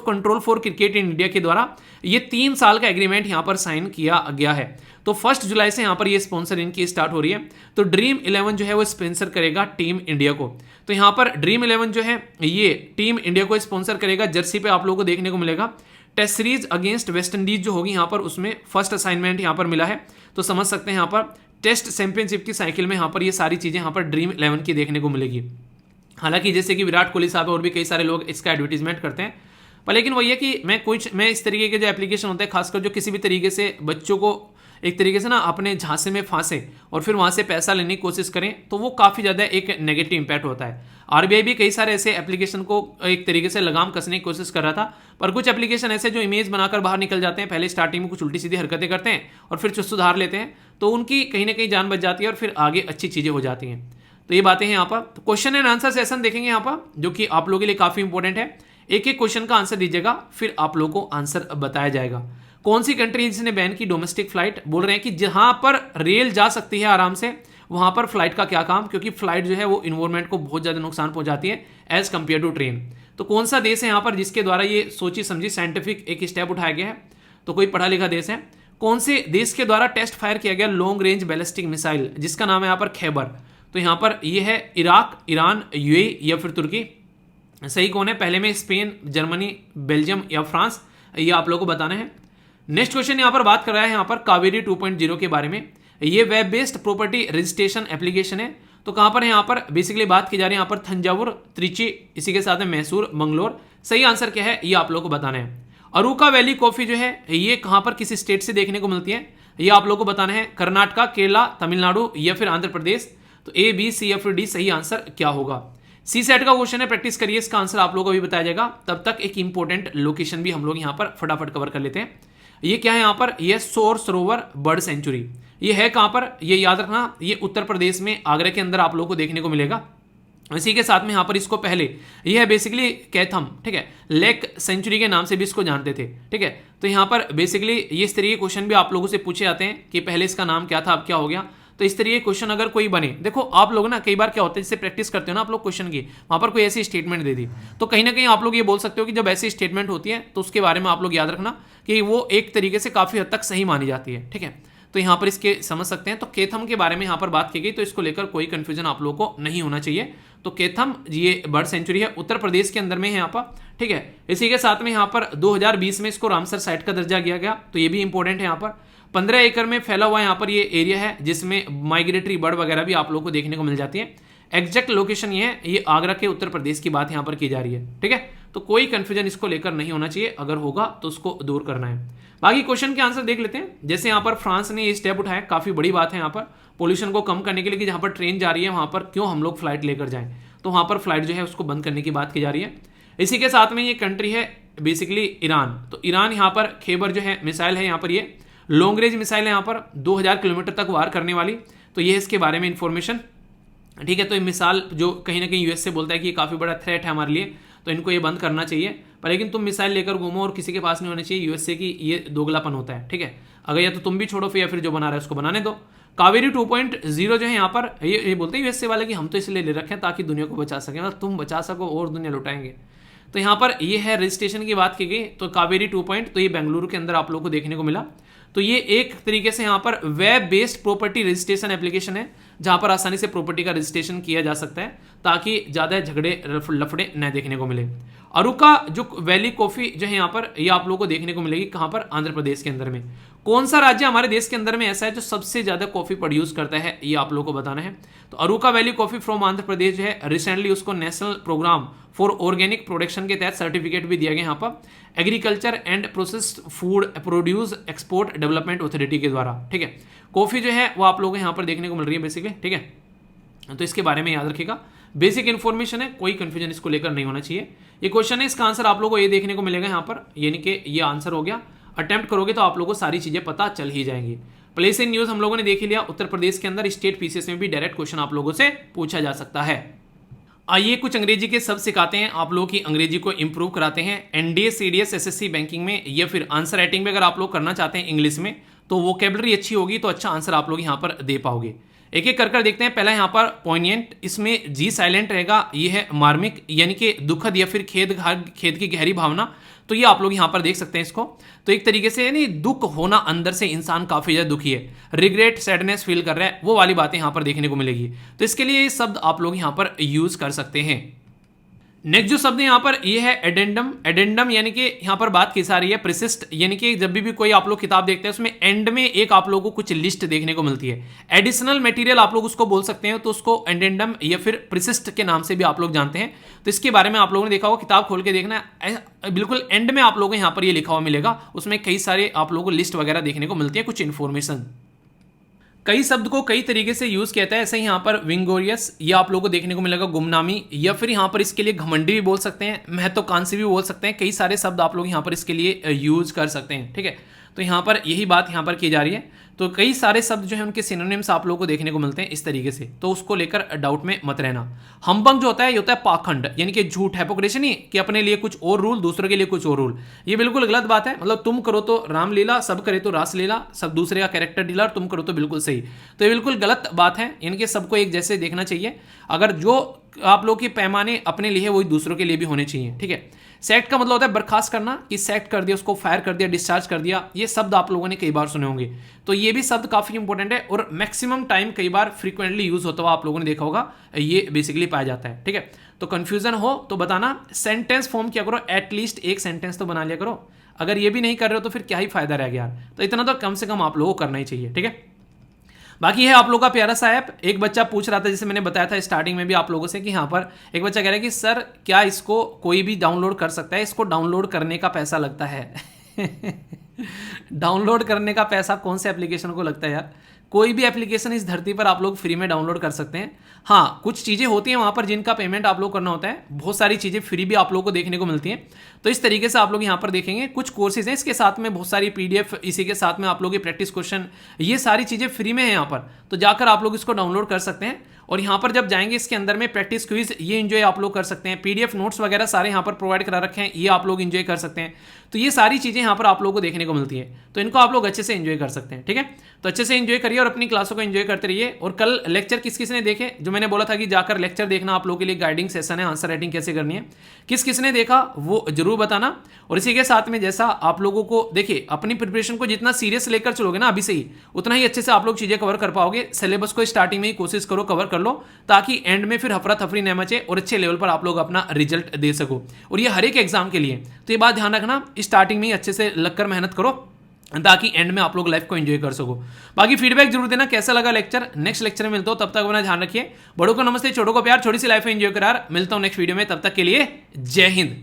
control for cricket in India के द्वारा ये 3 साल का एग्रीमेंट यहाँ पर साइन किया गया है। तो 1 जुलाई से यहाँ पर ये स्पॉन्सर इनकी स्टार्ट हो रही है। तो ड्रीम 11 जो है वो स्पॉन्सर करेगा टीम इंडिया को। तो यहाँ पर ड्रीम 11 जो है ये टीम इंडिया को स्पॉन्सर करेगा। जर्सी पे आप लोगों को देखने को मिलेगा test series against West Indies जो होगी यहाँ पर उसमें फर्स्ट असाइनमेंट यहाँ पर मिला है। तो समझ सकते हैं यहाँ पर टेस्ट चैंपियनशिप की साइकिल में यहाँ पर ये सारी चीज़ें यहाँ पर ड्रीम 11 की देखने को मिलेगी। हालांकि जैसे कि विराट कोहली साहब और भी कई सारे लोग इसका एडवर्टीजमेंट करते हैं, पर लेकिन वही है कि मैं इस तरीके के जो एप्लीकेशन होते हैं खासकर जो किसी भी तरीके से बच्चों को एक तरीके से ना अपने झांसे में फांसे और फिर वहाँ से पैसा लेने की कोशिश करें, तो वो काफ़ी ज़्यादा एक नेगेटिव इंपैक्ट होता है। आरबीआई भी कई सारे ऐसे एप्लीकेशन को एक तरीके से लगाम कसने की कोशिश कर रहा था, पर कुछ एप्लीकेशन ऐसे जो इमेज बनाकर बाहर निकल जाते हैं, पहले स्टार्टिंग में कुछ उल्टी सीधी हरकतें करते हैं और फिर सुधार लेते हैं, तो उनकी कहीं ना कहीं जान बच जाती है और फिर आगे अच्छी चीज़ें हो जाती हैं। तो ये बातें हैं यहाँ पर। तो क्वेश्चन एंड आंसर सेशन देखेंगे यहाँ पर, जो कि आप लोगों के लिए काफ़ी इंपॉर्टेंट है। एक एक क्वेश्चन का आंसर दीजिएगा, फिर आप लोगों को आंसर बताया जाएगा। कौन सी कंट्री है जिसने बैन की डोमेस्टिक फ्लाइट? बोल रहे हैं कि जहां पर रेल जा सकती है आराम से, वहां पर फ्लाइट का क्या काम, क्योंकि फ्लाइट जो है वो इन्वायरमेंट को बहुत ज़्यादा नुकसान पहुंचाती है एज कंपेयर टू ट्रेन। तो कौन सा देश है यहाँ पर जिसके द्वारा ये सोची समझी साइंटिफिक एक स्टेप उठाया गया है? तो कोई पढ़ा लिखा देश है। कौन से देश के द्वारा टेस्ट फायर किया गया लॉन्ग रेंज बैलिस्टिक मिसाइल, जिसका नाम है यहाँ पर खैबर? तो यहाँ पर ये है इराक, ईरान, यूएई या फिर तुर्की। सही कौन है? पहले में स्पेन, जर्मनी, बेल्जियम या फ्रांस, ये आप लोगों को बताना है। नेक्स्ट क्वेश्चन यहाँ पर बात कर रहा है यहाँ पर कावेरी 2.0 के बारे में। ये web based property registration application है। तो कहाँ पर है यहाँ पर बेसिकली बात की जा रही है यहाँ पर थंजावुर, त्रिची, इसी के साथ में मैसूर, मंगलोर। सही आंसर क्या है ये आप लोगों को बताना है। अरुका वैली कॉफी जो है ये कहाँ पर किसी स्टेट से देखने को मिलती है, ये आप लोगों को बताना है। कर्नाटका, केरला, तमिलनाडु या फिर आंध्र प्रदेश। तो ए, बी, सी या फिर डी सही आंसर क्या होगा? सी सेट का क्वेश्चन है, प्रैक्टिस करिए, इसका आंसर आप लोगों को अभी बताया जाएगा। तब तक एक इंपॉर्टेंट लोकेशन भी हम लोग यहाँ पर फटाफट कवर कर लेते हैं। ये क्या है यहाँ पर? ये सोर सरोवर बर्ड सेंचुरी। ये है कहाँ पर? ये याद रखना, ये उत्तर प्रदेश में आगरा के अंदर आप लोगों को देखने को मिलेगा। इसी के साथ में यहाँ पर इसको पहले ये है बेसिकली कैथम, ठीक है, लेक सेंचुरी के नाम से भी इसको जानते थे, ठीक है। तो यहाँ पर बेसिकली ये इस तरीके के क्वेश्चन भी आप लोगों से पूछे जाते हैं कि पहले इसका नाम क्या था, अब क्या हो गया। तो इस तरीके के क्वेश्चन अगर कोई बने, देखो आप लोग ना कई बार क्या होता है, जिससे प्रैक्टिस करते हो ना आप लोग क्वेश्चन की, वहां पर कोई ऐसी स्टेटमेंट दे दी, तो कहीं ना कहीं आप लोग ये बोल सकते हो कि जब ऐसी स्टेटमेंट होती है तो उसके बारे में आप लोग याद रखना कि वो एक तरीके से काफी हद तक सही मानी जाती है, ठीक है। तो यहाँ पर इसके समझ सकते हैं। तो केथम के बारे में यहाँ पर बात की गई, तो इसको लेकर कोई कंफ्यूजन आप लोगों को नहीं होना चाहिए। तो केथम ये बर्ड सेंचुरी है, उत्तर प्रदेश के अंदर में है यहाँ पर, ठीक है। इसी के साथ में यहाँ पर 2020 में इसको रामसर साइट का दर्जा दिया गया, तो ये भी इंपॉर्टेंट है। यहाँ पर 15 एकड़ में फैला हुआ यहाँ पर ये एरिया है, जिसमें माइग्रेटरी बर्ड वगैरह भी आप लोगों को देखने को मिल जाती है। एग्जैक्ट लोकेशन ये है, ये आगरा के उत्तर प्रदेश की बात यहाँ पर की जा रही है, ठीक है। तो कोई कंफ्यूजन इसको लेकर नहीं होना चाहिए, अगर होगा तो उसको दूर करना है। बाकी क्वेश्चन के आंसर देख लेते हैं। जैसे यहाँ पर फ्रांस ने ये स्टेप उठाया, काफी बड़ी बात है यहाँ पर पोल्यूशन को कम करने के लिए, कि जहाँ पर ट्रेन जा रही है वहां पर क्यों हम लोग फ्लाइट लेकर जाएं, तो वहां पर फ्लाइट जो है उसको बंद करने की बात की जा रही है। इसी के साथ में ये कंट्री है बेसिकली ईरान। तो ईरान यहाँ पर खैबर जो है मिसाइल है, यहाँ पर ये लॉन्ग रेंज मिसाइल है, यहाँ पर 2000 किलोमीटर तक वार करने वाली। तो ये इसके बारे में इंफॉर्मेशन, ठीक है। तो ये मिसाइल जो कहीं ना कहीं यूएस से बोलता है कि ये काफ़ी बड़ा थ्रेट है हमारे लिए, तो इनको ये बंद करना चाहिए। पर लेकिन तुम मिसाइल लेकर घूमो और किसी के पास नहीं होना चाहिए यूएसए की, ये दोगलापन होता है, ठीक है। अगर या तो तुम भी छोड़ो फिर, या फिर जो बना रहा है उसको बनाने दो। कावेरी 2.0 जो है यहाँ पर ये बोलते हैं यूएसए वाले कि हम तो इसलिए ले रखे हैं ताकि दुनिया को बचा सकें, मतलब तुम बचा सको और दुनिया लुटाएंगे। तो यहाँ पर ये है रजिस्ट्रेशन की बात की गई। तो कावेरी 2. तो ये बेंगलुरु के अंदर आप लोग को देखने को मिला। तो ये एक तरीके से यहाँ पर web based property registration application है, जहां पर आसानी से प्रॉपर्टी का रजिस्ट्रेशन किया जा सकता है, ताकि ज्यादा झगड़े लफड़े न देखने को मिले। अरुका जो वैली कॉफी जो है यहाँ पर, ये आप लोगों को देखने को मिलेगी कहां पर? आंध्र प्रदेश के अंदर में। कौन सा राज्य हमारे देश के अंदर में ऐसा है जो सबसे ज्यादा कॉफी प्रोड्यूस करता है, ये आप लोगों को बताना है। तो Araku valley coffee from Andhra Pradesh जो है, रिसेंटली उसको national programme for organic production के तहत सर्टिफिकेट भी दिया गया यहाँ पर agriculture and processed food produce export development authority के द्वारा, ठीक है। कॉफी जो है वो आप लोगों को यहाँ पर देखने को मिल रही है बेसिकली, ठीक है। तो इसके बारे में याद रखिएगा, बेसिक इन्फॉर्मेशन है, कोई कंफ्यूजन इसको लेकर नहीं होना चाहिए। ये क्वेश्चन है, इसका आंसर आप लोगों को ये देखने को मिलेगा यहाँ पर, यानी कि ये आंसर हो गया। अटेम्प्ट करोगे तो आप लोगों को सारी चीजें पता चल ही जाएंगी। प्लेस इन न्यूज हम लोगों ने देख ही लिया। उत्तर प्रदेश के अंदर स्टेट पीसीएस में भी डायरेक्ट क्वेश्चन आप लोगों से पूछा जा सकता है। आइए कुछ अंग्रेजी के शब्द सिखाते हैं, आप लोगों की अंग्रेजी को इंप्रूव कराते हैं। एनडीए, सीडीएस, एसएससी बैंकिंग में या फिर आंसर राइटिंग में अगर आप लोग करना चाहते हैं इंग्लिश में, तो वोकैबुलरी अच्छी होगी तो अच्छा आंसर आप लोग यहाँ पर दे पाओगे। एक एक कर देखते हैं। पहला यहाँ पर पॉइनिएंट, इसमें जी साइलेंट रहेगा। ये है मार्मिक, यानी कि दुखद या फिर खेद की गहरी भावना। तो ये आप लोग यहाँ पर देख सकते हैं इसको। तो एक तरीके से यानी दुख होना, अंदर से इंसान काफी ज्यादा दुखी है, रिग्रेट, सैडनेस फील कर रहा है, वो वाली बातें यहाँ पर देखने को मिलेगी। तो इसके लिए ये शब्द आप लोग यहाँ पर यूज कर सकते हैं। नेक्स्ट जो शब्द यहाँ पर ये है एडेंडम। एडेंडम यानी कि यहाँ पर बात किस आ रही है, प्रिसिस्ट, यानी कि जब भी कोई आप लोग किताब देखते हैं उसमें एंड में एक आप लोगों को कुछ लिस्ट देखने को मिलती है, एडिशनल मटेरियल आप लोग उसको बोल सकते हैं, तो उसको एडेंडम या फिर प्रिसिस्ट के नाम से भी आप लोग जानते हैं। तो इसके बारे में आप लोगों ने देखा होगा, किताब खोल के देखना, बिल्कुल एंड में आप लोगों को यहाँ पर ये लिखा हुआ मिलेगा, उसमें कई सारे आप लोगों को लिस्ट वगैरह देखने को मिलती है, कुछ इन्फॉर्मेशन। कई शब्द को कई तरीके से यूज किया जाता है, ऐसे ही यहाँ पर विंगोरियस ये आप लोगों को देखने को मिलेगा, गुमनामी, या फिर यहाँ पर इसके लिए घमंडी भी बोल सकते हैं, महत्वाकांक्षी भी बोल सकते हैं, कई सारे शब्द आप लोग यहाँ पर इसके लिए यूज कर सकते हैं। ठीक है, तो यहाँ पर यही बात यहाँ पर की जा रही है। तो कई सारे शब्द जो है उनके सिनोनिम्स आप लोगों को देखने को मिलते हैं इस तरीके से, तो उसको लेकर डाउट में मत रहना। हम्बंग जो होता है ये होता है पाखंड, यानी कि झूठ, हिपोक्रेसी नहीं कि अपने लिए कुछ और रूल, दूसरों के लिए कुछ और रूल, ये बिल्कुल गलत बात है। मतलब तुम करो तो रामलीला, सब करे तो रासलीला, सब दूसरे का कैरेक्टर डीलर, तुम करो तो बिल्कुल सही, तो ये बिल्कुल गलत बात है। यानी कि सबको एक जैसे देखना चाहिए, अगर जो आप लोग के पैमाने अपने लिए वही दूसरों के लिए भी होने चाहिए। ठीक है, सेक्ट का मतलब होता है बर्खास्त करना, कि सेक्ट कर दिया, उसको फायर कर दिया, डिस्चार्ज कर दिया, ये शब्द आप लोगों ने कई बार सुने होंगे, तो ये भी शब्द काफी इंपॉर्टेंट है और मैक्सिमम टाइम कई बार फ्रीक्वेंटली यूज होता हुआ आप लोगों ने देखा होगा, ये बेसिकली पाया जाता है। ठीक है, तो कंफ्यूजन हो तो बताना, सेंटेंस फॉर्म क्या करो, एटलीस्ट एक सेंटेंस तो बना लिया करो, अगर ये भी नहीं कर रहे हो तो फिर क्या ही फायदा रह गया यार, तो इतना तो कम से कम आप लोगों को करना ही चाहिए। ठीक है, बाकी है आप लोगों का प्यारा सा ऐप। एक बच्चा पूछ रहा था, जैसे मैंने बताया था स्टार्टिंग में भी आप लोगों से, कि यहाँ पर एक बच्चा कह रहा है कि सर क्या इसको कोई भी डाउनलोड कर सकता है, इसको डाउनलोड करने का पैसा लगता है। डाउनलोड करने का पैसा कौन से एप्लीकेशन को लगता है यार, कोई भी एप्लीकेशन इस धरती पर आप लोग फ्री में डाउनलोड कर सकते हैं। हाँ, कुछ चीज़ें होती हैं वहाँ पर जिनका पेमेंट आप लोग करना होता है, बहुत सारी चीज़ें फ्री भी आप लोग को देखने को मिलती हैं। तो इस तरीके से आप लोग यहाँ पर देखेंगे कुछ कोर्सेज हैं, इसके साथ में बहुत सारी PDF, इसी के साथ में आप लोग के प्रैक्टिस क्वेश्चन, ये सारी चीज़ें फ्री में है यहाँ पर, तो जाकर आप लोग इसको डाउनलोड कर सकते हैं। और यहाँ पर जब जाएंगे इसके अंदर में प्रैक्टिस क्विज, ये एंजॉय आप लोग कर सकते हैं, PDF नोट्स वगैरह सारे यहाँ पर प्रोवाइड करा रखे हैं, ये आप लोग एंजॉय कर सकते हैं। तो ये सारी चीज़ें यहाँ पर आप लोगों को देखने को मिलती है, तो इनको आप लोग अच्छे से एंजॉय कर सकते हैं। ठीक है, तो अच्छे से एंजॉय करिए और अपनी क्लासों को एंजॉय करते रहिए। और कल लेक्चर किस किस ने देखे, जो मैंने बोला था कि जाकर लेक्चर देखना, आप लोगों के लिए गाइडिंग सेशन है, आंसर राइटिंग कैसे करनी है, किस किस ने देखा वो जरूर बताना। और इसी के साथ में जैसा आप लोगों को देखिए, अपनी प्रिपरेशन को जितना सीरियस लेकर चलोगे ना अभी से ही, उतना ही अच्छे से आप लोग चीज़ें कवर कर पाओगे। सिलेबस को स्टार्टिंग में ही कोशिश करो कवर कर लो, ताकि एंड में फिर हफरा थफरी न मचे और अच्छे लेवल पर आप लोग अपना रिजल्ट दे सको। और ये हर एक एग्जाम के लिए, तो ये बात ध्यान रखना, स्टार्टिंग में ही अच्छे से लगकर मेहनत करो, ताकि एंड में आप लोग लाइफ को एंजॉय कर सको। बाकी फीडबैक जरूर देना कैसा लगा लेक्चर। नेक्स्ट लेक्चर में मिलता हूं, तब तक अपना ध्यान रखिए। बड़ों को नमस्ते, छोटों को प्यार, छोटी सी लाइफ एंजॉय करार। मिलता हूं नेक्स्ट वीडियो में, तब तक के लिए जय हिंद।